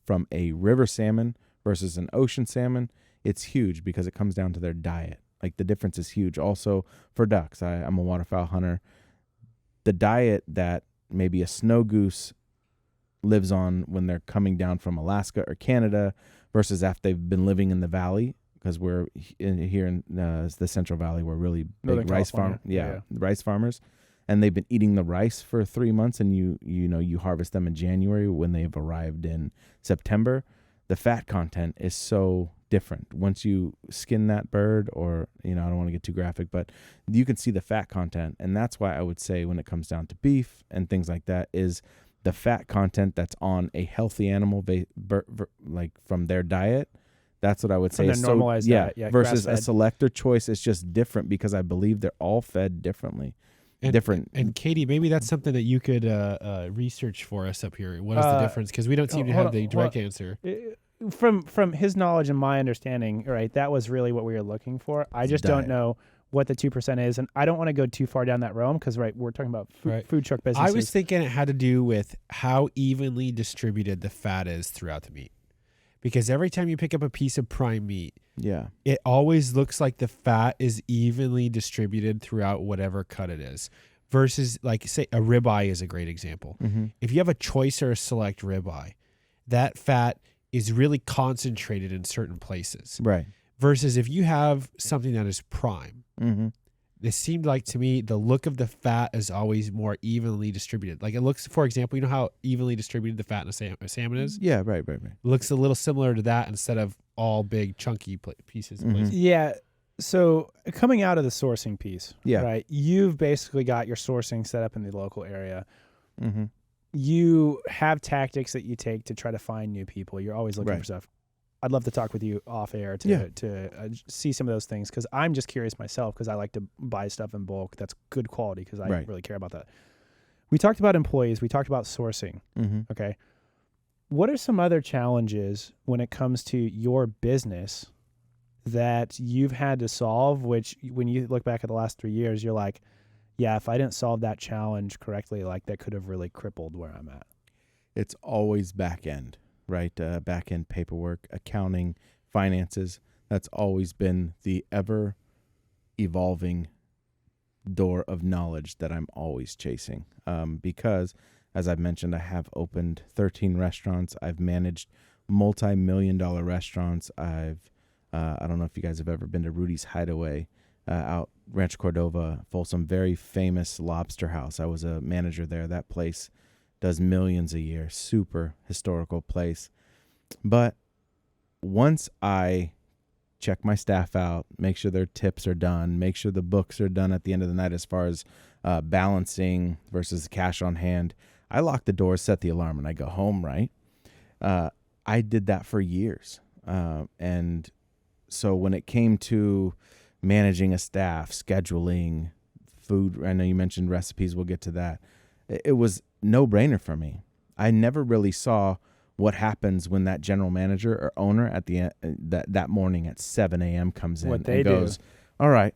Speaker 3: from a river salmon versus an ocean salmon, it's huge because it comes down to their diet. Like the difference is huge. Also for ducks, I'm a waterfowl hunter. The diet that maybe a snow goose lives on when they're coming down from Alaska or Canada versus after they've been living in the valley, because we're here in the Central Valley, we're really big rice farm, rice farmers, and they've been eating the rice for 3 months, and you harvest them in January when they've arrived in September. The fat content is so different. Once you skin that bird, or I don't want to get too graphic, but you can see the fat content, and that's why I would say when it comes down to beef and things like that is the fat content that's on a healthy animal, like from their diet. That's what I would say.
Speaker 1: Normalized diet,
Speaker 3: versus
Speaker 1: grass-fed.
Speaker 3: a selector choice is just different because I believe they're all fed differently.
Speaker 2: And Katie, maybe that's something that you could research for us up here. What is the difference? Because we don't seem to have the direct answer.
Speaker 1: From his knowledge and my understanding, right, that was really what we were looking for. I just don't know what the 2% is, and I don't want to go too far down that realm because, right, we're talking about food truck businesses.
Speaker 2: I was thinking it had to do with how evenly distributed the fat is throughout the meat. Because every time you pick up a piece of prime meat, it always looks like the fat is evenly distributed throughout whatever cut it is. Versus, like, say, a ribeye is a great example.
Speaker 3: Mm-hmm.
Speaker 2: If you have a choice or a select ribeye, that fat is really concentrated in certain places.
Speaker 3: Right.
Speaker 2: Versus if you have something that is prime, it seemed like to me the look of the fat is always more evenly distributed. Like it looks, for example, you know how evenly distributed the fat in a salmon is?
Speaker 3: Yeah, right.
Speaker 2: It looks a little similar to that instead of all big chunky pieces.
Speaker 1: Yeah. So coming out of the sourcing piece, right? You've basically got your sourcing set up in the local area.
Speaker 3: Mm-hmm.
Speaker 1: You have tactics that you take to try to find new people. You're always looking for stuff. I'd love to talk with you off air to see some of those things because I'm just curious myself because I like to buy stuff in bulk that's good quality because I really care about that. We talked about employees. We talked about sourcing.
Speaker 3: Mm-hmm.
Speaker 1: Okay. What are some other challenges when it comes to your business that you've had to solve, which when you look back at the last 3 years, you're like, yeah, if I didn't solve that challenge correctly, like that could have really crippled where I'm at?
Speaker 3: It's always back end. Right? Back end paperwork, accounting, finances. That's always been the ever evolving door of knowledge that I'm always chasing. Because as I've mentioned, I have opened 13 restaurants. I've managed multi-million-dollar restaurants. I don't know if you guys have ever been to Rudy's Hideaway out Rancho Cordova, Folsom, very famous lobster house. I was a manager there. That place does millions a year, super historical place. But once I check my staff out, make sure their tips are done, make sure the books are done at the end of the night as far as balancing versus cash on hand, I lock the doors, set the alarm, and I go home, right? I did that for years. And so when it came to managing a staff, scheduling, food, I know you mentioned recipes, we'll get to that. It was no-brainer for me. I never really saw what happens when that general manager or owner at the that morning at 7 a.m. comes in and goes, all right,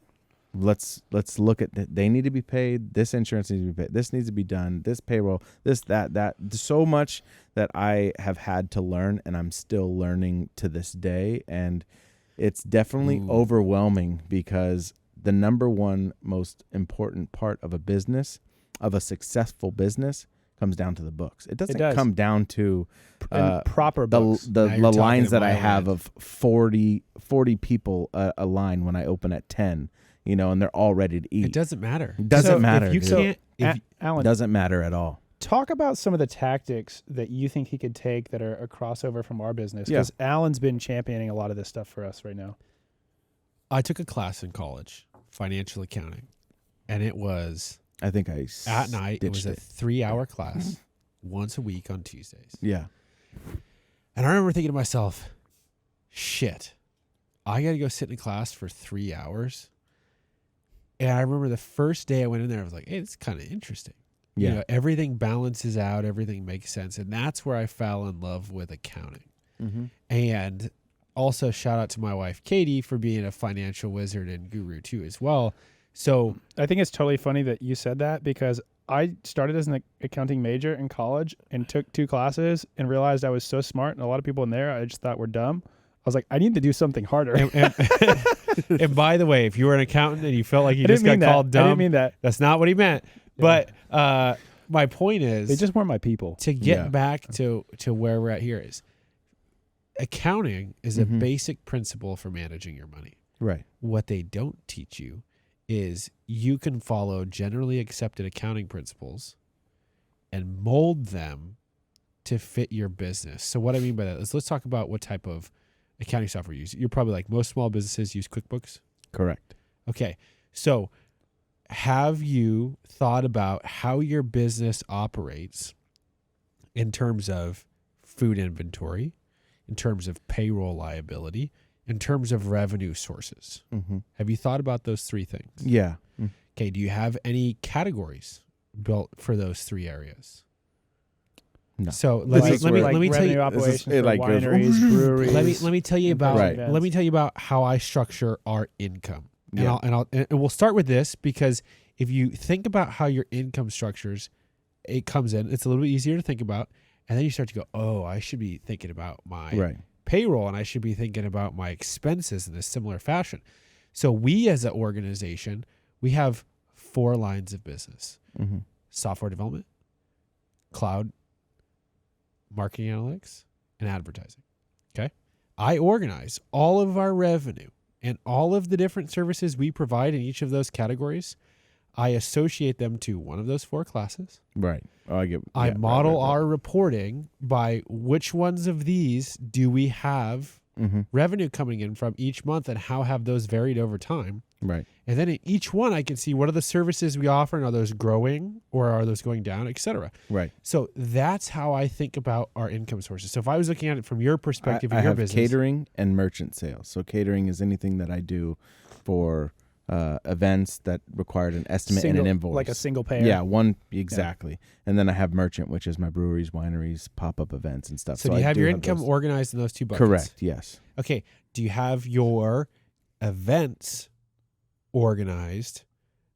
Speaker 3: let's look at that. They need to be paid. This insurance needs to be paid. This needs to be done. This payroll, this, that. So much that I have had to learn, and I'm still learning to this day. And it's definitely overwhelming because the number one most important part of a business, of a successful business, comes down to the books. It doesn't come down to
Speaker 1: proper books.
Speaker 3: The lines that I have of 40 people a line when I open at 10, and they're all ready to eat.
Speaker 2: It doesn't matter.
Speaker 3: It doesn't matter.
Speaker 2: If you can't,
Speaker 1: Alan,
Speaker 3: doesn't matter at all.
Speaker 1: Talk about some of the tactics that you think he could take that are a crossover from our business. Because Alan's been championing a lot of this stuff for us right now.
Speaker 2: I took a class in college, financial accounting, and it was...
Speaker 3: I think
Speaker 2: at night. It was a 3-hour class once a week on Tuesdays.
Speaker 3: Yeah.
Speaker 2: And I remember thinking to myself, shit, I got to go sit in class for 3 hours. And I remember the first day I went in there, I was like, hey, it's kind of interesting.
Speaker 3: Yeah.
Speaker 2: Everything balances out. Everything makes sense. And that's where I fell in love with accounting.
Speaker 3: Mm-hmm.
Speaker 2: And also shout out to my wife, Katie, for being a financial wizard and guru too as well. So
Speaker 1: I think it's totally funny that you said that, because I started as an accounting major in college and took 2 classes and realized I was so smart, and a lot of people in there I just thought were dumb. I was like, I need to do something harder.
Speaker 2: and by the way, if you were an accountant and you felt like you
Speaker 1: I
Speaker 2: just
Speaker 1: didn't
Speaker 2: got
Speaker 1: mean
Speaker 2: called
Speaker 1: that. I
Speaker 2: dumb,
Speaker 1: didn't mean that.
Speaker 2: that's not what he meant.
Speaker 1: Yeah.
Speaker 2: But my point is,
Speaker 1: They just weren't my people.
Speaker 2: to get back to where we're at here is accounting is a basic principle for managing your money.
Speaker 3: Right.
Speaker 2: What they don't teach you is you can follow generally accepted accounting principles and mold them to fit your business. So what I mean by that is, let's talk about what type of accounting software you use. You're probably like most small businesses use QuickBooks.
Speaker 3: Correct.
Speaker 2: Okay. So have you thought about how your business operates in terms of food inventory, in terms of payroll liability, in terms of revenue sources? Have you thought about those 3 things?
Speaker 3: Yeah.
Speaker 2: Okay. Do you have any categories built for those 3 areas?
Speaker 3: No.
Speaker 2: So let me tell
Speaker 1: revenue
Speaker 2: you.
Speaker 1: operations
Speaker 3: it
Speaker 1: for
Speaker 3: like goes-
Speaker 1: wineries, breweries.
Speaker 2: Let me tell you about
Speaker 3: Right.
Speaker 2: let me tell you about how I structure our income. And
Speaker 3: Yeah.
Speaker 2: and we'll start with this, because if you think about how your income structures, it comes in, it's a little bit easier to think about, and then you start to go, oh, I should be thinking about my payroll, and I should be thinking about my expenses in a similar fashion. So we as an organization, we have 4 lines of business: software development, cloud, marketing analytics, and advertising. Okay. I organize all of our revenue and all of the different services we provide in each of those categories. I associate them to one of those 4 classes.
Speaker 3: Right. Oh,
Speaker 2: I model our reporting by which ones of these do we have revenue coming in from each month, and how have those varied over time.
Speaker 3: Right.
Speaker 2: And then in each one, I can see what are the services we offer, and are those growing or are those going down, et cetera.
Speaker 3: Right.
Speaker 2: So that's how I think about our income sources. So if I was looking at it from your perspective in
Speaker 3: I
Speaker 2: your
Speaker 3: have
Speaker 2: business,
Speaker 3: catering and merchant sales. So catering is anything that I do for events that required an estimate and an invoice.
Speaker 1: Like a single payer.
Speaker 3: Yeah, one exactly. Yeah. And then I have merchant, which is my breweries, wineries, pop-up events and stuff.
Speaker 2: So do you have your income organized in those 2 buckets?
Speaker 3: Correct, yes.
Speaker 2: Okay. Do you have your events organized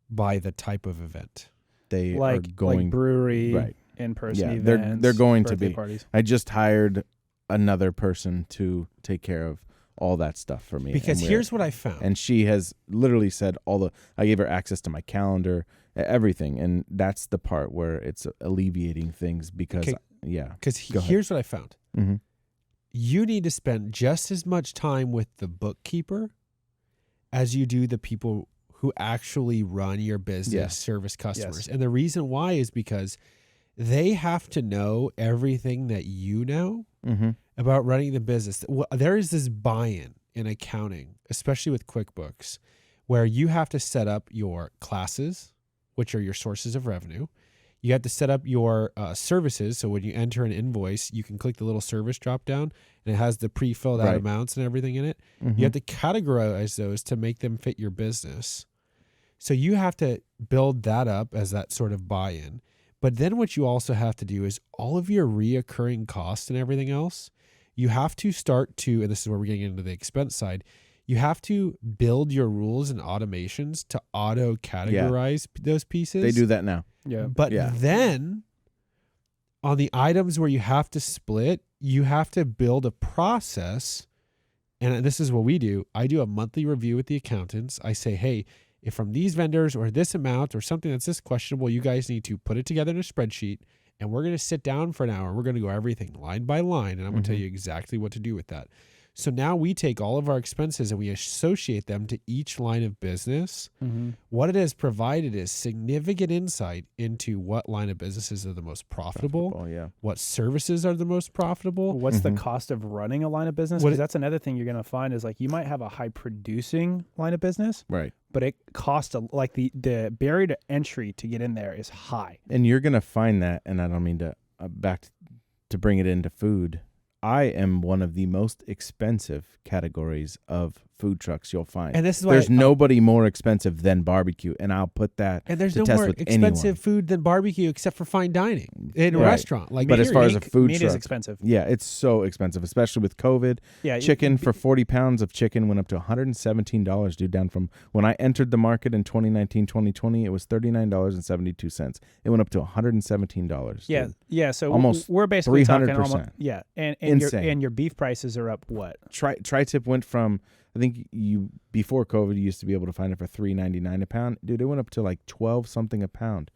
Speaker 2: by the type of event?
Speaker 3: They
Speaker 1: like,
Speaker 3: are going
Speaker 1: like brewery,
Speaker 3: right.
Speaker 1: in-person
Speaker 3: Yeah,
Speaker 1: events.
Speaker 3: they're going to be.
Speaker 1: Parties.
Speaker 3: I just hired another person to take care of all that stuff for me.
Speaker 2: Because here's what I found.
Speaker 3: And she has literally said I gave her access to my calendar, everything. And that's the part where it's alleviating things because,
Speaker 2: Because here's what I found. You need to spend just as much time with the bookkeeper as you do the people who actually run your business, service customers.
Speaker 1: Yes.
Speaker 2: And the reason why is because they have to know everything that you know about running the business. There is this buy-in in accounting, especially with QuickBooks, where you have to set up your classes, which are your sources of revenue. You have to set up your services. So when you enter an invoice, you can click the little service drop down, and it has the pre-filled out amounts and everything in it. You have to categorize those to make them fit your business. So you have to build that up as that sort of buy-in. But then what you also have to do is all of your reoccurring costs and everything else, you have to start to, and this is where we're getting into the expense side, you have to build your rules and automations to auto-categorize those pieces.
Speaker 3: They do that now.
Speaker 1: Yeah.
Speaker 2: But then on the items where you have to split, you have to build a process. And this is what we do. I do a monthly review with the accountants. I say, hey, if from these vendors or this amount or something that's this questionable, you guys need to put it together in a spreadsheet, and we're going to sit down for an hour. We're going to go everything line by line, and I'm going to tell you exactly what to do with that. So now we take all of our expenses and we associate them to each line of business. What it has provided is significant insight into what line of businesses are the most profitable, what services are the most profitable.
Speaker 1: What's the cost of running a line of business? Because that's another thing you're going to find is like you might have a high producing line of business,
Speaker 3: right?
Speaker 1: But it costs like the barrier to entry to get in there is high.
Speaker 3: And you're going to find that, and I don't mean to to bring it into food. I am one of the most expensive categories of food trucks you'll find.
Speaker 2: And this is why
Speaker 3: there's nobody more expensive than barbecue, and I'll put that.
Speaker 2: And there's
Speaker 3: to
Speaker 2: no
Speaker 3: test
Speaker 2: more
Speaker 3: with
Speaker 2: expensive
Speaker 3: anyone.
Speaker 2: food than barbecue except for fine dining in a
Speaker 3: Right.
Speaker 2: restaurant. Like,
Speaker 3: But as far as a food
Speaker 1: meat
Speaker 3: truck,
Speaker 1: is expensive.
Speaker 3: yeah, it's so expensive, especially with COVID.
Speaker 1: Yeah,
Speaker 3: Chicken for 40 pounds of chicken went up to $117, dude, down from when I entered the market in 2019, 2020, it was $39.72. It went up to $117.
Speaker 1: Yeah,
Speaker 3: dude.
Speaker 1: yeah. So
Speaker 3: Almost
Speaker 1: we're basically talking
Speaker 3: 300%.
Speaker 1: almost, yeah, and
Speaker 3: Insane.
Speaker 1: your beef prices are up what?
Speaker 3: Tri-tip went from, I think before COVID, you used to be able to find it for $3.99 a pound. Dude, it went up to like 12 something a pound.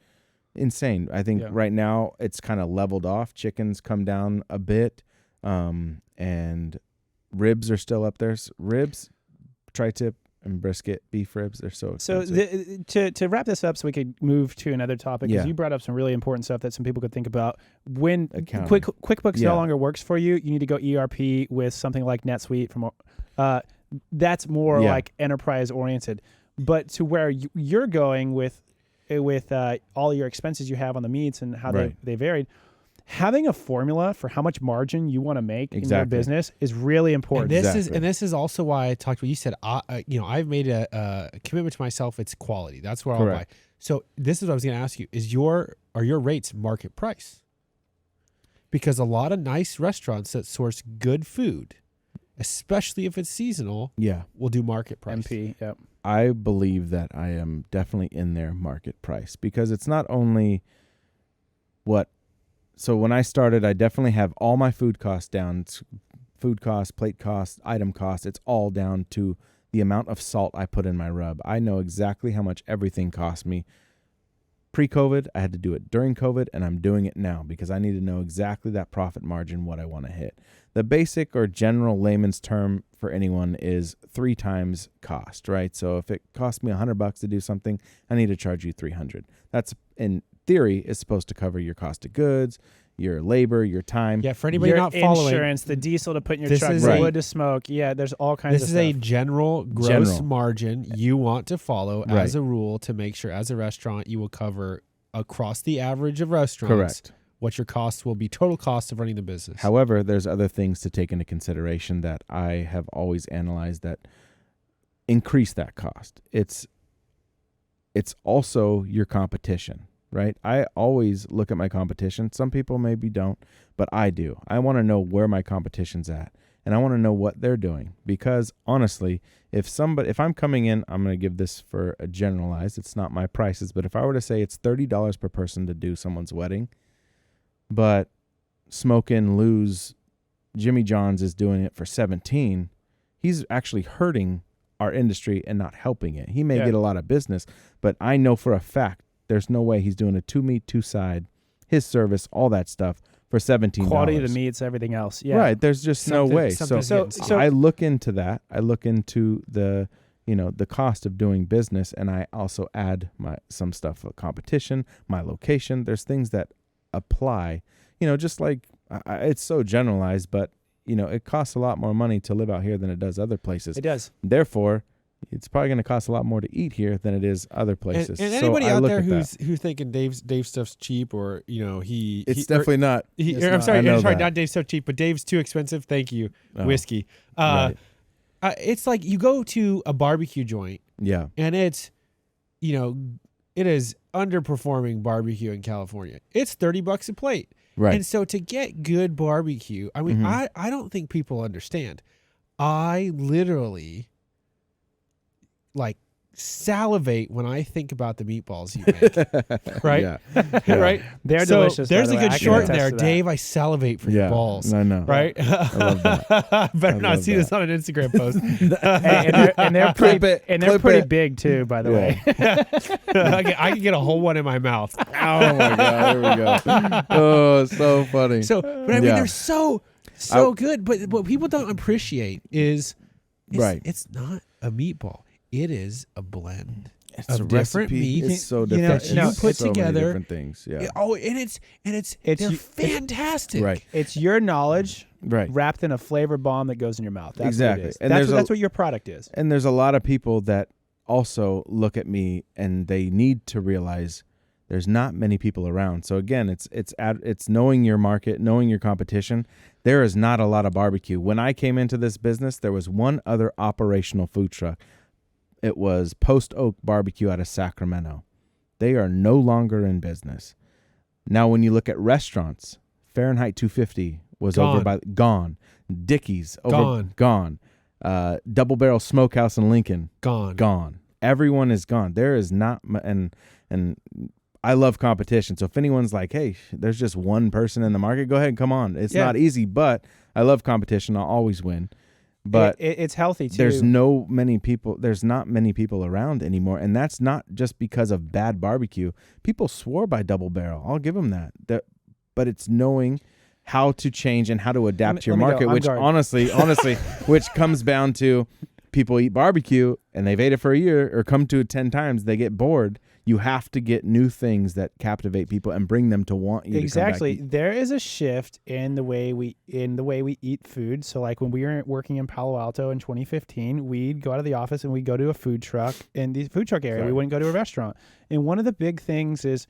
Speaker 3: Insane. I think right now it's kind of leveled off. Chicken's come down a bit, and ribs are still up there. Ribs, tri-tip, and brisket, beef ribs, they're so expensive.
Speaker 1: So to wrap this up, so we could move to another topic, because you brought up some really important stuff that some people could think about. When QuickBooks no longer works for you, you need to go ERP with something like NetSuite. That's more like enterprise oriented. But to where you're going with all your expenses you have on the meats and how they varied, having a formula for how much margin you want to make in your business is really important.
Speaker 2: And this is also why I talked about, you said, I've made a commitment to myself. It's quality. That's where I'll buy. So this is what I was going to ask you: are your rates market price? Because a lot of nice restaurants that source good food, especially if it's seasonal, will do market price.
Speaker 1: MP, yep.
Speaker 3: I believe that I am definitely in their market price, because it's not only so when I started, I definitely have all my food costs down. It's food costs, plate costs, item costs. It's all down to the amount of salt I put in my rub. I know exactly how much everything cost me. Pre-COVID, I had to do it during COVID, and I'm doing it now because I need to know exactly that profit margin, what I want to hit. The basic or general layman's term for anyone is 3 times cost, right? So if it costs me $100 to do something, I need to charge you $300. That's, in theory, is supposed to cover your cost of goods, your labor, your time.
Speaker 2: Yeah, for anybody
Speaker 1: your
Speaker 2: not following,
Speaker 1: insurance, the diesel to put in your truck, the wood to smoke. Yeah, there's all kinds of stuff.
Speaker 2: This is a general gross margin you want to follow as a rule to make sure, as a restaurant, you will cover across the average of restaurants what your costs will be, total cost of running the business.
Speaker 3: However, there's other things to take into consideration that I have always analyzed that increase that cost. It's also your competition, right? I always look at my competition. Some people maybe don't, but I do. I want to know where my competition's at, and I want to know what they're doing, because honestly, if I'm coming in, I'm going to give this for a generalized, it's not my prices, but if I were to say it's $30 per person to do someone's wedding, but Smokin' Lou's Jimmy John's is doing it for $17, he's actually hurting our industry and not helping it. He may get a lot of business, but I know for a fact there's no way he's doing a 2 meat, 2 side, his service, all that stuff for $17.
Speaker 1: Quality of the meats, everything else. Yeah.
Speaker 3: Right. There's just no way. So I look into that. I look into the cost of doing business, and I also add some stuff for competition, my location. There's things that apply, just like it's so generalized, but it costs a lot more money to live out here than it does other places.
Speaker 1: It does.
Speaker 3: Therefore, it's probably going to cost a lot more to eat here than it is other places.
Speaker 2: And anybody out there who's thinking Dave's stuff's cheap, or
Speaker 3: it's definitely not.
Speaker 2: I'm sorry, not Dave's stuff cheap, but Dave's too expensive. Thank you, whiskey.
Speaker 3: Right.
Speaker 2: It's like you go to a barbecue joint, and it's, it is underperforming barbecue in California. It's $30 a plate.
Speaker 3: Right.
Speaker 2: And so to get good barbecue, I mean, I don't think people understand. I literally salivate when I think about the meatballs you make. Right? Right?
Speaker 1: They're delicious.
Speaker 2: There's a good short in there.
Speaker 1: To
Speaker 2: Dave, I salivate for your balls.
Speaker 3: I know.
Speaker 2: Right?
Speaker 3: I love that.
Speaker 2: Better not see this on an Instagram post.
Speaker 1: and they're pretty big too, by the way.
Speaker 2: I can get a whole one in my mouth.
Speaker 3: Oh my God, here we go. Oh, so funny.
Speaker 2: But I mean, they're so good. But what people don't appreciate is it's not a meatball. It is a blend of different meats.
Speaker 3: It's so different.
Speaker 2: You put
Speaker 3: so
Speaker 2: together
Speaker 3: many different things. Yeah.
Speaker 2: They're fantastic.
Speaker 3: Right.
Speaker 1: It's your knowledge wrapped in a flavor bomb that goes in your mouth. That's
Speaker 3: exactly.
Speaker 1: What it is.
Speaker 3: And
Speaker 1: that's what your product is.
Speaker 3: And there's a lot of people that also look at me, and they need to realize There's not many people around. So again, it's knowing your market, knowing your competition. There is not a lot of barbecue. When I came into this business, there was one other operational food truck. It was Post Oak Barbecue out of Sacramento. They are no longer in business. Now, when you look at restaurants, Fahrenheit 250 was gone. Dickey's gone. Double Barrel Smokehouse in Lincoln gone. Everyone is gone. There is not, and I love competition. So if anyone's like, hey, there's just one person in the market, go ahead and come on. It's not easy, but I love competition. I'll always win. But
Speaker 1: it's healthy too.
Speaker 3: There's not many people around anymore. And that's not just because of bad barbecue. People swore by Double Barrel. I'll give them that. But it's knowing how to change and how to adapt to your market, which honestly, which comes down to people eat barbecue and they've ate it for a year or come to it 10 times. They get bored. You have to get new things that captivate people and bring them to want you
Speaker 1: exactly.
Speaker 3: to come back.
Speaker 1: There is a shift in the way we eat food. So like when we were working in Palo Alto in 2015, we'd go out of the office and we'd go to a food truck in the food truck area. We wouldn't go to a restaurant. And one of the big things is,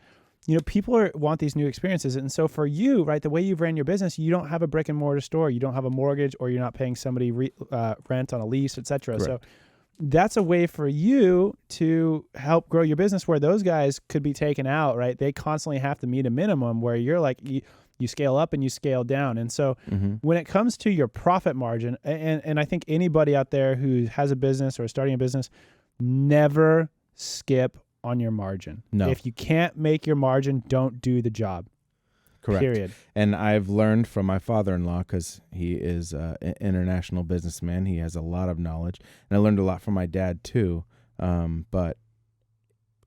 Speaker 1: people want these new experiences. And so for you, right, the way you've ran your business, you don't have a brick and mortar store. You don't have a mortgage, or you're not paying somebody rent on a lease, et cetera. So that's a way for you to help grow your business, where those guys could be taken out, right? They constantly have to meet a minimum, where you're like, you scale up and you scale down. And so when it comes to your profit margin, and I think anybody out there who has a business or is starting a business, never skip on your margin.
Speaker 3: No.
Speaker 1: If you can't make your margin, don't do the job.
Speaker 3: Correct.
Speaker 1: Period.
Speaker 3: And I've learned from my father-in-law, because he is an international businessman. He has a lot of knowledge. And I learned a lot from my dad too. But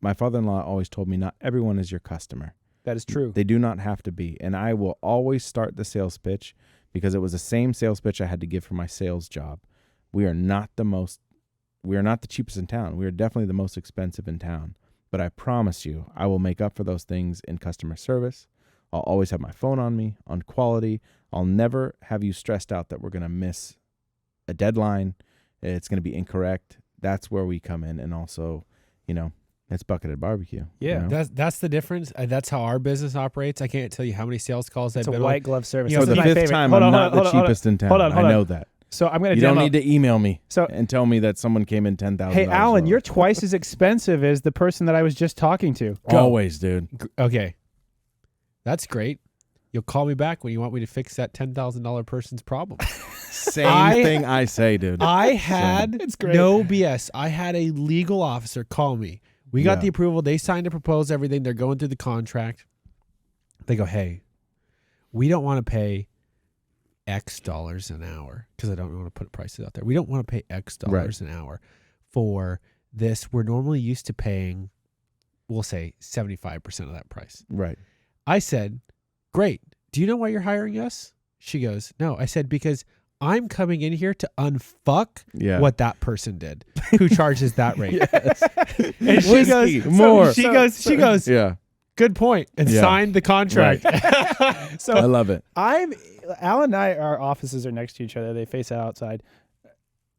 Speaker 3: my father-in-law always told me not everyone is your customer.
Speaker 1: That is true.
Speaker 3: They do not have to be. And I will always start the sales pitch, because it was the same sales pitch I had to give for my sales job. We are not the cheapest in town. We are definitely the most expensive in town. But I promise you, I will make up for those things in customer service. I'll always have my phone on me, on quality. I'll never have you stressed out that we're going to miss a deadline. It's going to be incorrect. That's where we come in. And also, it's Buckethead BBQ.
Speaker 1: Yeah.
Speaker 2: That's the difference. That's how our business operates. I can't tell you how many sales calls I've
Speaker 1: It's a
Speaker 2: been
Speaker 1: white glove service.
Speaker 3: For the fifth time, I'm not the cheapest in town. I know that.
Speaker 1: So I'm going to
Speaker 3: You don't need to email me and tell me that someone came in $10,000.
Speaker 1: Hey, Alan, you're twice as expensive as the person that I was just talking to.
Speaker 3: Always, dude.
Speaker 2: Okay. That's great. You'll call me back when you want me to fix that $10,000 person's problem.
Speaker 3: Same thing I say, dude.
Speaker 2: I had no BS. I had a legal officer call me. We got the approval. They signed to propose everything. They're going through the contract. They go, hey, we don't want to pay X dollars an hour, because I don't want to put prices out there. We don't want to pay X dollars an hour for this. We're normally used to paying, we'll say 75% of that price.
Speaker 3: Right.
Speaker 2: I said, great. Do you know why you're hiring us? She goes, no. I said, because I'm coming in here to unfuck what that person did who charges that rate. And she goes,
Speaker 3: more.
Speaker 2: She goes,
Speaker 3: yeah.
Speaker 2: Good point. And signed the contract.
Speaker 3: Right. So I love it.
Speaker 1: Alan and I, our offices are next to each other. They face outside.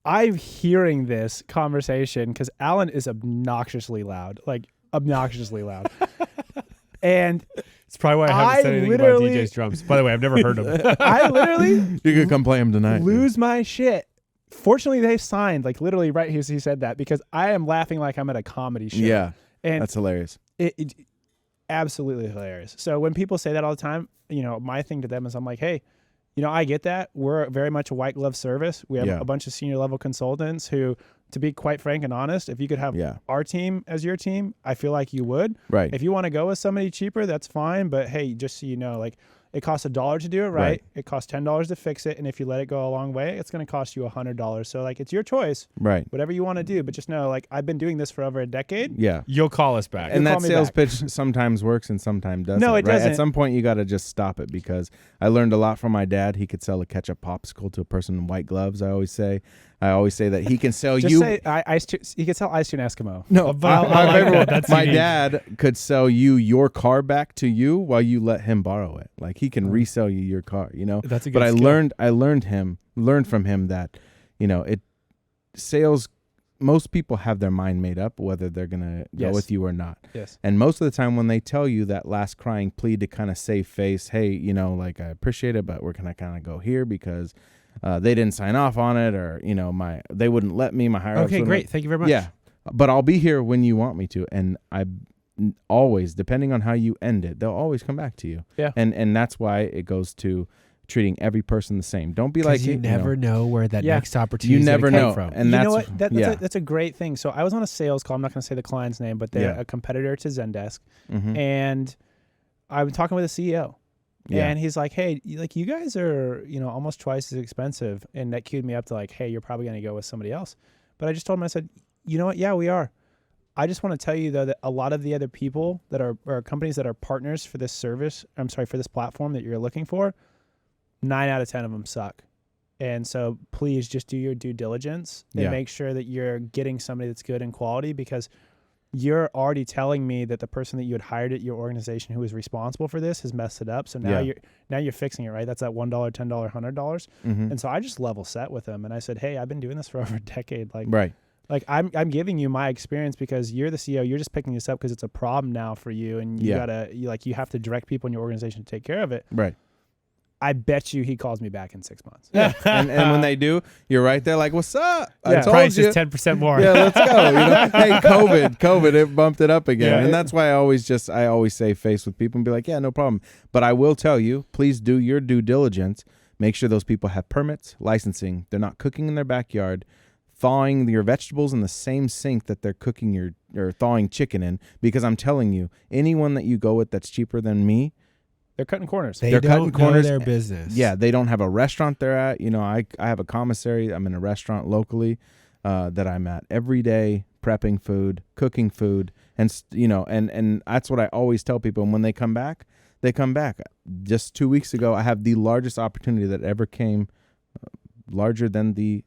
Speaker 1: I'm hearing this conversation because Alan is obnoxiously loud. And
Speaker 2: it's probably why I haven't said anything about DJ's drums. By the way, I've never heard him.
Speaker 1: I literally
Speaker 3: you could come play him tonight.
Speaker 1: Lose my shit. Fortunately, they signed, like literally right here. He said that because I am laughing like I'm at a comedy show.
Speaker 3: Yeah,
Speaker 1: and
Speaker 3: that's hilarious.
Speaker 1: It absolutely hilarious. So when people say that all the time, my thing to them is I'm like, hey, I get that. We're very much a white glove service. We have a bunch of senior level consultants who, to be quite frank and honest, if you could have our team as your team, I feel like you would. Right. If you want to go with somebody cheaper, that's fine. But hey, just so you know, like it costs $1 to do it right. It costs $10 to fix it. And if you let it go a long way, it's going to cost you $100. So like it's your choice. Right. Whatever you want to do. But just know, like I've been doing this for over a decade.
Speaker 3: Yeah.
Speaker 2: You'll call us back.
Speaker 3: And that sales pitch sometimes works and sometimes doesn't.
Speaker 1: No, it doesn't.
Speaker 3: At some point you got to just stop it, because I learned a lot from my dad. He could sell a ketchup popsicle to a person in white gloves. I always say that he can sell
Speaker 1: just
Speaker 3: you.
Speaker 1: Say he can sell ice to an Eskimo.
Speaker 3: No, my dad could sell you your car back to you while you let him borrow it. Like he can resell you your car.
Speaker 2: That's a good.
Speaker 3: But
Speaker 2: skill.
Speaker 3: I learned from him that sales most people have their mind made up whether they're going to go
Speaker 1: Yes.
Speaker 3: with you or not.
Speaker 1: Yes.
Speaker 3: And most of the time when they tell you that last crying plea to kind of save face, hey, you know, like I appreciate it, but we're going to kind of go here because they didn't sign off on it, or, you know, they wouldn't let me, my higher ups
Speaker 2: Okay,
Speaker 3: wouldn't
Speaker 2: great.
Speaker 3: let-
Speaker 2: Thank you very much.
Speaker 3: Yeah. But I'll be here when you want me to. And I always, depending on how you end it, they'll always come back to you.
Speaker 1: Yeah.
Speaker 3: And that's why it goes to treating every person the same. Don't be like,
Speaker 2: you never know where that
Speaker 1: Yeah.
Speaker 2: next opportunity
Speaker 3: you
Speaker 2: is
Speaker 3: never
Speaker 2: gonna
Speaker 3: know.
Speaker 2: come from.
Speaker 3: And
Speaker 1: you
Speaker 3: that's
Speaker 1: know what?
Speaker 3: yeah.
Speaker 1: That's a great thing. So I was on a sales call. I'm not going to say the client's name, but they're
Speaker 3: Yeah.
Speaker 1: a competitor to Zendesk.
Speaker 3: Mhm.
Speaker 1: And I'm talking with a CEO.
Speaker 3: Yeah.
Speaker 1: And he's like, hey, like you guys are, you know, almost twice as expensive. And that cued me up to like, hey, you're probably going to go with somebody else. But I just told him, I said, you know what? Yeah, we are. I just want to tell you though that a lot of the other people that are or companies that are partners for this service, for this platform that you're looking for, 9 out of 10 of them suck. And so please just do your due diligence and
Speaker 3: Yeah.
Speaker 1: make sure that you're getting somebody that's good in quality, because you're already telling me that the person that you had hired at your organization who was responsible for this has messed it up. So now
Speaker 3: Yeah.
Speaker 1: you're fixing it, right? That's that $1, $10, $100.
Speaker 3: Mhm.
Speaker 1: And so I just level set with him and I said, hey, I've been doing this for over a decade.
Speaker 3: Right.
Speaker 1: Like I'm giving you my experience because you're the CEO. You're just picking this up because it's a problem now for you, and you
Speaker 3: Yeah.
Speaker 1: you have to direct people in your organization to take care of it.
Speaker 3: Right.
Speaker 1: I bet you he calls me back in 6 months.
Speaker 3: Yeah. and when they do, you're right there like, what's up? I
Speaker 1: Yeah.
Speaker 3: told
Speaker 2: Price
Speaker 3: you.
Speaker 2: is 10% more.
Speaker 3: Yeah, let's go. You know? Hey, COVID, it bumped it up again.
Speaker 1: Yeah.
Speaker 3: And that's why I always save face with people and be like, yeah, no problem. But I will tell you, please do your due diligence. Make sure those people have permits, licensing. They're not cooking in their backyard, thawing your vegetables in the same sink that they're cooking or thawing chicken in. Because I'm telling you, anyone that you go with that's cheaper than me,
Speaker 1: They're cutting corners.
Speaker 2: They
Speaker 3: They're
Speaker 2: don't
Speaker 3: cutting
Speaker 2: know
Speaker 3: corners.
Speaker 2: their business.
Speaker 3: yeah, they don't have a restaurant they're at. You know, I have a commissary. I'm in a restaurant locally that I'm at every day, prepping food, cooking food, and and that's what I always tell people. And when they come back, they come back. Just 2 weeks ago, I have the largest opportunity that ever came, larger than the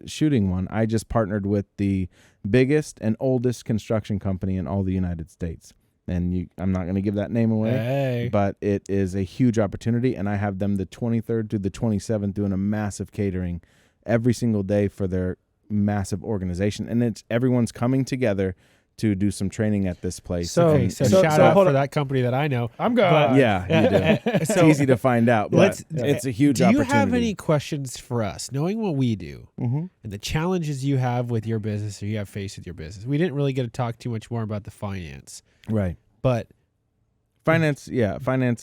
Speaker 3: shooting one. I just partnered with the biggest and oldest construction company in all the United States. And I'm not going to give that name away.
Speaker 2: Hey.
Speaker 3: But it is a huge opportunity, and I have them the 23rd to the 27th doing a massive catering every single day for their massive organization. And everyone's coming together to do some training at this place.
Speaker 1: So-
Speaker 2: Okay,
Speaker 3: And-
Speaker 2: so,
Speaker 3: and-
Speaker 2: shout out
Speaker 1: hold
Speaker 2: for
Speaker 1: on.
Speaker 2: that company that I know.
Speaker 1: I'm
Speaker 2: But-
Speaker 1: going.
Speaker 3: yeah, you do. It's
Speaker 2: So
Speaker 3: easy to find out, but
Speaker 2: let's-
Speaker 3: it's a huge
Speaker 2: do you
Speaker 3: opportunity.
Speaker 2: have any questions for us, knowing what we do
Speaker 3: Mhm.
Speaker 2: and the challenges you have with your business or you have faced with your business? We didn't really get to talk too much more about the finance,
Speaker 3: Right.
Speaker 2: but
Speaker 3: Finance,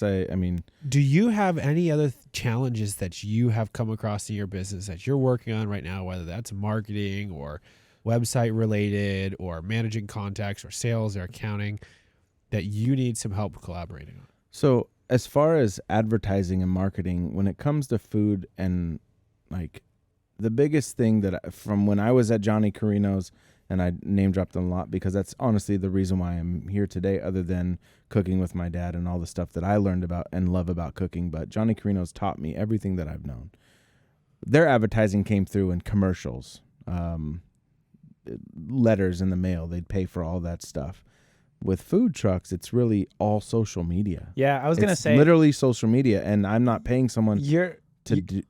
Speaker 3: I mean,
Speaker 2: do you have any other challenges that you have come across in your business that you're working on right now, whether that's marketing or website related or managing contacts or sales or accounting, that you need some help collaborating on?
Speaker 3: so as far as advertising and marketing, when it comes to food and like the biggest thing from when I was at Johnny Carino's, and I name dropped them a lot because that's honestly the reason why I'm here today, other than cooking with my dad and all the stuff that I learned about and love about cooking. But Johnny Carino's taught me everything that I've known. Their advertising came through in commercials, letters in the mail. They'd pay for all that stuff. With food trucks, it's really all social media.
Speaker 1: Yeah, I was going to
Speaker 3: It's
Speaker 1: say
Speaker 3: literally social media, and I'm not paying someone
Speaker 1: you're
Speaker 3: to do,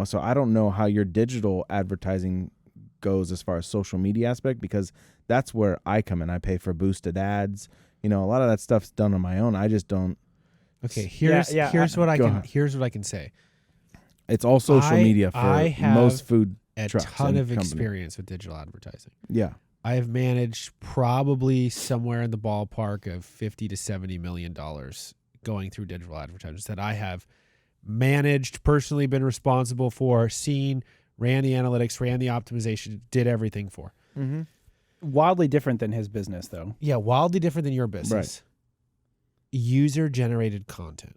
Speaker 3: so I don't know how your digital advertising goes as far as social media aspect, because that's where I come in. I pay for boosted ads. A lot of that stuff's done on my own. I just don't.
Speaker 2: Okay, here's what I
Speaker 3: go
Speaker 2: can
Speaker 3: ahead.
Speaker 2: here's what I can say.
Speaker 3: It's all social media for
Speaker 2: I have
Speaker 3: most food
Speaker 2: A
Speaker 3: trucks
Speaker 2: ton
Speaker 3: and
Speaker 2: of
Speaker 3: company.
Speaker 2: experience with digital advertising.
Speaker 3: Yeah.
Speaker 2: I have managed probably somewhere in the ballpark of $50 to $70 million going through digital advertisers that I have managed, personally been responsible for, seen, ran the analytics, ran the optimization, did everything for.
Speaker 1: wildly different than his business, though.
Speaker 2: Yeah, wildly different than your business. User-generated content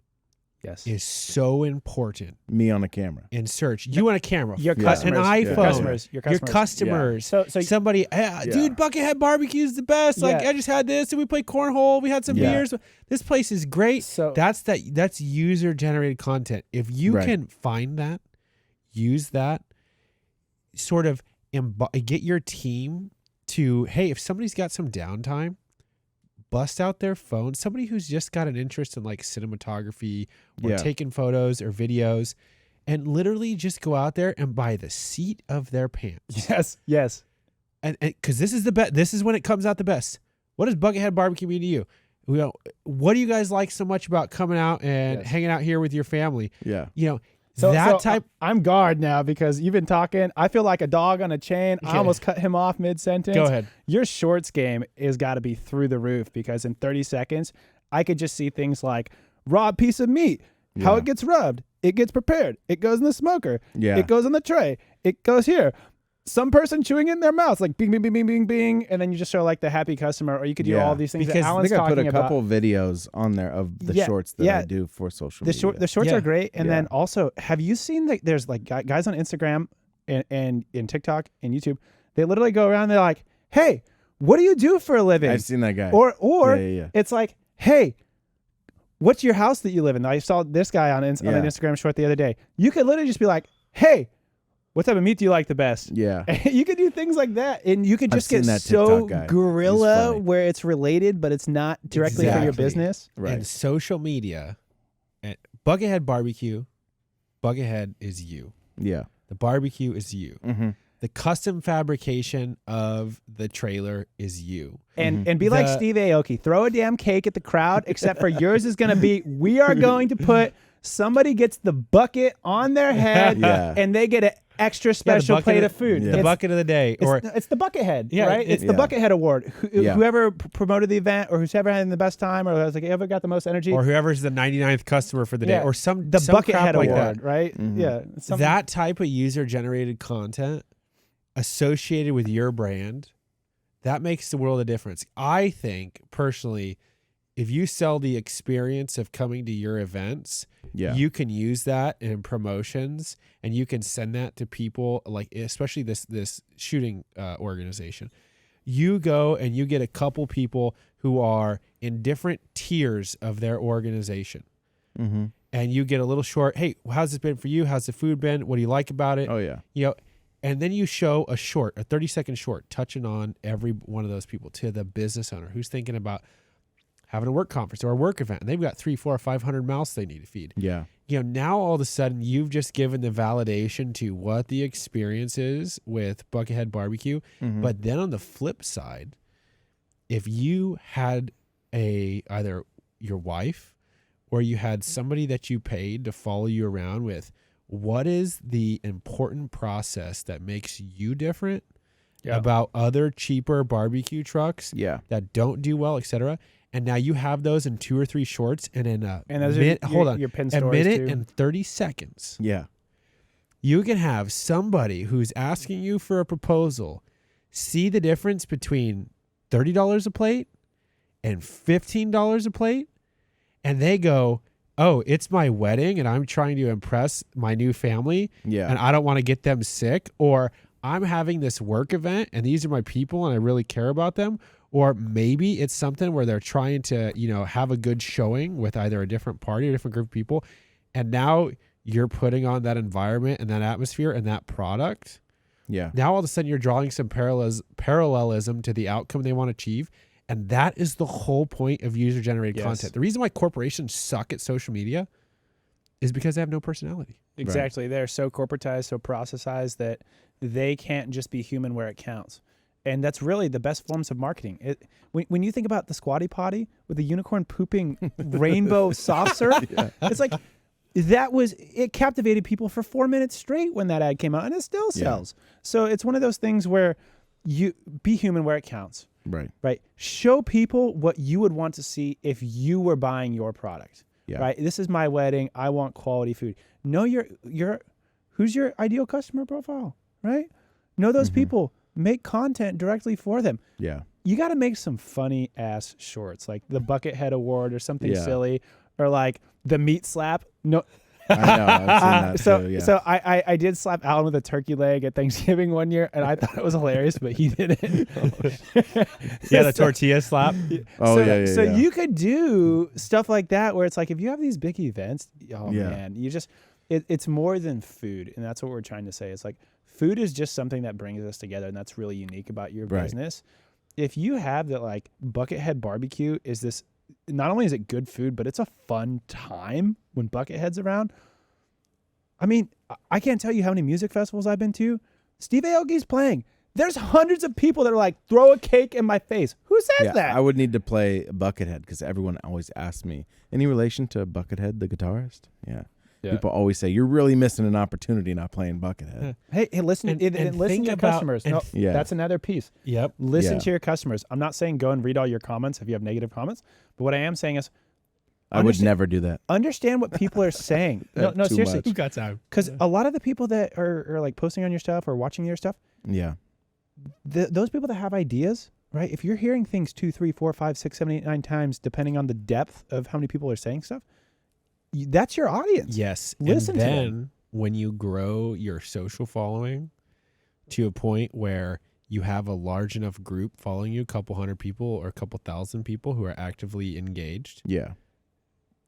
Speaker 1: Yes.
Speaker 2: is so important
Speaker 3: Me on a camera.
Speaker 2: in search. You want a camera,
Speaker 1: Your
Speaker 2: an
Speaker 1: customers,
Speaker 2: iPhone,
Speaker 1: your customers,
Speaker 2: your customers.
Speaker 1: So
Speaker 2: Somebody, dude, Buckethead BBQ is the best. Like,
Speaker 1: Yeah.
Speaker 2: I just had this, and we played cornhole. We had some
Speaker 3: Yeah.
Speaker 2: beers. This place is great.
Speaker 1: So-
Speaker 2: that's user generated content. If you
Speaker 3: Right.
Speaker 2: can find that, use that, sort of get your team to, hey, if somebody's got some downtime, bust out their phone. Somebody who's just got an interest in like cinematography or
Speaker 3: Yeah.
Speaker 2: taking photos or videos, and literally just go out there and by the seat of their pants.
Speaker 1: Yes.
Speaker 2: and because this is the best. This is when it comes out the best. What does Buckethead BBQ mean to you? What do you guys like so much about coming out and hanging out here with your family?
Speaker 3: Yeah.
Speaker 1: So I'm guard now because you've been talking. I feel like a dog on a chain. I almost cut him off mid-sentence.
Speaker 2: Go ahead.
Speaker 1: Your shorts game has got to be through the roof because in 30 seconds, I could just see things like raw piece of meat, how it gets rubbed, it gets prepared, it goes in the smoker, it goes on the tray, it goes here. Some person chewing in their mouth, like bing, bing, bing, bing, bing, bing, and then you just show like the happy customer, or you could do all these things.
Speaker 3: Because
Speaker 1: that Alan's
Speaker 3: I think I put a
Speaker 1: talking
Speaker 3: couple videos on there of the shorts that I do for social media.
Speaker 1: The shorts are great, and then also, have you seen that there's like guys on Instagram and in TikTok and YouTube, they literally go around, they're like, "Hey, what do you do for a living?"
Speaker 3: I've seen that guy.
Speaker 1: Or it's like, "Hey, what's your house that you live in?" I saw this guy on an Instagram short the other day. You could literally just be like, "Hey, what type of meat do you like the best?"
Speaker 3: Yeah.
Speaker 1: You could do things like that. And you could just get so guerrilla where it's related, but it's not directly for your business.
Speaker 2: Right. And social media, and Buckethead BBQ, Buckethead is you.
Speaker 3: Yeah.
Speaker 2: The barbecue is you.
Speaker 3: Mm-hmm.
Speaker 2: The custom fabrication of the trailer is you.
Speaker 1: And be like Steve Aoki. Throw a damn cake at the crowd, except for yours is going to be, we are going to put, somebody gets the bucket on their head and they get an extra special plate of food.
Speaker 2: The bucket of the day.
Speaker 1: It's the Buckethead, right? It's the Buckethead Award. Whoever promoted the event, or whoever had the best time, or has ever got the most energy.
Speaker 2: Or whoever's the 99th customer for the day. Or some
Speaker 1: Buckethead
Speaker 2: like
Speaker 1: Award,
Speaker 2: that.
Speaker 1: right?
Speaker 3: Mm-hmm.
Speaker 1: Yeah.
Speaker 2: That type of user-generated content associated with your brand, that makes the world a difference. I think, personally, if you sell the experience of coming to your events, you can use that in promotions, and you can send that to people, like especially this shooting organization. You go and you get a couple people who are in different tiers of their organization.
Speaker 3: Mm-hmm.
Speaker 2: And you get a little short, "Hey, how's this been for you? How's the food been? What do you like about it?"
Speaker 3: Oh, yeah.
Speaker 2: And then you show a 30-second short, touching on every one of those people, to the business owner who's thinking about having a work conference or a work event, and they've got 300, 400, or 500 mouths they need to feed.
Speaker 3: Yeah.
Speaker 2: Now all of a sudden you've just given the validation to what the experience is with Buckethead BBQ.
Speaker 3: Mm-hmm.
Speaker 2: But then on the flip side, if you had either your wife or you had somebody that you paid to follow you around with, what is the important process that makes you different about other cheaper barbecue trucks that don't do well, etc.? And now you have those in 2 or 3 shorts, and in a minute,
Speaker 1: your pin
Speaker 2: a minute
Speaker 1: too.
Speaker 2: and 30 seconds.
Speaker 3: Yeah.
Speaker 2: You can have somebody who's asking you for a proposal see the difference between $30 a plate and $15 a plate, and they go, "Oh, it's my wedding and I'm trying to impress my new family and I don't want to get them sick," or "I'm having this work event and these are my people and I really care about them," or maybe it's something where they're trying to, have a good showing with either a different party or a different group of people, and now you're putting on that environment and that atmosphere and that product.
Speaker 3: Yeah.
Speaker 2: Now all of a sudden you're drawing some parallelism to the outcome they want to achieve. And that is the whole point of user-generated content. The reason why corporations suck at social media is because they have no personality.
Speaker 1: Exactly. They're so corporatized, so processized that they can't just be human where it counts. And that's really the best forms of marketing. When you think about the Squatty Potty with the unicorn pooping rainbow soft serve, it's like it captivated people for 4 minutes straight when that ad came out, and it still sells. So it's one of those things where you be human where it counts. Right. Show people what you would want to see if you were buying your product. Right. This is my wedding. I want quality food. Know who's your ideal customer profile, right? Know those people. Make content directly for them. Yeah. You got to make some funny ass shorts, like the Buckethead Award or something silly, or like the meat slap. No.
Speaker 3: I know. I've seen that too,
Speaker 1: So I did slap Alan with a turkey leg at Thanksgiving one year, and I thought it was hilarious, but he didn't.
Speaker 2: The tortilla slap.
Speaker 1: So you could do stuff like that where it's like, if you have these big events, man, it's more than food, and that's what we're trying to say. It's like food is just something that brings us together, and that's really unique about your business. If you have that, like Buckethead BBQ is this. Not only is it good food, but it's a fun time when Buckethead's around. I mean, I can't tell you how many music festivals I've been to. Steve Aoki's playing. There's hundreds of people that are like, throw a cake in my face. Who says that?
Speaker 3: I would need to play Buckethead because everyone always asks me, any relation to Buckethead, the guitarist? Yeah. People always say, you're really missing an opportunity not playing Buckethead.
Speaker 1: Hey, listen,
Speaker 2: And
Speaker 1: listen
Speaker 2: think
Speaker 1: to your
Speaker 2: about-
Speaker 1: customers.
Speaker 2: and
Speaker 1: No,
Speaker 3: Yeah.
Speaker 1: that's another piece.
Speaker 2: Yep.
Speaker 1: Listen
Speaker 3: Yeah.
Speaker 1: to your customers. I'm not saying go and read all your comments if you have negative comments, but what I am saying is
Speaker 3: I would
Speaker 1: Understand-
Speaker 3: never do that.
Speaker 1: understand what people are saying. No,
Speaker 3: Too
Speaker 1: seriously.
Speaker 3: much.
Speaker 2: Who got time?
Speaker 1: Because a lot of the people that are like posting on your stuff or watching your stuff,
Speaker 3: Yeah.
Speaker 1: those people that have ideas, right? If you're hearing things 2, 3, 4, 5, 6, 7, 8, 9 times, depending on the depth of how many people are saying stuff, that's your audience.
Speaker 2: Yes.
Speaker 1: Listen
Speaker 2: and
Speaker 1: to
Speaker 2: then
Speaker 1: them.
Speaker 2: when you grow your social following to a point where you have a large enough group following you, a couple hundred people or a couple thousand people who are actively engaged,
Speaker 3: Yeah.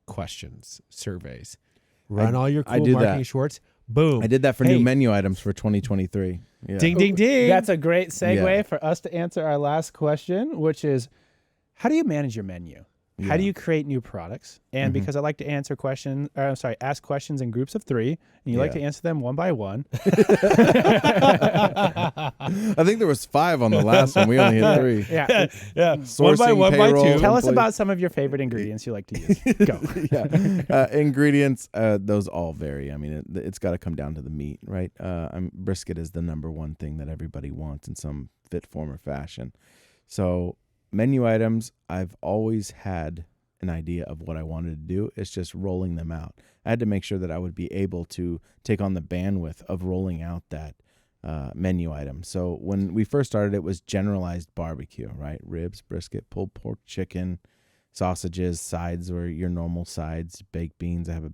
Speaker 2: questions, surveys, run all your
Speaker 3: I
Speaker 2: cool
Speaker 3: do that.
Speaker 2: marketing shorts. Boom.
Speaker 3: I did that for
Speaker 2: Hey.
Speaker 3: new menu items for 2023. Yeah.
Speaker 2: Ding, ding, ding.
Speaker 1: That's a great segue
Speaker 3: Yeah.
Speaker 1: for us to answer our last question, which is, how do you manage your menu? How do
Speaker 3: Yeah.
Speaker 1: you create new products? And because I like to ask questions in groups of 3, and you like
Speaker 3: Yeah.
Speaker 1: to answer them one by one.
Speaker 3: I think there was 5 on the last one. We only hit 3.
Speaker 1: Yeah.
Speaker 2: yeah.
Speaker 3: Sourcing,
Speaker 2: one by
Speaker 3: payroll,
Speaker 2: two.
Speaker 1: Tell us
Speaker 3: employee-
Speaker 1: about some of your favorite ingredients you like to use. Go.
Speaker 3: Yeah. Ingredients, those all vary. I mean, it's got to come down to the meat, right? Brisket is the number one thing that everybody wants in some fit form or fashion. So menu items, I've always had an idea of what I wanted to do. It's just rolling them out. I had to make sure that I would be able to take on the bandwidth of rolling out that menu item. So when we first started, it was generalized barbecue, right? Ribs, brisket, pulled pork, chicken, sausages, sides were your normal sides, baked beans. I have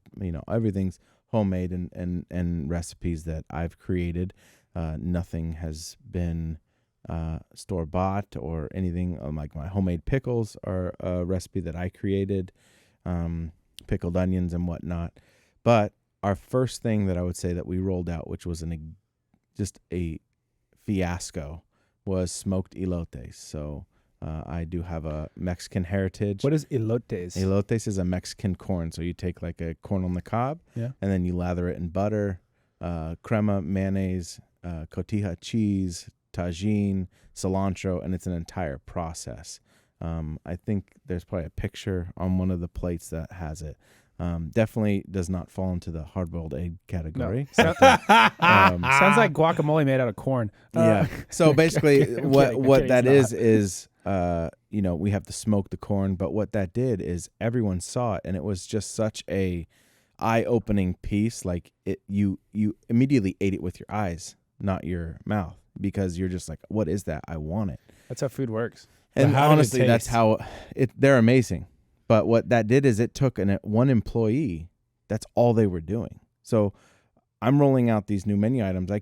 Speaker 3: everything's homemade and recipes that I've created. Nothing has been store-bought or anything. Like my homemade pickles are a recipe that I created, pickled onions and whatnot. But our first thing that I would say that we rolled out, which was just a fiasco, was smoked elotes. So I do have a Mexican heritage.
Speaker 1: What is elotes?
Speaker 3: Elotes is a Mexican corn. So you take like a corn on the cob,
Speaker 1: Yeah.
Speaker 3: and then you lather it in butter, crema, mayonnaise, cotija cheese, tagine, cilantro, and it's an entire process. I think there's probably a picture on one of the plates that has it. Definitely does not fall into the hard-boiled egg category.
Speaker 1: Sounds like guacamole made out of corn.
Speaker 3: Yeah. So basically,
Speaker 1: I'm
Speaker 3: what
Speaker 1: kidding,
Speaker 3: that
Speaker 1: it's
Speaker 3: is we have to smoke the corn. But what that did is everyone saw it, and it was just such a eye-opening piece. Like you immediately ate it with your eyes, not your mouth, because you're just like, what is that? I want it.
Speaker 1: That's how food works.
Speaker 3: And
Speaker 2: how did it
Speaker 3: honestly, that's
Speaker 2: taste?
Speaker 3: how they're amazing. But what that did is it took one employee. That's all they were doing. So I'm rolling out these new menu items. I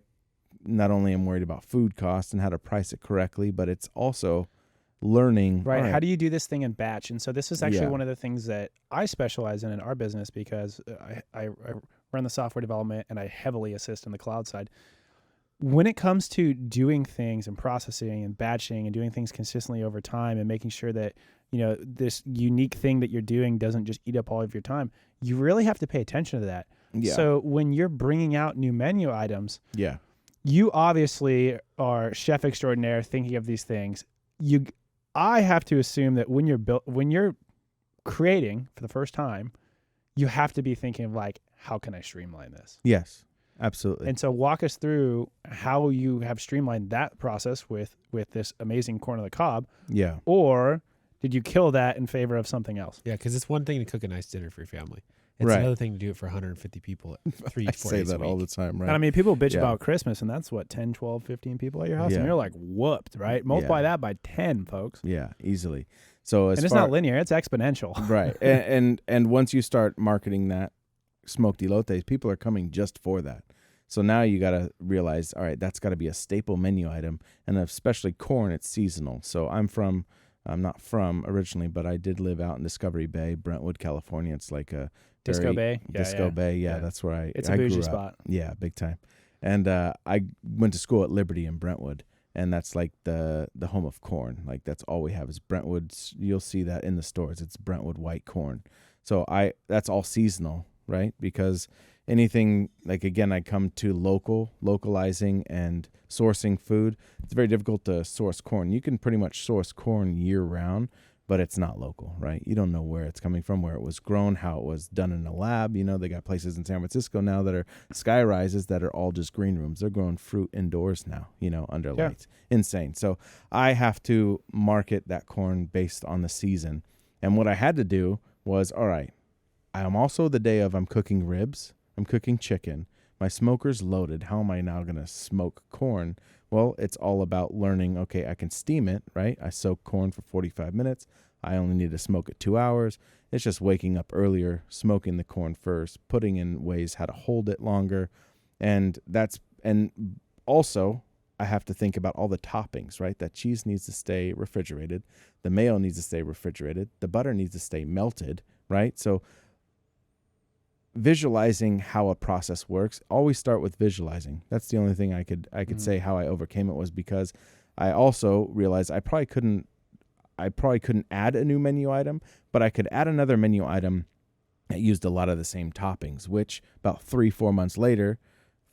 Speaker 3: not only am worried about food costs and how to price it correctly, but it's also learning.
Speaker 1: Right.
Speaker 3: all
Speaker 1: How do you do this thing in batch? And so this is actually
Speaker 3: Yeah.
Speaker 1: one of the things that I specialize in our business, because I run the software development and I heavily assist in the cloud side. When it comes to doing things and processing and batching and doing things consistently over time and making sure that, this unique thing that you're doing doesn't just eat up all of your time, you really have to pay attention to that.
Speaker 3: Yeah.
Speaker 1: So when you're bringing out new menu items,
Speaker 3: Yeah.
Speaker 1: you obviously are chef extraordinaire thinking of these things. I have to assume that when you're creating for the first time, you have to be thinking of like, how can I streamline this?
Speaker 3: Yes. Absolutely.
Speaker 1: And so walk us through how you have streamlined that process with this amazing corn on the cob,
Speaker 3: yeah.
Speaker 1: or did you kill that in favor of something else?
Speaker 2: Yeah, because it's one thing to cook a nice dinner for your family. It's
Speaker 3: Right.
Speaker 2: another thing to do it for 150 people 3
Speaker 3: I
Speaker 2: to 4
Speaker 3: say
Speaker 2: days
Speaker 3: that
Speaker 2: a
Speaker 3: all
Speaker 2: week.
Speaker 3: the time, right?
Speaker 1: And I mean, people bitch
Speaker 3: Yeah.
Speaker 1: about Christmas, and that's what, 10, 12, 15 people at your house?
Speaker 3: Yeah.
Speaker 1: And you're like, whooped, right? Multiply
Speaker 3: Yeah.
Speaker 1: that by 10, folks.
Speaker 3: Yeah, easily. So as
Speaker 1: And it's
Speaker 3: far
Speaker 1: not linear, it's exponential.
Speaker 3: right, and once you start marketing that smoked elotes, people are coming just for that. So now you got to realize, all right, that's got to be a staple menu item, and especially corn, it's seasonal. So I'm not from originally, but I did live out in Discovery Bay, Brentwood, California. It's like a
Speaker 1: Disco Bay? Yeah,
Speaker 3: Disco
Speaker 1: yeah.
Speaker 3: Bay,
Speaker 1: Yeah.
Speaker 3: that's where I
Speaker 1: It's
Speaker 3: I
Speaker 1: a
Speaker 3: grew
Speaker 1: bougie
Speaker 3: up.
Speaker 1: spot.
Speaker 3: Yeah, big time. And I went to school at Liberty in Brentwood, and that's like the home of corn. Like that's all we have is Brentwood's. You'll see that in the stores. It's Brentwood white corn. So that's all seasonal, right? Because anything like, again, I come to localizing and sourcing food. It's very difficult to source corn. You can pretty much source corn year round, but it's not local, right? You don't know where it's coming from, where it was grown, how it was done in a lab. You know, they got places in San Francisco now that are sky rises that are all just green rooms. They're growing fruit indoors now, you know, under lights. Insane. So I have to market that corn based on the season. And what I had to do was, all right, I'm also the day of I'm cooking ribs, I'm cooking chicken, my smoker's loaded. How am I now going to smoke corn? Well, it's all about learning, okay, I can steam it, right? I soak corn for 45 minutes. I only need to smoke it 2 hours. It's just waking up earlier, smoking the corn first, putting in ways how to hold it longer. And also I have to think about all the toppings, right? That cheese needs to stay refrigerated. The mayo needs to stay refrigerated. The butter needs to stay melted, right? So visualizing how a process works, always start with visualizing. That's the only thing I could say how I overcame it, was because I also realized I probably couldn't add a new menu item, but I could add another menu item that used a lot of the same toppings, which about 3-4 months later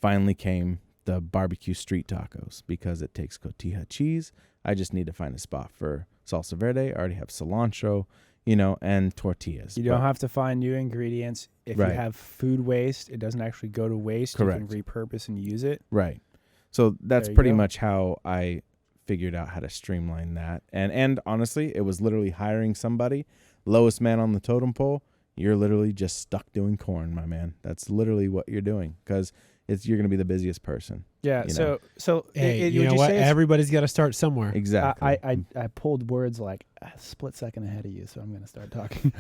Speaker 3: finally came the barbecue street tacos, because it takes cotija cheese. I just need to find a spot for salsa verde. I already have cilantro, you know, and tortillas.
Speaker 1: You don't have to find new ingredients. If you have food waste, it doesn't actually go to waste.
Speaker 3: Correct.
Speaker 1: You can repurpose and use it.
Speaker 3: Right. So that's pretty much how I figured out how to streamline that. And honestly, it was literally hiring somebody, lowest man on the totem pole. You're literally just stuck doing corn, my man. That's literally what you're doing, because you're going to be the busiest person.
Speaker 1: Yeah.
Speaker 3: You
Speaker 1: So
Speaker 2: hey, you know what? Everybody's got to start somewhere.
Speaker 3: Exactly.
Speaker 1: I pulled words like a split second ahead of you, so I'm going to start talking.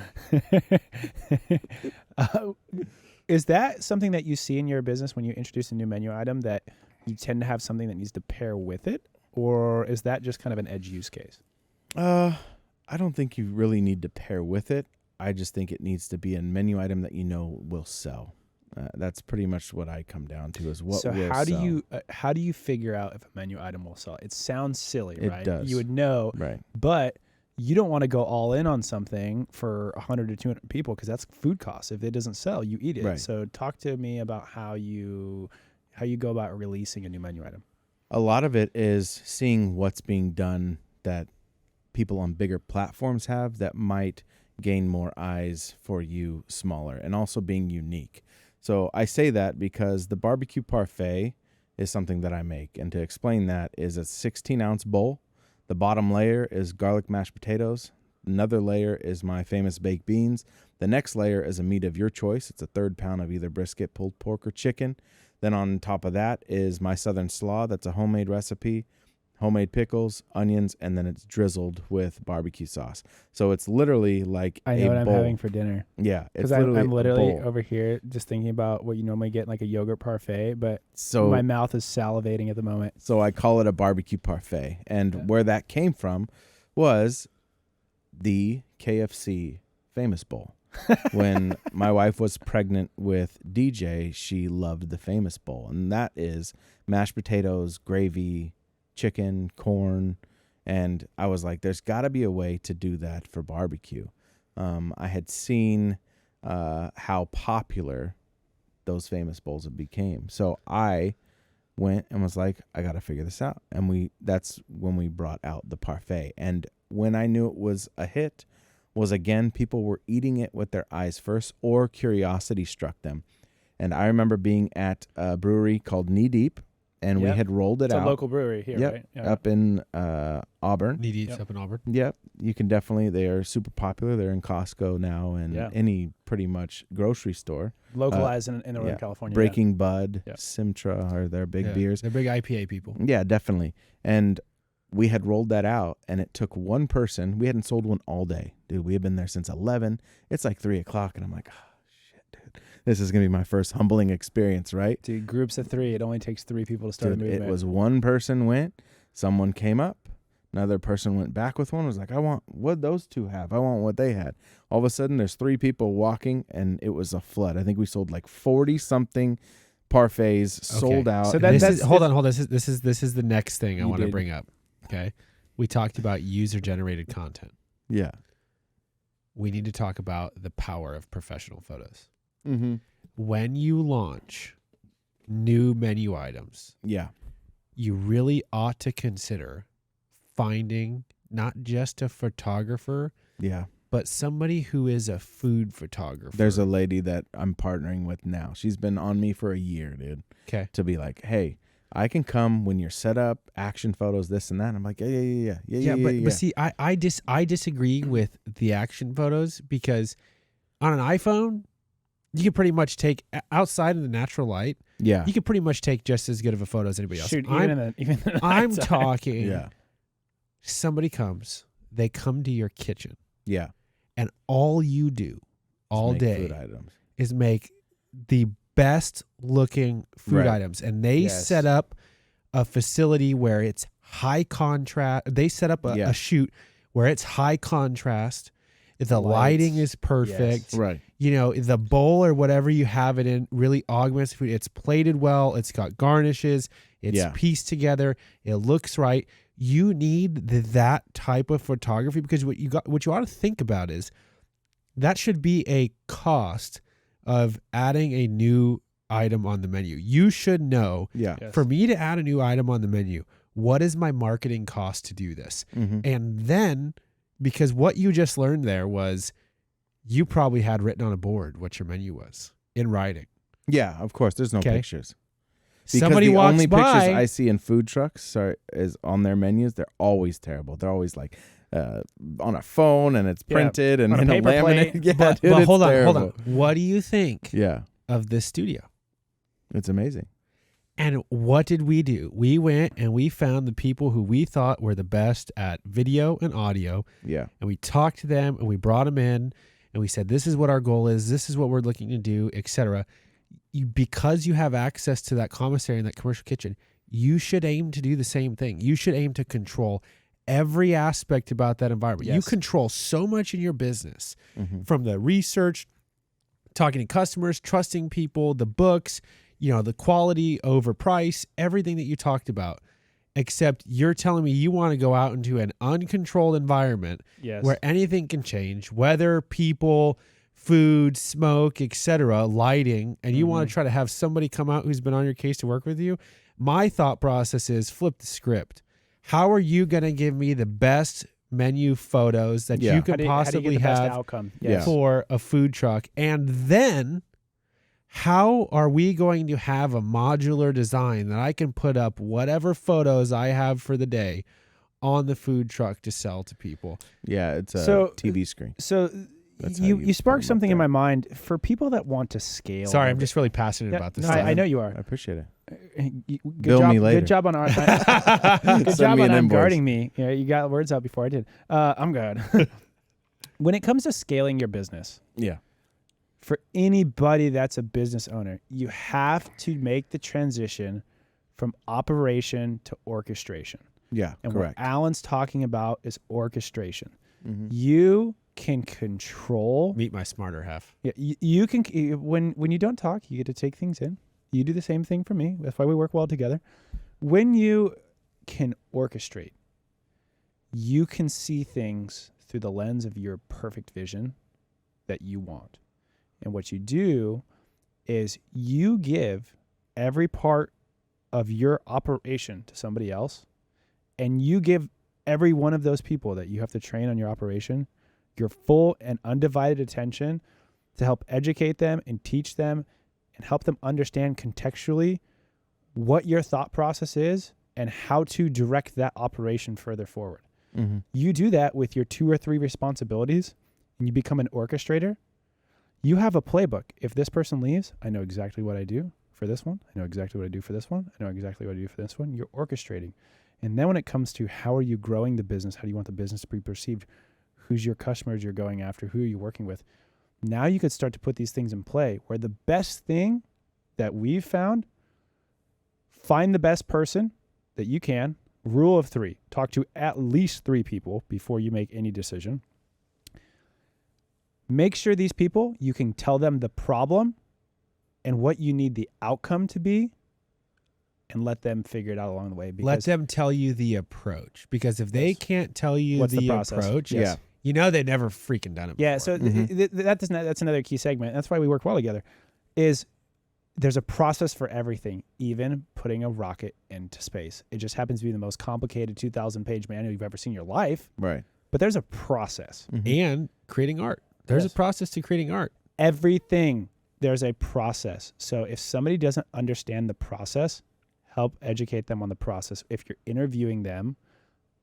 Speaker 1: Is that something that you see in your business when you introduce a new menu item, that you tend to have something that needs to pair with it, or is that just kind of an edge use case?
Speaker 3: I don't think you really need to pair with it. I just think it needs to be a menu item that you know will sell. That's pretty much what I come down to, is what will sell.
Speaker 1: How do you figure out if a menu item will sell? It sounds silly, right?
Speaker 3: It does.
Speaker 1: You would know,
Speaker 3: right?
Speaker 1: But you don't want to go all in on something for 100 to 200 people, because that's food costs. If it doesn't sell, you eat it.
Speaker 3: Right.
Speaker 1: So talk to me about how you go about releasing a new menu item.
Speaker 3: A lot of it is seeing what's being done that people on bigger platforms have that might gain more eyes for you smaller, and also being unique. So I say that because the barbecue parfait is something that I make. And to explain that, is a 16-ounce bowl. The bottom layer is garlic mashed potatoes. Another layer is my famous baked beans. The next layer is a meat of your choice. It's a 1/3 pound of either brisket, pulled pork, or chicken. Then on top of that is my southern slaw. That's a homemade recipe. Homemade pickles, onions, and then it's drizzled with barbecue sauce. So it's literally like
Speaker 1: I know what I'm having for dinner.
Speaker 3: Yeah, it's
Speaker 1: because
Speaker 3: literally
Speaker 1: I'm literally
Speaker 3: a bowl.
Speaker 1: over here just thinking about what you normally get in like a yogurt parfait, but
Speaker 3: So
Speaker 1: my mouth is salivating at the moment.
Speaker 3: So I call it a barbecue parfait. And where that came from was the KFC Famous Bowl. When my wife was pregnant with DJ, she loved the Famous Bowl. And that is mashed potatoes, gravy, chicken, corn. And I was like, there's got to be a way to do that for barbecue. I had seen how popular those Famous Bowls became. So I went and was like, I got to figure this out. And that's when we brought out the parfait. And when I knew it was a hit was, again, people were eating it with their eyes first, or curiosity struck them. And I remember being at a brewery called Knee Deep, and we had rolled it out.
Speaker 1: It's a local brewery here, right? Yeah.
Speaker 3: Up in Auburn.
Speaker 2: Knee Deep's up in Auburn.
Speaker 3: Yep. You can definitely, they are super popular. They're in Costco now and any pretty much grocery store.
Speaker 1: Localized in Northern California.
Speaker 3: Breaking Bud, Simtra are their big beers.
Speaker 2: They're big IPA people.
Speaker 3: Yeah, definitely. And we had rolled that out, and it took one person. We hadn't sold one all day. Dude, we had been there since 11. It's like 3 o'clock, and I'm like, oh, shit, dude. This is going to be my first humbling experience, right?
Speaker 1: Dude, groups of 3. It only takes 3 people to start a movement.
Speaker 3: It was one person went, someone came up, another person went back with one, was like, I want what those two have. I want what they had. All of a sudden, there's 3 people walking, and it was a flood. I think we sold like 40-something parfaits sold out.
Speaker 2: So hold on. This is the next thing I want to bring up. Okay. We talked about user-generated content.
Speaker 3: Yeah.
Speaker 2: We need to talk about the power of professional photos.
Speaker 3: Mm-hmm.
Speaker 2: when you launch new menu items,
Speaker 3: Yeah.
Speaker 2: you really ought to consider finding not just a photographer,
Speaker 3: Yeah.
Speaker 2: but somebody who is a food photographer.
Speaker 3: There's a lady that I'm partnering with now. She's been on me for a year, dude.
Speaker 2: Okay.
Speaker 3: To be like, hey, I can come when you're set up, action photos, this and that. I'm like, yeah.
Speaker 2: But see, I disagree with the action photos, because on an iPhone, you can pretty much take, outside of the natural light,
Speaker 3: Yeah.
Speaker 2: you can pretty much take just as good of a photo as anybody else.
Speaker 1: Shoot, even the
Speaker 2: I'm
Speaker 1: nighttime.
Speaker 2: talking.
Speaker 3: Yeah.
Speaker 2: Somebody comes, they come to your kitchen,
Speaker 3: Yeah.
Speaker 2: and all you do all
Speaker 3: Just make
Speaker 2: day
Speaker 3: food items.
Speaker 2: is make the best looking food
Speaker 3: Right.
Speaker 2: items. And they
Speaker 1: Yes.
Speaker 2: set up a facility where it's high contrast. They set up
Speaker 3: Yeah.
Speaker 2: a shoot where it's high contrast. The lighting is perfect.
Speaker 3: Right.
Speaker 2: You know, the bowl or whatever you have it in really augments the food. It's plated well. It's got garnishes. It's
Speaker 3: Yeah.
Speaker 2: pieced together. It looks right. You need that type of photography, because what you ought to think about is that should be a cost of adding a new item on the menu. You should know,
Speaker 3: Yeah.
Speaker 1: Yes.
Speaker 2: for me to add a new item on the menu, what is my marketing cost to do this?
Speaker 3: Mm-hmm.
Speaker 2: And then, because what you just learned there was you probably had written on a board what your menu was in writing.
Speaker 3: Yeah, of course. There's no
Speaker 2: Okay.
Speaker 3: pictures. Because
Speaker 2: Somebody
Speaker 3: the
Speaker 2: walks
Speaker 3: only pictures
Speaker 2: by.
Speaker 3: I see in food trucks is on their menus. They're always terrible. They're always like on a phone, and it's
Speaker 1: Yeah,
Speaker 3: printed and
Speaker 1: on a
Speaker 3: in
Speaker 1: paper
Speaker 3: laminate.
Speaker 1: plate.
Speaker 3: Yeah,
Speaker 2: but
Speaker 3: dude,
Speaker 2: but
Speaker 3: it's
Speaker 2: hold on.
Speaker 3: terrible.
Speaker 2: What do you think
Speaker 3: Yeah,
Speaker 2: of this studio?
Speaker 3: it's amazing.
Speaker 2: And what did we do? We went and we found the people who we thought were the best at video and audio,
Speaker 3: Yeah,
Speaker 2: and we talked to them, and we brought them in, and we said, this is what our goal is. This is what we're looking to do, etc. Because you have access to that commissary and that commercial kitchen, you should aim to do the same thing. You should aim to control every aspect about that environment. You
Speaker 1: Yes.
Speaker 2: control so much in your business,
Speaker 3: mm-hmm.
Speaker 2: from the research, talking to customers, trusting people, the books, the quality over price, everything that you talked about. Except you're telling me you want to go out into an uncontrolled environment
Speaker 1: Yes.
Speaker 2: where anything can change, weather, people, food, smoke, etc., lighting, and you want to try to have somebody come out who's been on your case to work with you. My thought process is flip the script. How are you going to give me the best menu photos that
Speaker 3: Yeah.
Speaker 2: you
Speaker 1: How
Speaker 2: could
Speaker 1: do you get
Speaker 2: possibly
Speaker 1: the best
Speaker 2: have
Speaker 1: outcome?
Speaker 3: Yeah.
Speaker 1: Yes.
Speaker 2: for a food truck? And then how are we going to have a modular design that I can put up whatever photos I have for the day on the food truck to sell to people?
Speaker 3: Yeah, it's a
Speaker 1: So-
Speaker 3: TV screen.
Speaker 1: So
Speaker 3: That's how
Speaker 1: you
Speaker 3: you
Speaker 1: sparked
Speaker 3: put 'em up
Speaker 1: something in
Speaker 3: there.
Speaker 1: my mind for people that want to scale.
Speaker 2: Sorry, I'm
Speaker 1: their
Speaker 2: just really passionate
Speaker 1: Yeah,
Speaker 2: about this
Speaker 1: no,
Speaker 2: stuff.
Speaker 1: I know you
Speaker 3: I
Speaker 1: are.
Speaker 3: appreciate it.
Speaker 1: Good
Speaker 3: Bill
Speaker 1: job,
Speaker 3: me later.
Speaker 1: Good job on our. Good
Speaker 3: Send
Speaker 1: job
Speaker 3: me
Speaker 1: on
Speaker 3: an invoice.
Speaker 1: guarding me. Yeah, you got words out before I did. I'm good. When it comes to scaling your business,
Speaker 3: Yeah,
Speaker 1: for anybody that's a business owner, you have to make the transition from operation to orchestration.
Speaker 3: yeah,
Speaker 1: And
Speaker 3: correct.
Speaker 1: what Alan's talking about is orchestration.
Speaker 3: Mm-hmm.
Speaker 1: You can control.
Speaker 2: Meet my smarter half.
Speaker 1: Yeah, you can. When you don't talk, you get to take things in. You do the same thing for me. That's why we work well together. When you can orchestrate, you can see things through the lens of your perfect vision that you want. And what you do is you give every part of your operation to somebody else, and you give every one of those people that you have to train on your operation your full and undivided attention to help educate them and teach them and help them understand contextually what your thought process is and how to direct that operation further forward.
Speaker 3: Mm-hmm.
Speaker 1: You do that with your 2 or 3 responsibilities and you become an orchestrator. You have a playbook. If this person leaves, I know exactly what I do for this one. I know exactly what I do for this one. I know exactly what I do for this one. You're orchestrating. And then when it comes to how are you growing the business, how do you want the business to be perceived, who's your customers you're going after, who are you working with, now you could start to put these things in play where the best thing that we've found, find the best person that you can. Rule of 3, talk to at least 3 people before you make any decision. Make sure these people, you can tell them the problem and what you need the outcome to be and let them figure it out along the way.
Speaker 2: Let
Speaker 1: Because
Speaker 2: them tell you the approach, because if they
Speaker 1: Yes.
Speaker 2: can't tell you
Speaker 1: What's the
Speaker 2: the
Speaker 1: process?
Speaker 2: approach,
Speaker 3: Yeah.
Speaker 2: you know they've never freaking done it
Speaker 1: yeah,
Speaker 2: before.
Speaker 1: so that's another key segment. That's why we work well together. is there's a process for everything, even putting a rocket into space. It just happens to be the most complicated 2,000-page manual you've ever seen in your life.
Speaker 3: Right.
Speaker 1: But there's a process.
Speaker 2: And creating art. There's
Speaker 1: Yes.
Speaker 2: a process to creating art.
Speaker 1: Everything, there's a process. So if somebody doesn't understand the process, help educate them on the process. If you're interviewing them,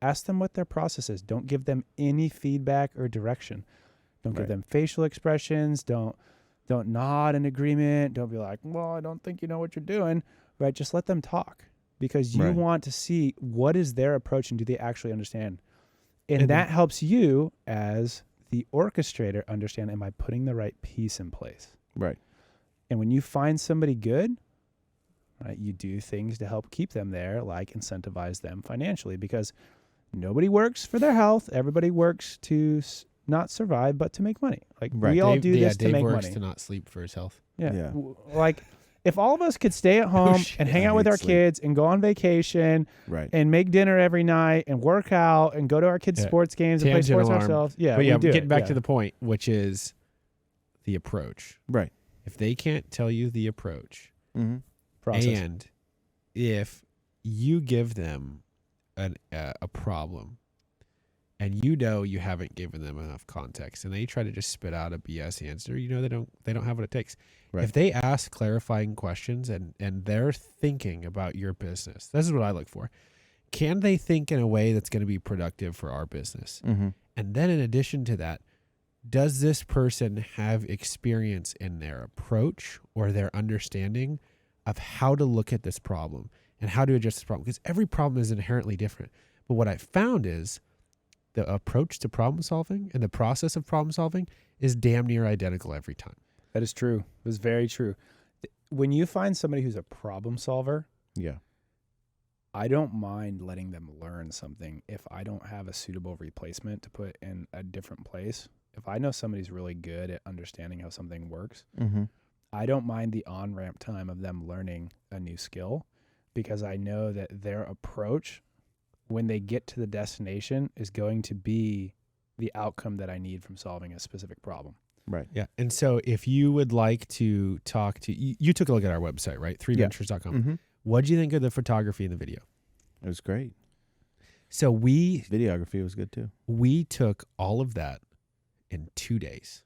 Speaker 1: ask them what their process is. Don't give them any feedback or direction. Don't give them facial expressions. Don't nod in agreement. Don't be like, well, I don't think you know what you're doing. Right? Just let them talk, because you want to see what is their approach and do they actually understand. And that helps you as the orchestrator understand, am I putting the right piece in place?
Speaker 3: Right.
Speaker 1: And when you find somebody good, right, you do things to help keep them there, like incentivize them financially, because nobody works for their health. Everybody works to not survive, but to make money. Like we all do this to
Speaker 2: Dave
Speaker 1: make
Speaker 2: works
Speaker 1: money.
Speaker 2: to not sleep for his health.
Speaker 1: Yeah. Like if all of us could stay at home and hang out with our kids and go on vacation and make dinner every night and work out and go to our kids' sports games and play sports ourselves. Yeah.
Speaker 2: But
Speaker 1: we
Speaker 2: getting back to the point, which is the approach.
Speaker 3: Right.
Speaker 2: If they can't tell you the approach,
Speaker 1: process.
Speaker 2: and if you give them a problem and you haven't given them enough context and they try to just spit out a BS answer, they don't have what it takes. Right. If they ask clarifying questions and they're thinking about your business, this is what I look for. Can they think in a way that's going to be productive for our business? And then in addition to that, does this person have experience in their approach or their understanding of how to look at this problem and how to address this problem? Because every problem is inherently different. But what I found is the approach to problem solving and the process of problem solving is damn near identical every time.
Speaker 1: That is true. It is very true. When you find somebody who's a problem solver, I don't mind letting them learn something if I don't have a suitable replacement to put in a different place. If I know somebody's really good at understanding how something works, I don't mind the on-ramp time of them learning a new skill, because I know that their approach when they get to the destination is going to be the outcome that I need from solving a specific problem.
Speaker 3: Right.
Speaker 2: Yeah. And so if you would like to talk to, you took a look at our website, right? 3ventures.com. What did you think of the photography and the video?
Speaker 3: It was great.
Speaker 2: So
Speaker 3: videography was good too.
Speaker 2: We took all of that in 2 days.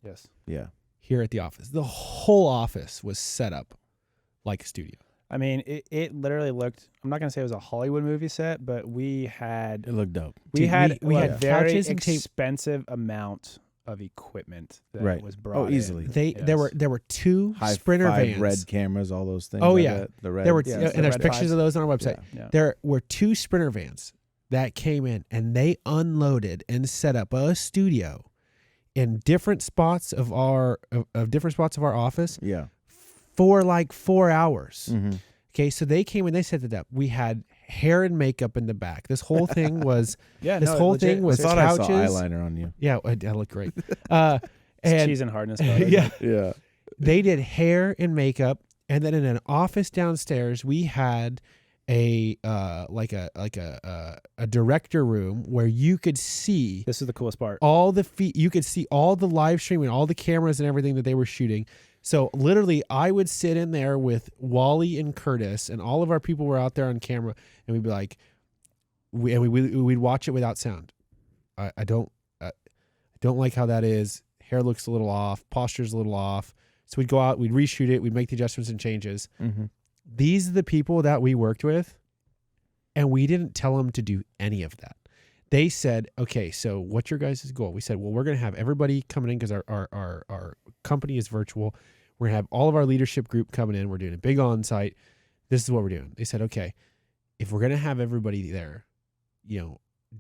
Speaker 1: Yes.
Speaker 3: Yeah.
Speaker 2: Here at the office. The whole office was set up like a studio.
Speaker 1: I mean, it literally looked, I'm not going to say it was a Hollywood movie set, but we had...
Speaker 3: It looked dope.
Speaker 1: We had very
Speaker 2: couches and
Speaker 1: expensive amount of equipment that was brought
Speaker 3: easily.
Speaker 1: in.
Speaker 2: There were two Sprinter vans.
Speaker 3: Red cameras, all those things.
Speaker 2: Oh, yeah.
Speaker 3: The red.
Speaker 2: There were,
Speaker 1: Yeah,
Speaker 2: and there's pictures of those on our website.
Speaker 1: Yeah.
Speaker 2: There were two Sprinter vans that came in and they unloaded and set up a studio in different spots of our office.
Speaker 3: Yeah.
Speaker 2: For like 4 hours.
Speaker 3: Mm-hmm.
Speaker 2: Okay, so they came and they set it up. We had hair and makeup in the back. This whole thing was thing was
Speaker 3: I thought
Speaker 2: couches.
Speaker 3: I saw eyeliner on you.
Speaker 2: Yeah, I look great.
Speaker 1: And
Speaker 2: And
Speaker 1: cheese and hardness.
Speaker 3: Yeah.
Speaker 2: they did hair and makeup, and then in an office downstairs we had a director room where you could see
Speaker 1: This is the coolest part.
Speaker 2: all the you could see all the live streaming, all the cameras and everything that they were shooting. So literally I would sit in there with Wally and Curtis and all of our people were out there on camera, and we'd be like, we'd watch it without sound. I don't like how that is. Hair looks a little off. Posture's a little off. So we'd go out, we'd reshoot it, we'd make the adjustments and changes.
Speaker 3: Mm-hmm.
Speaker 2: These are the people that we worked with, and we didn't tell them to do any of that. They said, okay, so what's your guys' goal? We said, well, we're going to have everybody coming in because our company is virtual. We're going to have all of our leadership group coming in. We're doing a big on-site. This is what we're doing. They said, okay, if we're going to have everybody there, do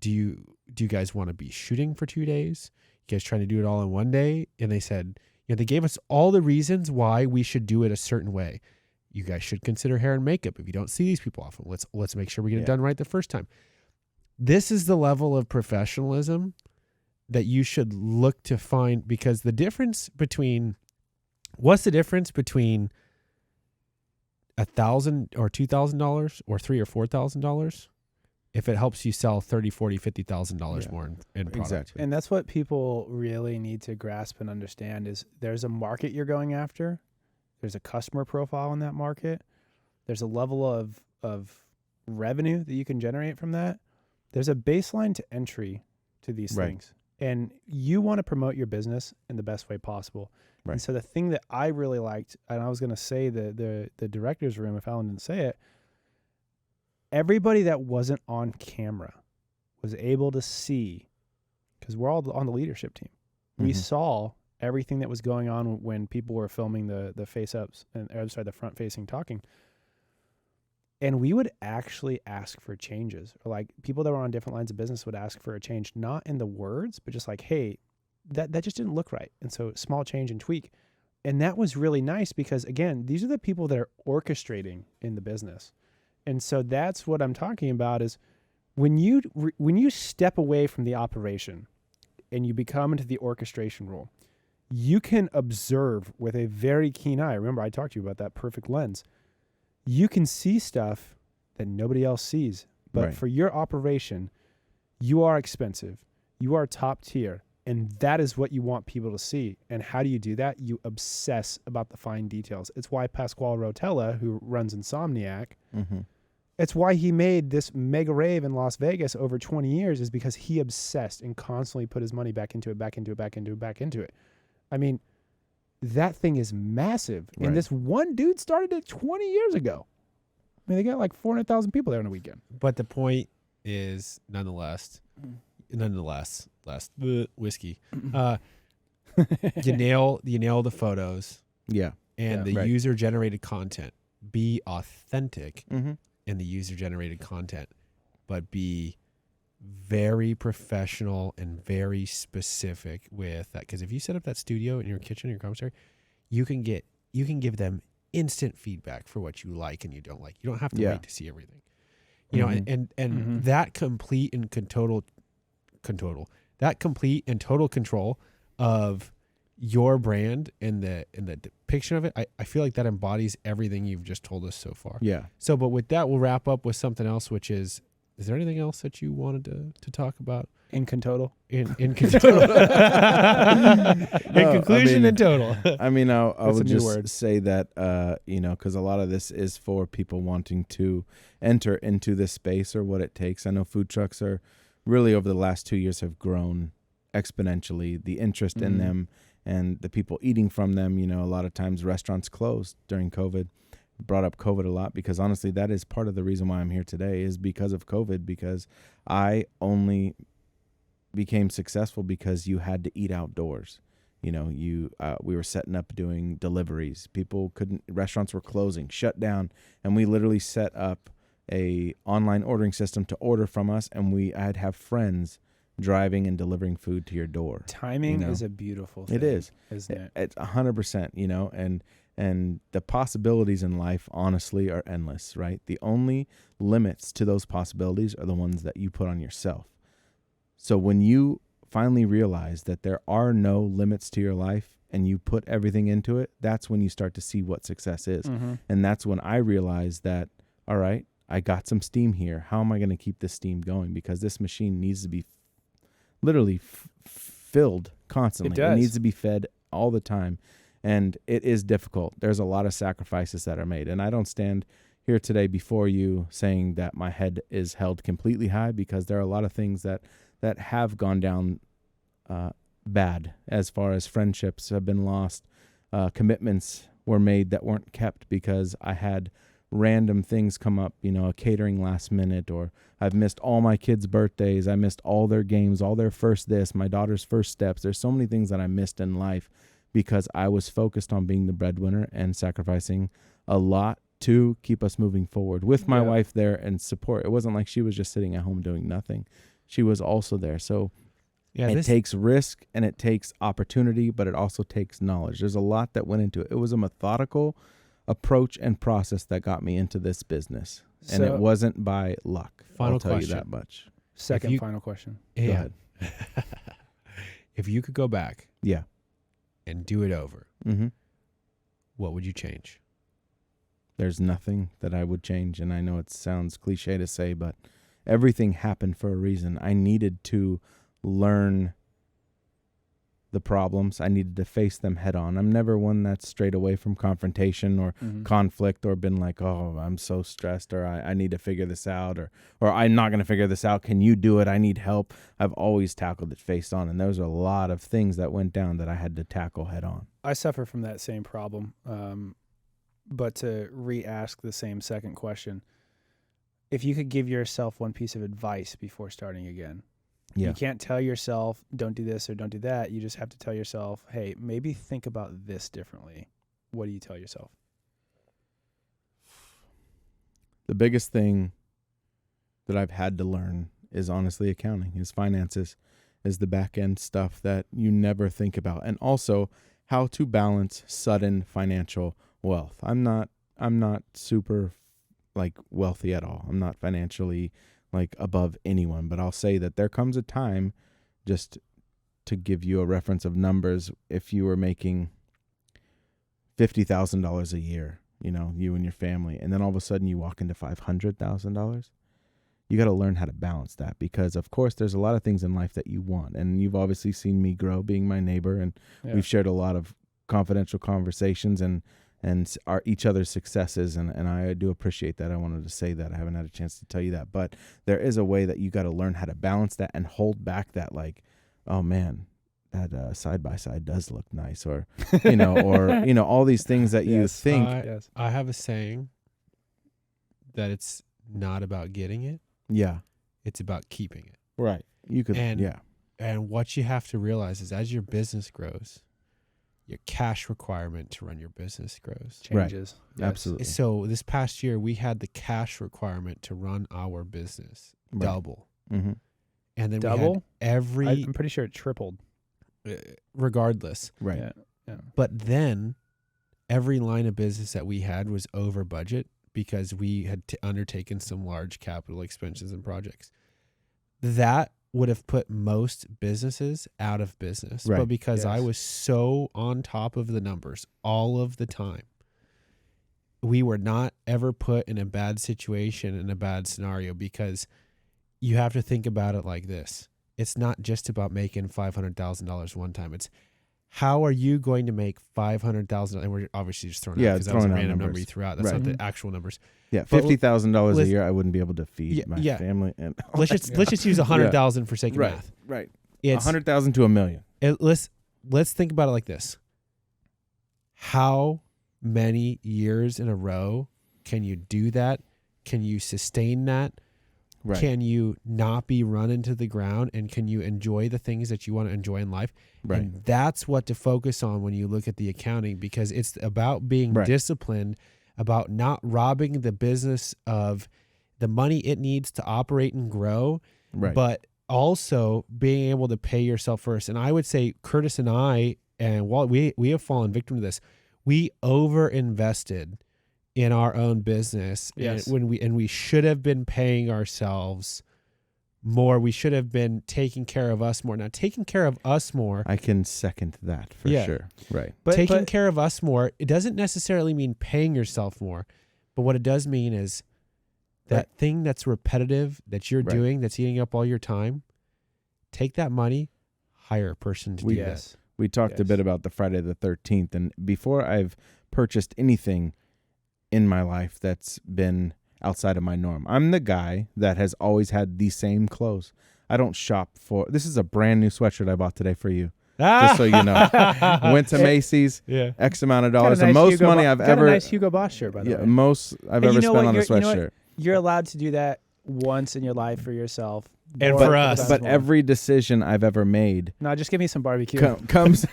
Speaker 2: you guys want to be shooting for 2 days? You guys trying to do it all in 1 day? And they said, they gave us all the reasons why we should do it a certain way. You guys should consider hair and makeup. If you don't see these people often, let's make sure we get it done right the first time. This is the level of professionalism that you should look to find, because what's the difference between $1,000 or $2,000 or $3,000 or $4,000 if it helps you sell $30,000, $40,000, $50,000 more in product?
Speaker 3: Exactly.
Speaker 1: And that's what people really need to grasp and understand is there's a market you're going after, There's a customer profile in that market. There's a level of revenue that you can generate from that. There's a baseline to entry to these things. And you want to promote your business in the best way possible.
Speaker 3: Right.
Speaker 1: And so the thing that I really liked, and I was going to say the director's room, if Alan didn't say it, everybody that wasn't on camera was able to see, because we're all on the leadership team. We saw everything that was going on when people were filming the face-ups, the front-facing talking. And we would actually ask for changes. Or like people that were on different lines of business would ask for a change, not in the words, but just like, hey, that just didn't look right. And so small change and tweak. And that was really nice because, again, these are the people that are orchestrating in the business. And so that's what I'm talking about is when you step away from the operation and you become into the orchestration role, you can observe with a very keen eye. Remember, I talked to you about that perfect lens. You can see stuff that nobody else sees. But for your operation, you are expensive. You are top tier. And that is what you want people to see. And how do you do that? You obsess about the fine details. It's why Pasquale Rotella, who runs Insomniac, it's why he made this mega rave in Las Vegas over 20 years, is because he obsessed and constantly put his money back into it. I mean, that thing is massive. Right. And this one dude started it 20 years ago. I mean, they got like 400,000 people there on a weekend.
Speaker 2: But the point is, nonetheless, last whiskey, you nail the photos.
Speaker 3: Yeah.
Speaker 2: And the user-generated content. Be authentic in the user-generated content, but be very professional and very specific with that. Because if you set up that studio in your kitchen, your commissary, you can give them instant feedback for what you like and you don't like. You don't have to wait to see everything. You know, and that complete and total control of your brand and the depiction of it, I feel like that embodies everything you've just told us so far.
Speaker 3: Yeah.
Speaker 2: So, but with that, we'll wrap up with something else, which is there anything else that you wanted to talk about?
Speaker 1: In total.
Speaker 2: In total. In conclusion, in total.
Speaker 3: I mean, I would just say that, because a lot of this is for people wanting to enter into this space or what it takes. I know food trucks are really over the last 2 years have grown exponentially, the interest in them and the people eating from them. You know, a lot of times restaurants closed during COVID. Brought up COVID a lot because honestly, that is part of the reason why I'm here today is because of COVID, because I only became successful because you had to eat outdoors. You know, we were setting up doing deliveries. Restaurants were closing, shut down, and we literally set up a online ordering system to order from us, and I'd have friends driving and delivering food to your door.
Speaker 1: Timing is a beautiful thing.
Speaker 3: It is.
Speaker 1: Isn't it?
Speaker 3: It's 100%, and the possibilities in life, honestly, are endless, right? The only limits to those possibilities are the ones that you put on yourself. So when you finally realize that there are no limits to your life and you put everything into it, that's when you start to see what success is. And that's when I realized that, all right, I got some steam here. How am I going to keep this steam going? Because this machine needs to be literally filled constantly. It needs to be fed all the time. And it is difficult. There's a lot of sacrifices that are made. And I don't stand here today before you saying that my head is held completely high, because there are a lot of things that have gone down bad, as far as friendships have been lost. Commitments were made that weren't kept because I had random things come up, a catering last minute, or I've missed all my kids' birthdays. I missed all their games, all their my daughter's first steps. There's so many things that I missed in life because I was focused on being the breadwinner and sacrificing a lot to keep us moving forward with my wife there and support. It wasn't like she was just sitting at home doing nothing. She was also there. So it takes risk and it takes opportunity, but it also takes knowledge. There's a lot that went into it. It was a methodical approach and process that got me into this business. And it wasn't by luck. I'll tell you that much.
Speaker 1: Final question.
Speaker 3: Go ahead.
Speaker 2: If you could go back.
Speaker 3: Yeah.
Speaker 2: And do it over, what would you change?
Speaker 3: There's nothing that I would change. And I know it sounds cliche to say, but everything happened for a reason. I needed to learn the problems. I needed to face them head on. I'm never one that's strayed away from confrontation or conflict or been like, oh, I'm so stressed, or I need to figure this out, or I'm not going to figure this out. Can you do it? I need help. I've always tackled it face on. And there was a lot of things that went down that I had to tackle head on.
Speaker 1: I suffer from that same problem. But to re-ask the same second question, if you could give yourself one piece of advice before starting again, you can't tell yourself, don't do this or don't do that. You just have to tell yourself, hey, maybe think about this differently. What do you tell yourself?
Speaker 3: The biggest thing that I've had to learn is honestly accounting, is finances, is the back end stuff that you never think about. And also how to balance sudden financial wealth. I'm not super like wealthy at all. I'm not financially like above anyone, but I'll say that there comes a time, just to give you a reference of numbers, if you were making $50,000 a year, you know, you and your family, and then all of a sudden you walk into $500,000, you got to learn how to balance that, because of course there's a lot of things in life that you want, and you've obviously seen me grow being my neighbor, and we've shared a lot of confidential conversations and our each other's successes, and I do appreciate that. I wanted to say that. I haven't had a chance to tell you that, but there is a way that you got to learn how to balance that and hold back that, like, oh man, that side by side does look nice, or all these things that you think.
Speaker 2: I have a saying that it's not about getting it.
Speaker 3: Yeah,
Speaker 2: it's about keeping it.
Speaker 3: Right. You could.
Speaker 2: And what you have to realize is, as your business grows, your cash requirement to run your business grows.
Speaker 1: Changes.
Speaker 3: Right. Yes. Absolutely.
Speaker 2: So this past year, we had the cash requirement to run our business double.
Speaker 3: Mm-hmm.
Speaker 2: And then
Speaker 1: double?
Speaker 2: We had
Speaker 1: I'm pretty sure it tripled.
Speaker 2: Regardless.
Speaker 3: Right.
Speaker 1: Yeah.
Speaker 2: But then every line of business that we had was over budget because we had undertaken some large capital expenses and projects. That would have put most businesses out of business.
Speaker 3: Right.
Speaker 2: But because I was so on top of the numbers all of the time, we were not ever put in a bad situation, in a bad scenario, because you have to think about it like this. It's not just about making $500,000 one time. It's how are you going to make $500,000? And we're obviously just throwing out because that was a random number you threw out. That's not the actual numbers.
Speaker 3: Yeah, $50,000 a year, I wouldn't be able to feed my family. And
Speaker 2: let's just use $100,000 for sake of math.
Speaker 3: Right.
Speaker 2: It's
Speaker 3: $100,000 to $1 million.
Speaker 2: Let's think about it like this. How many years in a row can you do that? Can you sustain that? Right. Can you not be run into the ground, and can you enjoy the things that you want to enjoy in life?
Speaker 3: Right.
Speaker 2: And that's what to focus on when you look at the accounting, because it's about being disciplined, about not robbing the business of the money it needs to operate and grow, but also being able to pay yourself first. And I would say Curtis and I, and Walt, we have fallen victim to this. We over-invested in our own business, and we should have been paying ourselves more. We should have been taking care of us more. Now, taking care of us more,
Speaker 3: I can second that for sure. Right.
Speaker 2: But taking care of us more, it doesn't necessarily mean paying yourself more, but what it does mean is that thing that's repetitive that you're doing, that's eating up all your time, take that money, hire a person to do that.
Speaker 3: We talked a bit about the Friday the 13th, and before I've purchased anything in my life that's been outside of my norm, I'm the guy that has always had the same clothes. I don't shop for. This is a brand new sweatshirt I bought today for you. Just so you know. Went to Macy's, X amount of dollars. The most money I've ever.
Speaker 1: Got a nice Hugo Boss shirt, by the way.
Speaker 3: Most I've ever spent on a sweatshirt.
Speaker 1: You're allowed to do that once in your life for yourself.
Speaker 2: And for us.
Speaker 3: But every decision I've ever made.
Speaker 1: No, just give me some barbecue.
Speaker 3: Comes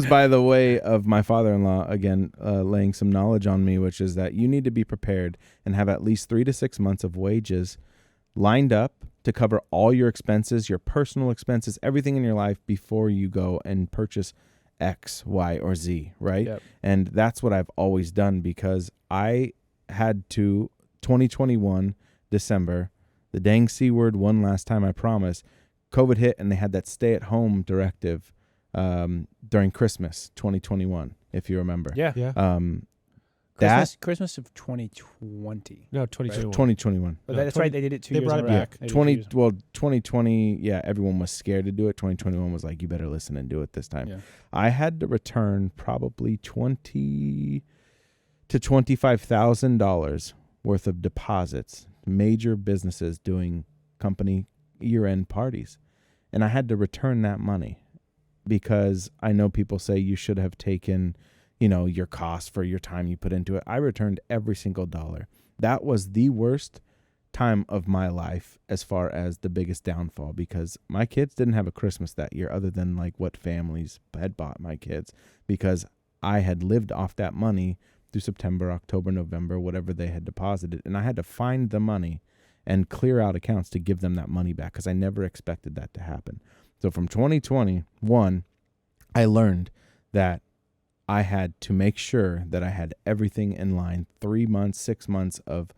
Speaker 3: by the way of my father-in-law, again, laying some knowledge on me, which is that you need to be prepared and have at least 3 to 6 months of wages lined up to cover all your expenses, your personal expenses, everything in your life before you go and purchase X, Y, or Z, right?
Speaker 1: Yep.
Speaker 3: And that's what I've always done, because I had to, 2021, December, the dang C word one last time, I promise, COVID hit and they had that stay-at-home directive during Christmas 2021, if you remember.
Speaker 1: Yeah. Christmas of 2020.
Speaker 2: No, 2021.
Speaker 3: 2021.
Speaker 1: But
Speaker 2: No,
Speaker 1: that's
Speaker 2: 20
Speaker 1: right. They did it 2
Speaker 2: they
Speaker 1: years
Speaker 2: brought
Speaker 1: in
Speaker 2: it
Speaker 1: a row.
Speaker 2: back.
Speaker 1: They did
Speaker 3: 20
Speaker 1: 2 years.
Speaker 3: well 2020, yeah, everyone was scared to do it. 2021 was like, you better listen and do it this time.
Speaker 1: Yeah.
Speaker 3: I had to return probably $20,000 to $25,000 worth of deposits, major businesses doing company year-end parties. And I had to return that money because I know people say you should have taken, your cost for your time you put into it. I returned every single dollar. That was the worst time of my life as far as the biggest downfall, because my kids didn't have a Christmas that year other than like what families had bought my kids, because I had lived off that money through September, October, November, whatever they had deposited. And I had to find the money and clear out accounts to give them that money back because I never expected that to happen. So from 2021, I learned that I had to make sure that I had everything in line, 3 months, 6 months of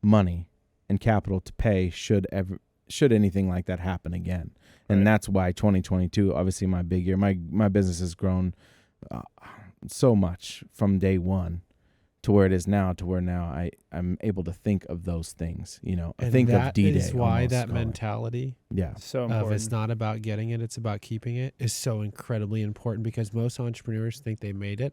Speaker 3: money and capital to pay should anything like that happen again. And that's why 2022, obviously my big year, my business has grown so much from day one to where it is now, to where now I'm able to think of those things,
Speaker 2: And
Speaker 3: think
Speaker 2: that
Speaker 3: of D-Day.
Speaker 2: is why
Speaker 3: almost,
Speaker 2: that
Speaker 3: or-
Speaker 2: mentality
Speaker 3: Yeah.
Speaker 1: So
Speaker 2: of
Speaker 1: important.
Speaker 2: it's not about getting it, it's about keeping it is so incredibly important, because most entrepreneurs think they made it.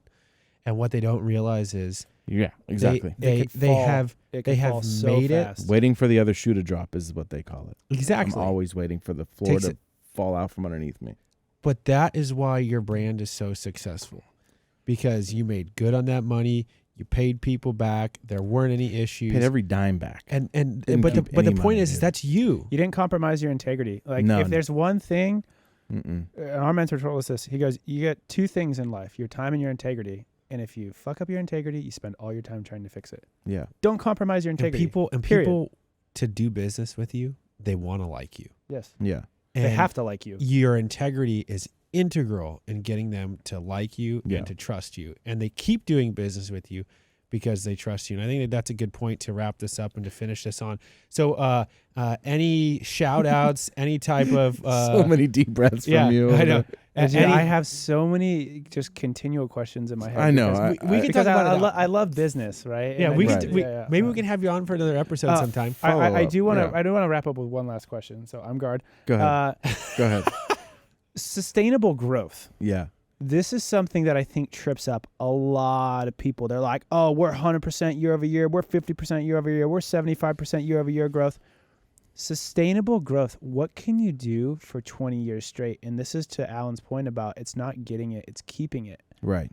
Speaker 2: And what they don't realize is
Speaker 3: Yeah, exactly.
Speaker 2: they
Speaker 1: could fall-
Speaker 2: have
Speaker 1: It
Speaker 2: they
Speaker 1: could
Speaker 2: have
Speaker 1: fall so
Speaker 2: made it.
Speaker 1: fast.
Speaker 3: Waiting for the other shoe to drop is what they call it.
Speaker 2: exactly.
Speaker 3: I'm always waiting for the floor
Speaker 2: Takes
Speaker 3: to
Speaker 2: it-
Speaker 3: fall out from underneath me.
Speaker 2: But that is why your brand is so successful, because you made good on that money. You paid people back. There weren't any issues.
Speaker 3: Paid every dime back.
Speaker 2: and
Speaker 3: Didn't
Speaker 2: but the
Speaker 3: keep any
Speaker 2: point
Speaker 3: money,
Speaker 2: is
Speaker 3: dude.
Speaker 2: that's you.
Speaker 1: You didn't compromise your integrity. Like
Speaker 3: None.
Speaker 1: if there's one thing,
Speaker 3: Mm-mm.
Speaker 1: our mentor told us this. He goes, you get 2 things in life: your time and your integrity. And if you fuck up your integrity, you spend all your time trying to fix it.
Speaker 3: Yeah.
Speaker 1: Don't compromise your
Speaker 2: And
Speaker 1: integrity. Period.
Speaker 2: people to do business with you, they want to like you.
Speaker 1: Yes.
Speaker 3: Yeah.
Speaker 2: And
Speaker 1: They have to like you.
Speaker 2: Your integrity is integral in getting them to like you
Speaker 3: Yeah.
Speaker 2: and to trust you. And they keep doing business with you because they trust you. And I think that's a good point to wrap this up and to finish this on. So any shout outs, any type of
Speaker 3: so many deep breaths from
Speaker 2: yeah,
Speaker 3: you.
Speaker 2: I know.
Speaker 1: Dude,
Speaker 2: Any-
Speaker 1: I have so many just continual questions in my head.
Speaker 3: I know.
Speaker 1: because-
Speaker 2: we can
Speaker 1: because
Speaker 2: talk about it.
Speaker 1: I love business, right?
Speaker 2: Yeah,
Speaker 1: And
Speaker 2: we
Speaker 1: I
Speaker 2: can.
Speaker 1: just-
Speaker 3: Right.
Speaker 1: yeah,
Speaker 2: Maybe we can have you on for another episode sometime.
Speaker 1: I
Speaker 3: Follow-up,
Speaker 1: do want to.
Speaker 3: yeah.
Speaker 1: I do want to wrap up with one last question. So I'm guard.
Speaker 3: Go ahead. Go ahead.
Speaker 1: Sustainable growth.
Speaker 3: Yeah.
Speaker 1: This is something that I think trips up a lot of people. They're like, "Oh, we're 100% year over year. We're 50% year over year. We're 75% year over year growth." Sustainable growth. What can you do for 20 years straight? And this is to Alan's point about it's not getting it, it's keeping it.
Speaker 3: Right.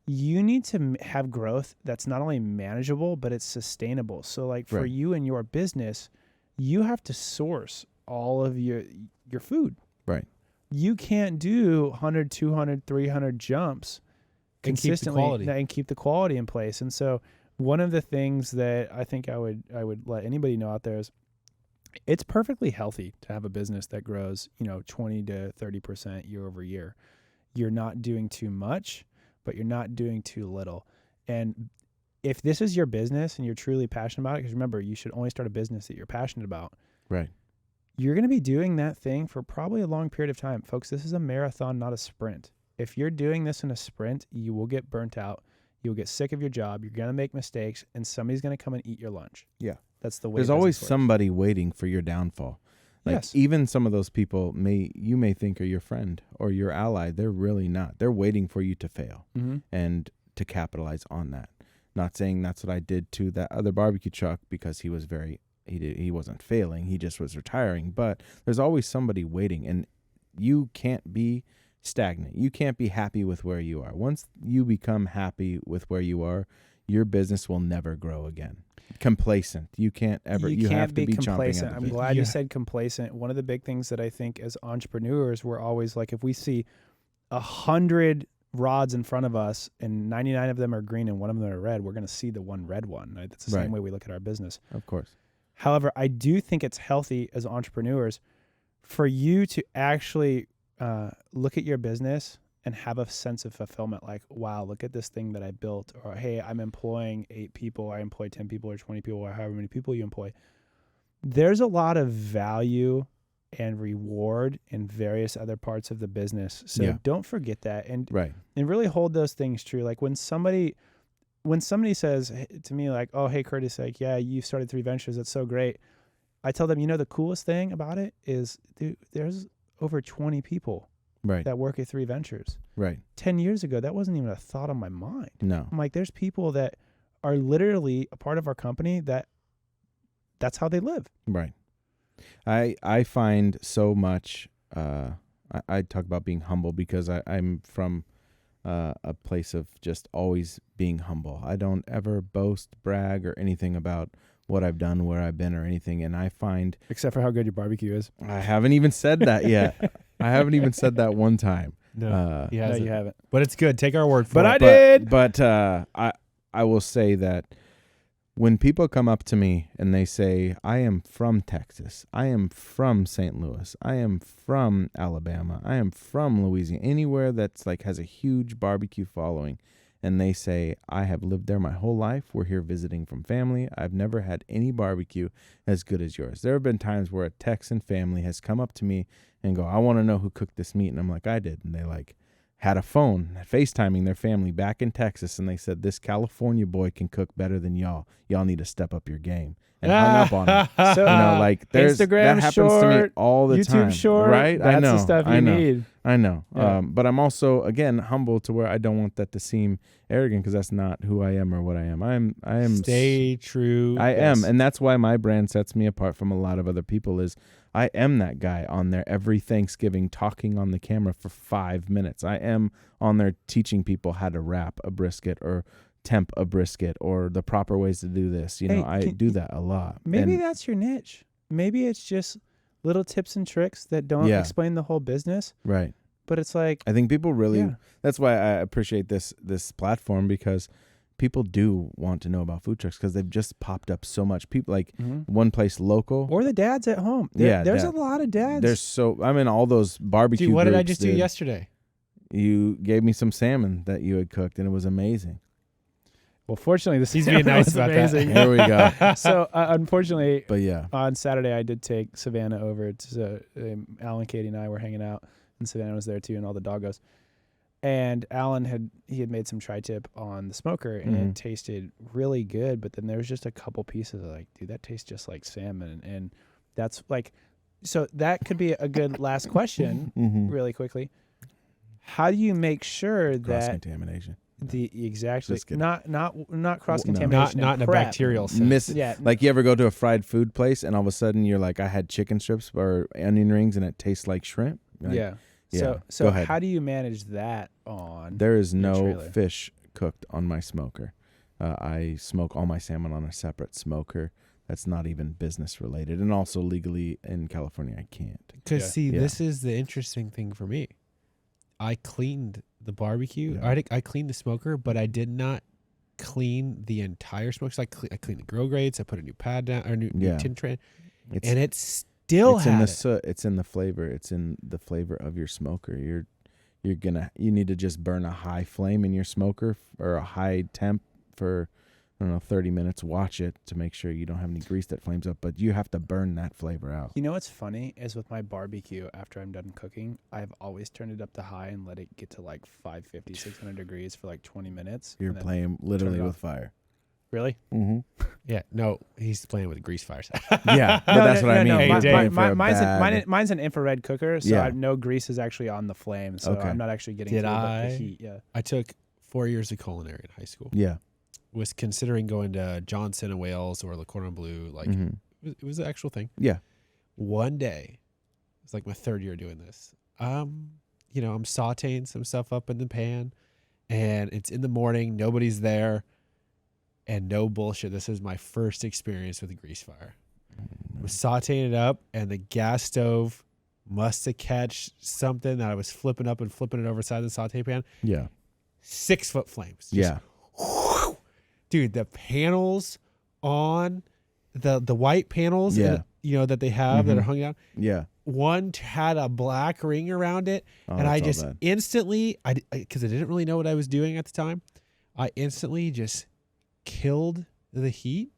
Speaker 1: You need to have growth that's not only manageable, but it's sustainable. So like for
Speaker 3: Right.
Speaker 1: you and your business, you have to source all of your food.
Speaker 3: Right.
Speaker 1: You can't do 100, 200, 300 jumps
Speaker 2: And keep the
Speaker 1: consistently
Speaker 2: quality.
Speaker 1: and keep the quality in place. And so one of the things that I think I would let anybody know out there is it's perfectly healthy to have a business that grows, 20 to 30% year over year. You're not doing too much, but you're not doing too little. And if this is your business and you're truly passionate about it, because remember, you should only start a business that you're passionate about.
Speaker 3: Right.
Speaker 1: You're going to be doing that thing for probably a long period of time. Folks, this is a marathon, not a sprint. If you're doing this in a sprint, you will get burnt out. You'll get sick of your job. You're going to make mistakes, and somebody's going to come and eat your lunch.
Speaker 3: Yeah.
Speaker 1: That's the way
Speaker 3: There's
Speaker 1: business
Speaker 3: always
Speaker 1: works.
Speaker 3: somebody waiting for your downfall. Like
Speaker 1: Yes.
Speaker 3: even some of those people you may think are your friend or your ally. They're really not. They're waiting for you to fail
Speaker 1: Mm-hmm.
Speaker 3: and to capitalize on that. Not saying that's what I did to that other barbecue truck because he was he wasn't failing. He just was retiring. But there's always somebody waiting, and you can't be stagnant. You can't be happy with where you are. Once you become happy with where you are, your business will never grow again. Complacent. You can't ever. You
Speaker 1: can't
Speaker 3: have to be
Speaker 1: complacent.
Speaker 3: chomping at
Speaker 1: I'm
Speaker 3: the bit.
Speaker 1: glad
Speaker 2: Yeah.
Speaker 1: you said complacent. One of the big things that I think as entrepreneurs, we're always like, if we see 100 rods in front of us and 99 of them are green and one of them are red, we're going to see the one red one. Right? That's the
Speaker 3: Right.
Speaker 1: same way we look at our business.
Speaker 3: Of course.
Speaker 1: However, I do think it's healthy as entrepreneurs for you to actually look at your business and have a sense of fulfillment. Like, wow, look at this thing that I built. Or, hey, I'm employing 8 people. I employ 10 people or 20 people or however many people you employ. There's a lot of value and reward in various other parts of the business. So
Speaker 3: Yeah.
Speaker 1: don't forget that. And
Speaker 3: Right.
Speaker 1: really hold those things true. Like when somebody, when somebody says to me like, oh, hey, Curtis, like, yeah, you started 3 ventures. That's so great. I tell them, the coolest thing about it is, dude, there's over 20 people
Speaker 3: Right.
Speaker 1: that work at 3 ventures.
Speaker 3: Right.
Speaker 1: 10 years ago, that wasn't even a thought on my mind.
Speaker 3: No.
Speaker 1: I'm like, there's people that are literally a part of our company that's how they live.
Speaker 3: Right. I find so much, I talk about being humble because I'm from a place of just always being humble. I don't ever boast, brag, or anything about what I've done, where I've been, or anything. And I find,
Speaker 1: Except for how good your barbecue is.
Speaker 3: I haven't even said that yet. I haven't even said that one time.
Speaker 2: No, he
Speaker 1: No,
Speaker 2: hasn't.
Speaker 1: you haven't.
Speaker 2: But it's good. Take our word for
Speaker 1: But
Speaker 2: it.
Speaker 1: I did.
Speaker 3: But I will say that when people come up to me and they say, I am from Texas, I am from St. Louis, I am from Alabama, I am from Louisiana, anywhere that's like has a huge barbecue following, and they say, I have lived there my whole life, we're here visiting from family, I've never had any barbecue as good as yours. There have been times where a Texan family has come up to me and go, I want to know who cooked this meat, and I'm like, I did. And they like had a phone FaceTiming their family back in Texas, and they said, this California boy can cook better than y'all. Y'all need to step up your game. And hung up on him.
Speaker 1: So,
Speaker 3: Like there's
Speaker 1: Instagram
Speaker 3: that happens to me
Speaker 1: short,
Speaker 3: all the
Speaker 1: YouTube
Speaker 3: time.
Speaker 1: short,
Speaker 3: Right?
Speaker 1: That's
Speaker 3: I know.
Speaker 1: the stuff you need.
Speaker 3: I know.
Speaker 1: Yeah.
Speaker 3: But I'm also, again, humble to where I don't want that to seem arrogant, because that's not who I am or what I am. I am
Speaker 2: Stay true.
Speaker 3: I
Speaker 2: Yes.
Speaker 3: am, and that's why my brand sets me apart from a lot of other people. Is I am that guy on there every Thanksgiving talking on the camera for 5 minutes. I am on there teaching people how to wrap a brisket or temp a brisket or the proper ways to do this.
Speaker 1: Hey,
Speaker 3: I do that a lot.
Speaker 1: Maybe
Speaker 3: And
Speaker 1: that's your niche. Maybe it's just little tips and tricks that don't explain the whole business.
Speaker 3: right.
Speaker 1: But it's like,
Speaker 3: I think people really.
Speaker 1: Yeah.
Speaker 3: That's why I appreciate this platform, because people do want to know about food trucks because they've just popped up so much. People like one place local.
Speaker 1: or the dads at home. There's a lot of dads.
Speaker 3: There's I'm in all those barbecue.
Speaker 2: Dude, what did I
Speaker 3: groups,
Speaker 2: just do
Speaker 3: dude.
Speaker 2: yesterday?
Speaker 3: You gave me some salmon that you had cooked, and it was amazing.
Speaker 1: Well, fortunately, this
Speaker 2: He's being nice
Speaker 1: was
Speaker 2: about that.
Speaker 1: amazing.
Speaker 3: Here we go.
Speaker 1: So, unfortunately,
Speaker 3: But yeah,
Speaker 1: on Saturday, I did take Savannah over to Alan, Katie, and I were hanging out, and Savannah was there too, and all the doggos. And Alan had made some tri-tip on the smoker, and it tasted really good. But then there was just a couple pieces of like, dude, that tastes just like salmon, and that's like, so that could be a good last question, really quickly. How do you make sure
Speaker 3: cross
Speaker 1: that
Speaker 3: contamination.
Speaker 1: exactly
Speaker 3: Just kidding.
Speaker 1: not cross
Speaker 2: Not
Speaker 1: contamination,
Speaker 2: not in a
Speaker 1: prep.
Speaker 2: bacterial sense.
Speaker 1: Yeah,
Speaker 3: Like you ever go to a fried food place and all of a sudden you're like, I had chicken strips or onion rings and it tastes like shrimp. Like,
Speaker 1: yeah.
Speaker 3: Yeah.
Speaker 1: So
Speaker 3: Go ahead.
Speaker 1: how do you manage that on?
Speaker 3: There is
Speaker 1: your
Speaker 3: no
Speaker 1: trailer?
Speaker 3: fish cooked on my smoker. I smoke all my salmon on a separate smoker. That's not even business related, and also legally in California I can't.
Speaker 2: Because
Speaker 1: Yeah.
Speaker 2: this is the interesting thing for me. I cleaned the barbecue.
Speaker 3: Yeah.
Speaker 2: I cleaned the smoker, but I did not clean the entire smoker. So I cleaned the grill grates. I put a new pad down or new tin tray,
Speaker 3: It's
Speaker 2: and it still
Speaker 3: it's in the
Speaker 2: had it.
Speaker 3: soot. It's in the flavor. It's in the flavor of your smoker. You need to just burn a high flame in your smoker or a high temp for 30 minutes. Watch it to make sure you don't have any grease that flames up, but you have to burn that flavor out.
Speaker 1: You know what's funny is with my barbecue, after I'm done cooking, I've always turned it up to high and let it get to like 550, 600 degrees for like 20 minutes.
Speaker 3: You're
Speaker 1: and then-
Speaker 3: playing literally
Speaker 1: turn it
Speaker 3: with
Speaker 1: off.
Speaker 3: fire.
Speaker 1: Really?
Speaker 2: Yeah, no, he's playing with grease fires.
Speaker 3: Yeah, but that's what I mean.
Speaker 2: Hey,
Speaker 3: You're
Speaker 2: Dave.
Speaker 3: playing for a bad-
Speaker 1: Mine's an infrared cooker, so
Speaker 3: Yeah.
Speaker 1: no grease is actually on the flame, so
Speaker 3: Okay.
Speaker 1: I'm not actually getting
Speaker 2: Did
Speaker 1: through
Speaker 2: I?
Speaker 1: the heat. Yeah.
Speaker 2: I took 4 years of culinary in high school.
Speaker 3: Yeah.
Speaker 2: Was considering going to Johnson and Wales or Le Cordon Bleu. Like it was the actual thing.
Speaker 3: Yeah.
Speaker 2: One day, it's like my third year doing this. I'm sauteing some stuff up in the pan, and it's in the morning. Nobody's there, and no bullshit. This is my first experience with a grease fire. I was sauteing it up, and the gas stove must have catch something that I was flipping up and flipping it over side of the saute pan.
Speaker 3: Yeah.
Speaker 2: 6 foot flames. Just
Speaker 3: Yeah.
Speaker 2: dude, the panels on the white panels,
Speaker 3: Yeah.
Speaker 2: that they have that are hung down.
Speaker 3: Yeah.
Speaker 2: One had a black ring around it,
Speaker 3: Oh,
Speaker 2: and I
Speaker 3: that's all
Speaker 2: just
Speaker 3: bad.
Speaker 2: instantly, because I didn't really know what I was doing at the time, I instantly just killed the heat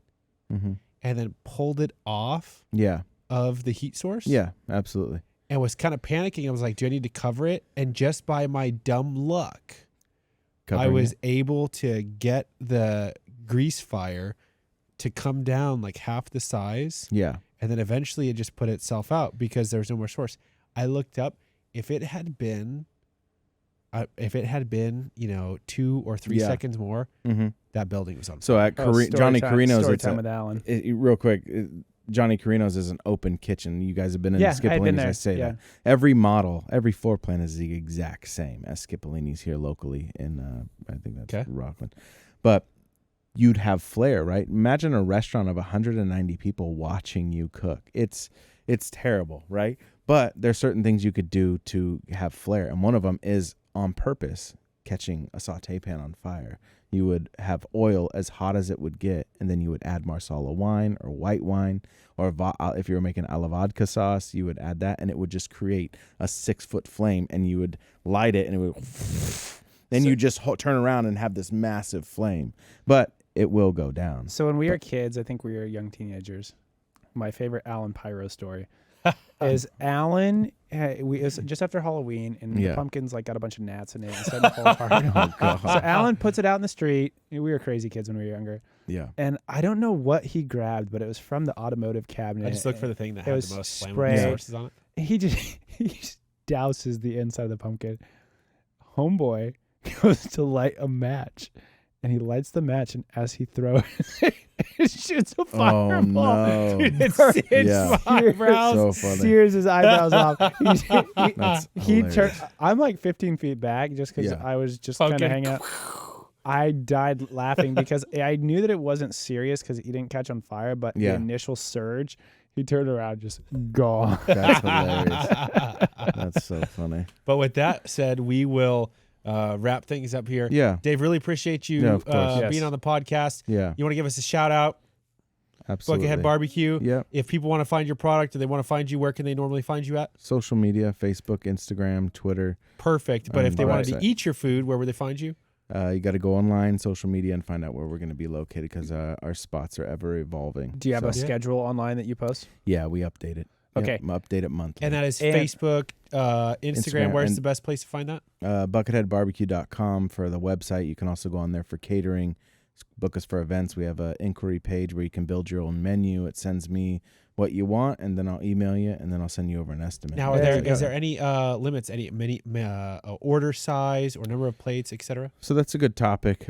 Speaker 3: Mm-hmm.
Speaker 2: and then pulled it off
Speaker 3: Yeah.
Speaker 2: of the heat source.
Speaker 3: Yeah. Absolutely.
Speaker 2: And was kind of panicking. I was like, do I need to cover it? And just by my dumb luck,
Speaker 3: covering
Speaker 2: I was
Speaker 3: it.
Speaker 2: able to get the grease fire to come down like half the size.
Speaker 3: Yeah.
Speaker 2: And then eventually it just put itself out because there was no more source. I looked up. If it had been, 2 or 3 seconds more,
Speaker 3: Mm-hmm.
Speaker 2: that building was on fire.
Speaker 3: So at Johnny Carino's,
Speaker 1: story
Speaker 3: it's
Speaker 1: time with Alan.
Speaker 3: real quick. Johnny Carino's is an open kitchen. You guys have been in Scipollini's. I say that every model, every floor plan is the exact same as Scipollini's here locally in I think that's Rockland. But you'd have flair, right? Imagine a restaurant of 190 people watching you cook. It's terrible, right? But there's certain things you could do to have flair, and one of them is on purpose catching a saute pan on fire. You would have oil as hot as it would get, and then you would add Marsala wine or white wine, or if you were making a la vodka sauce, you would add that, and it would just create a 6-foot flame, and you would light it, and it would. Then you just turn around and have this massive flame, but it will go down.
Speaker 1: So when we were kids, I think we were young teenagers. My favorite Alan Pyro story is Alan. It was just after Halloween, and the pumpkins got a bunch of gnats in it and started to fall apart.
Speaker 3: Oh, God.
Speaker 1: So Alan puts it out in the street. We were crazy kids when we were younger.
Speaker 3: Yeah.
Speaker 1: And I don't know what he grabbed, but it was from the automotive cabinet.
Speaker 2: I just looked for the thing that had the most
Speaker 1: spray.
Speaker 2: flammable sources on it.
Speaker 1: He just douses the inside of the pumpkin. Homeboy goes to light a match, and he lights the match, and as he throws it shoots a fireball.
Speaker 3: Oh, no.
Speaker 2: Dude, it
Speaker 1: Burns
Speaker 2: singed
Speaker 3: Yeah.
Speaker 2: my eyebrows.
Speaker 3: So funny.
Speaker 1: Sears his eyebrows off.
Speaker 3: That's
Speaker 1: He
Speaker 3: hilarious.
Speaker 1: turned. I'm like 15 feet back just because
Speaker 3: Yeah.
Speaker 1: I was just kind of hanging out. I died laughing because I knew that it wasn't serious because he didn't catch on fire, but the initial surge, he turned around just gone.
Speaker 3: That's hilarious. That's so funny.
Speaker 2: But with that said, we will wrap things up here.
Speaker 3: Yeah.
Speaker 2: Dave, really appreciate you
Speaker 3: Yeah, of course.
Speaker 2: being on the podcast.
Speaker 3: Yeah.
Speaker 2: You want to give us a shout out?
Speaker 3: Absolutely.
Speaker 2: Buckethead BBQ.
Speaker 3: Yeah.
Speaker 2: If people want to find your product or they want to find you, where can they normally find you at?
Speaker 3: Social media, Facebook, Instagram, Twitter.
Speaker 2: Perfect. But if they wanted to
Speaker 3: website.
Speaker 2: eat your food, where would they find you?
Speaker 3: You got to go online, social media, and find out where we're going to be located because our spots are ever evolving.
Speaker 1: Do you have a schedule online that you post?
Speaker 3: Yeah, we update it.
Speaker 1: Okay.
Speaker 3: Update it monthly.
Speaker 2: And that is Facebook, Instagram. Where's
Speaker 3: and
Speaker 2: the best place to find that?
Speaker 3: Bucketheadbbq.com for the website. You can also go on there for catering. Book us for events. We have an inquiry page where you can build your own menu. It sends me what you want, and then I'll email you, and then I'll send you over an estimate.
Speaker 2: Now, is there any limits, any order size or number of plates, etc.?
Speaker 3: So that's a good topic.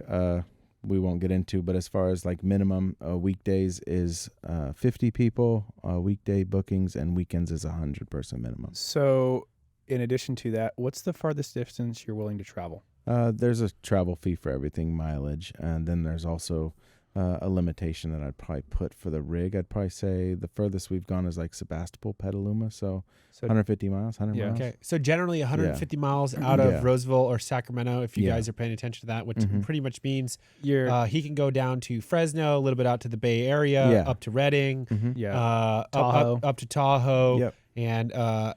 Speaker 3: We won't get into, but as far as like minimum weekdays is 50 people, weekday bookings, and weekends is 100-person minimum.
Speaker 1: So, in addition to that, what's the farthest distance you're willing to travel?
Speaker 3: There's a travel fee for everything, mileage, and then there's also a limitation that I'd probably put for the rig. I'd probably say the furthest we've gone is like Sebastopol, Petaluma, so 150 miles, 100 miles.
Speaker 2: Okay, so generally 150 miles out of Roseville or Sacramento, if you guys are paying attention to that, which pretty much means he can go down to Fresno, a little bit out to the Bay Area, up to Redding,
Speaker 1: Tahoe.
Speaker 2: up to Tahoe,
Speaker 3: Yep.
Speaker 2: and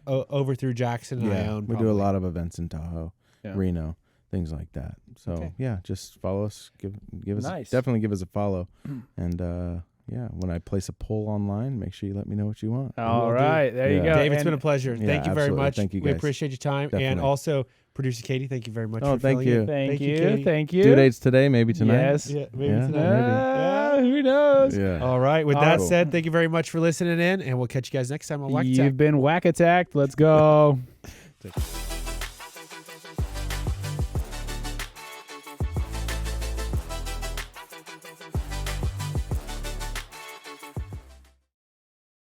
Speaker 2: over through Jackson and Ione.
Speaker 3: We do a lot of events in Tahoe, Reno, things like that. So just follow us. Give us definitely give us a follow, and when I place a poll online, make sure you let me know what you want.
Speaker 1: All right, there you go.
Speaker 2: Dave, it's been a pleasure. Thank you very
Speaker 3: absolutely.
Speaker 2: much.
Speaker 3: Thank you,
Speaker 2: We
Speaker 3: guys.
Speaker 2: appreciate your time,
Speaker 3: Definitely.
Speaker 2: and also producer Katie. Thank you very much.
Speaker 3: Oh,
Speaker 2: for
Speaker 3: thank
Speaker 2: filling
Speaker 3: you.
Speaker 2: in.
Speaker 1: Thank you.
Speaker 2: Katie.
Speaker 1: Thank you.
Speaker 3: Due dates today, maybe tonight.
Speaker 1: Yes.
Speaker 2: Yeah, maybe
Speaker 3: Yeah.
Speaker 2: tonight.
Speaker 1: Who knows?
Speaker 3: Yeah.
Speaker 2: All right. With
Speaker 3: All
Speaker 2: that
Speaker 3: right.
Speaker 2: said, thank you very much for listening in, and we'll catch you guys next time on WAC Attack.
Speaker 1: You've been WAC Attacked. Let's go.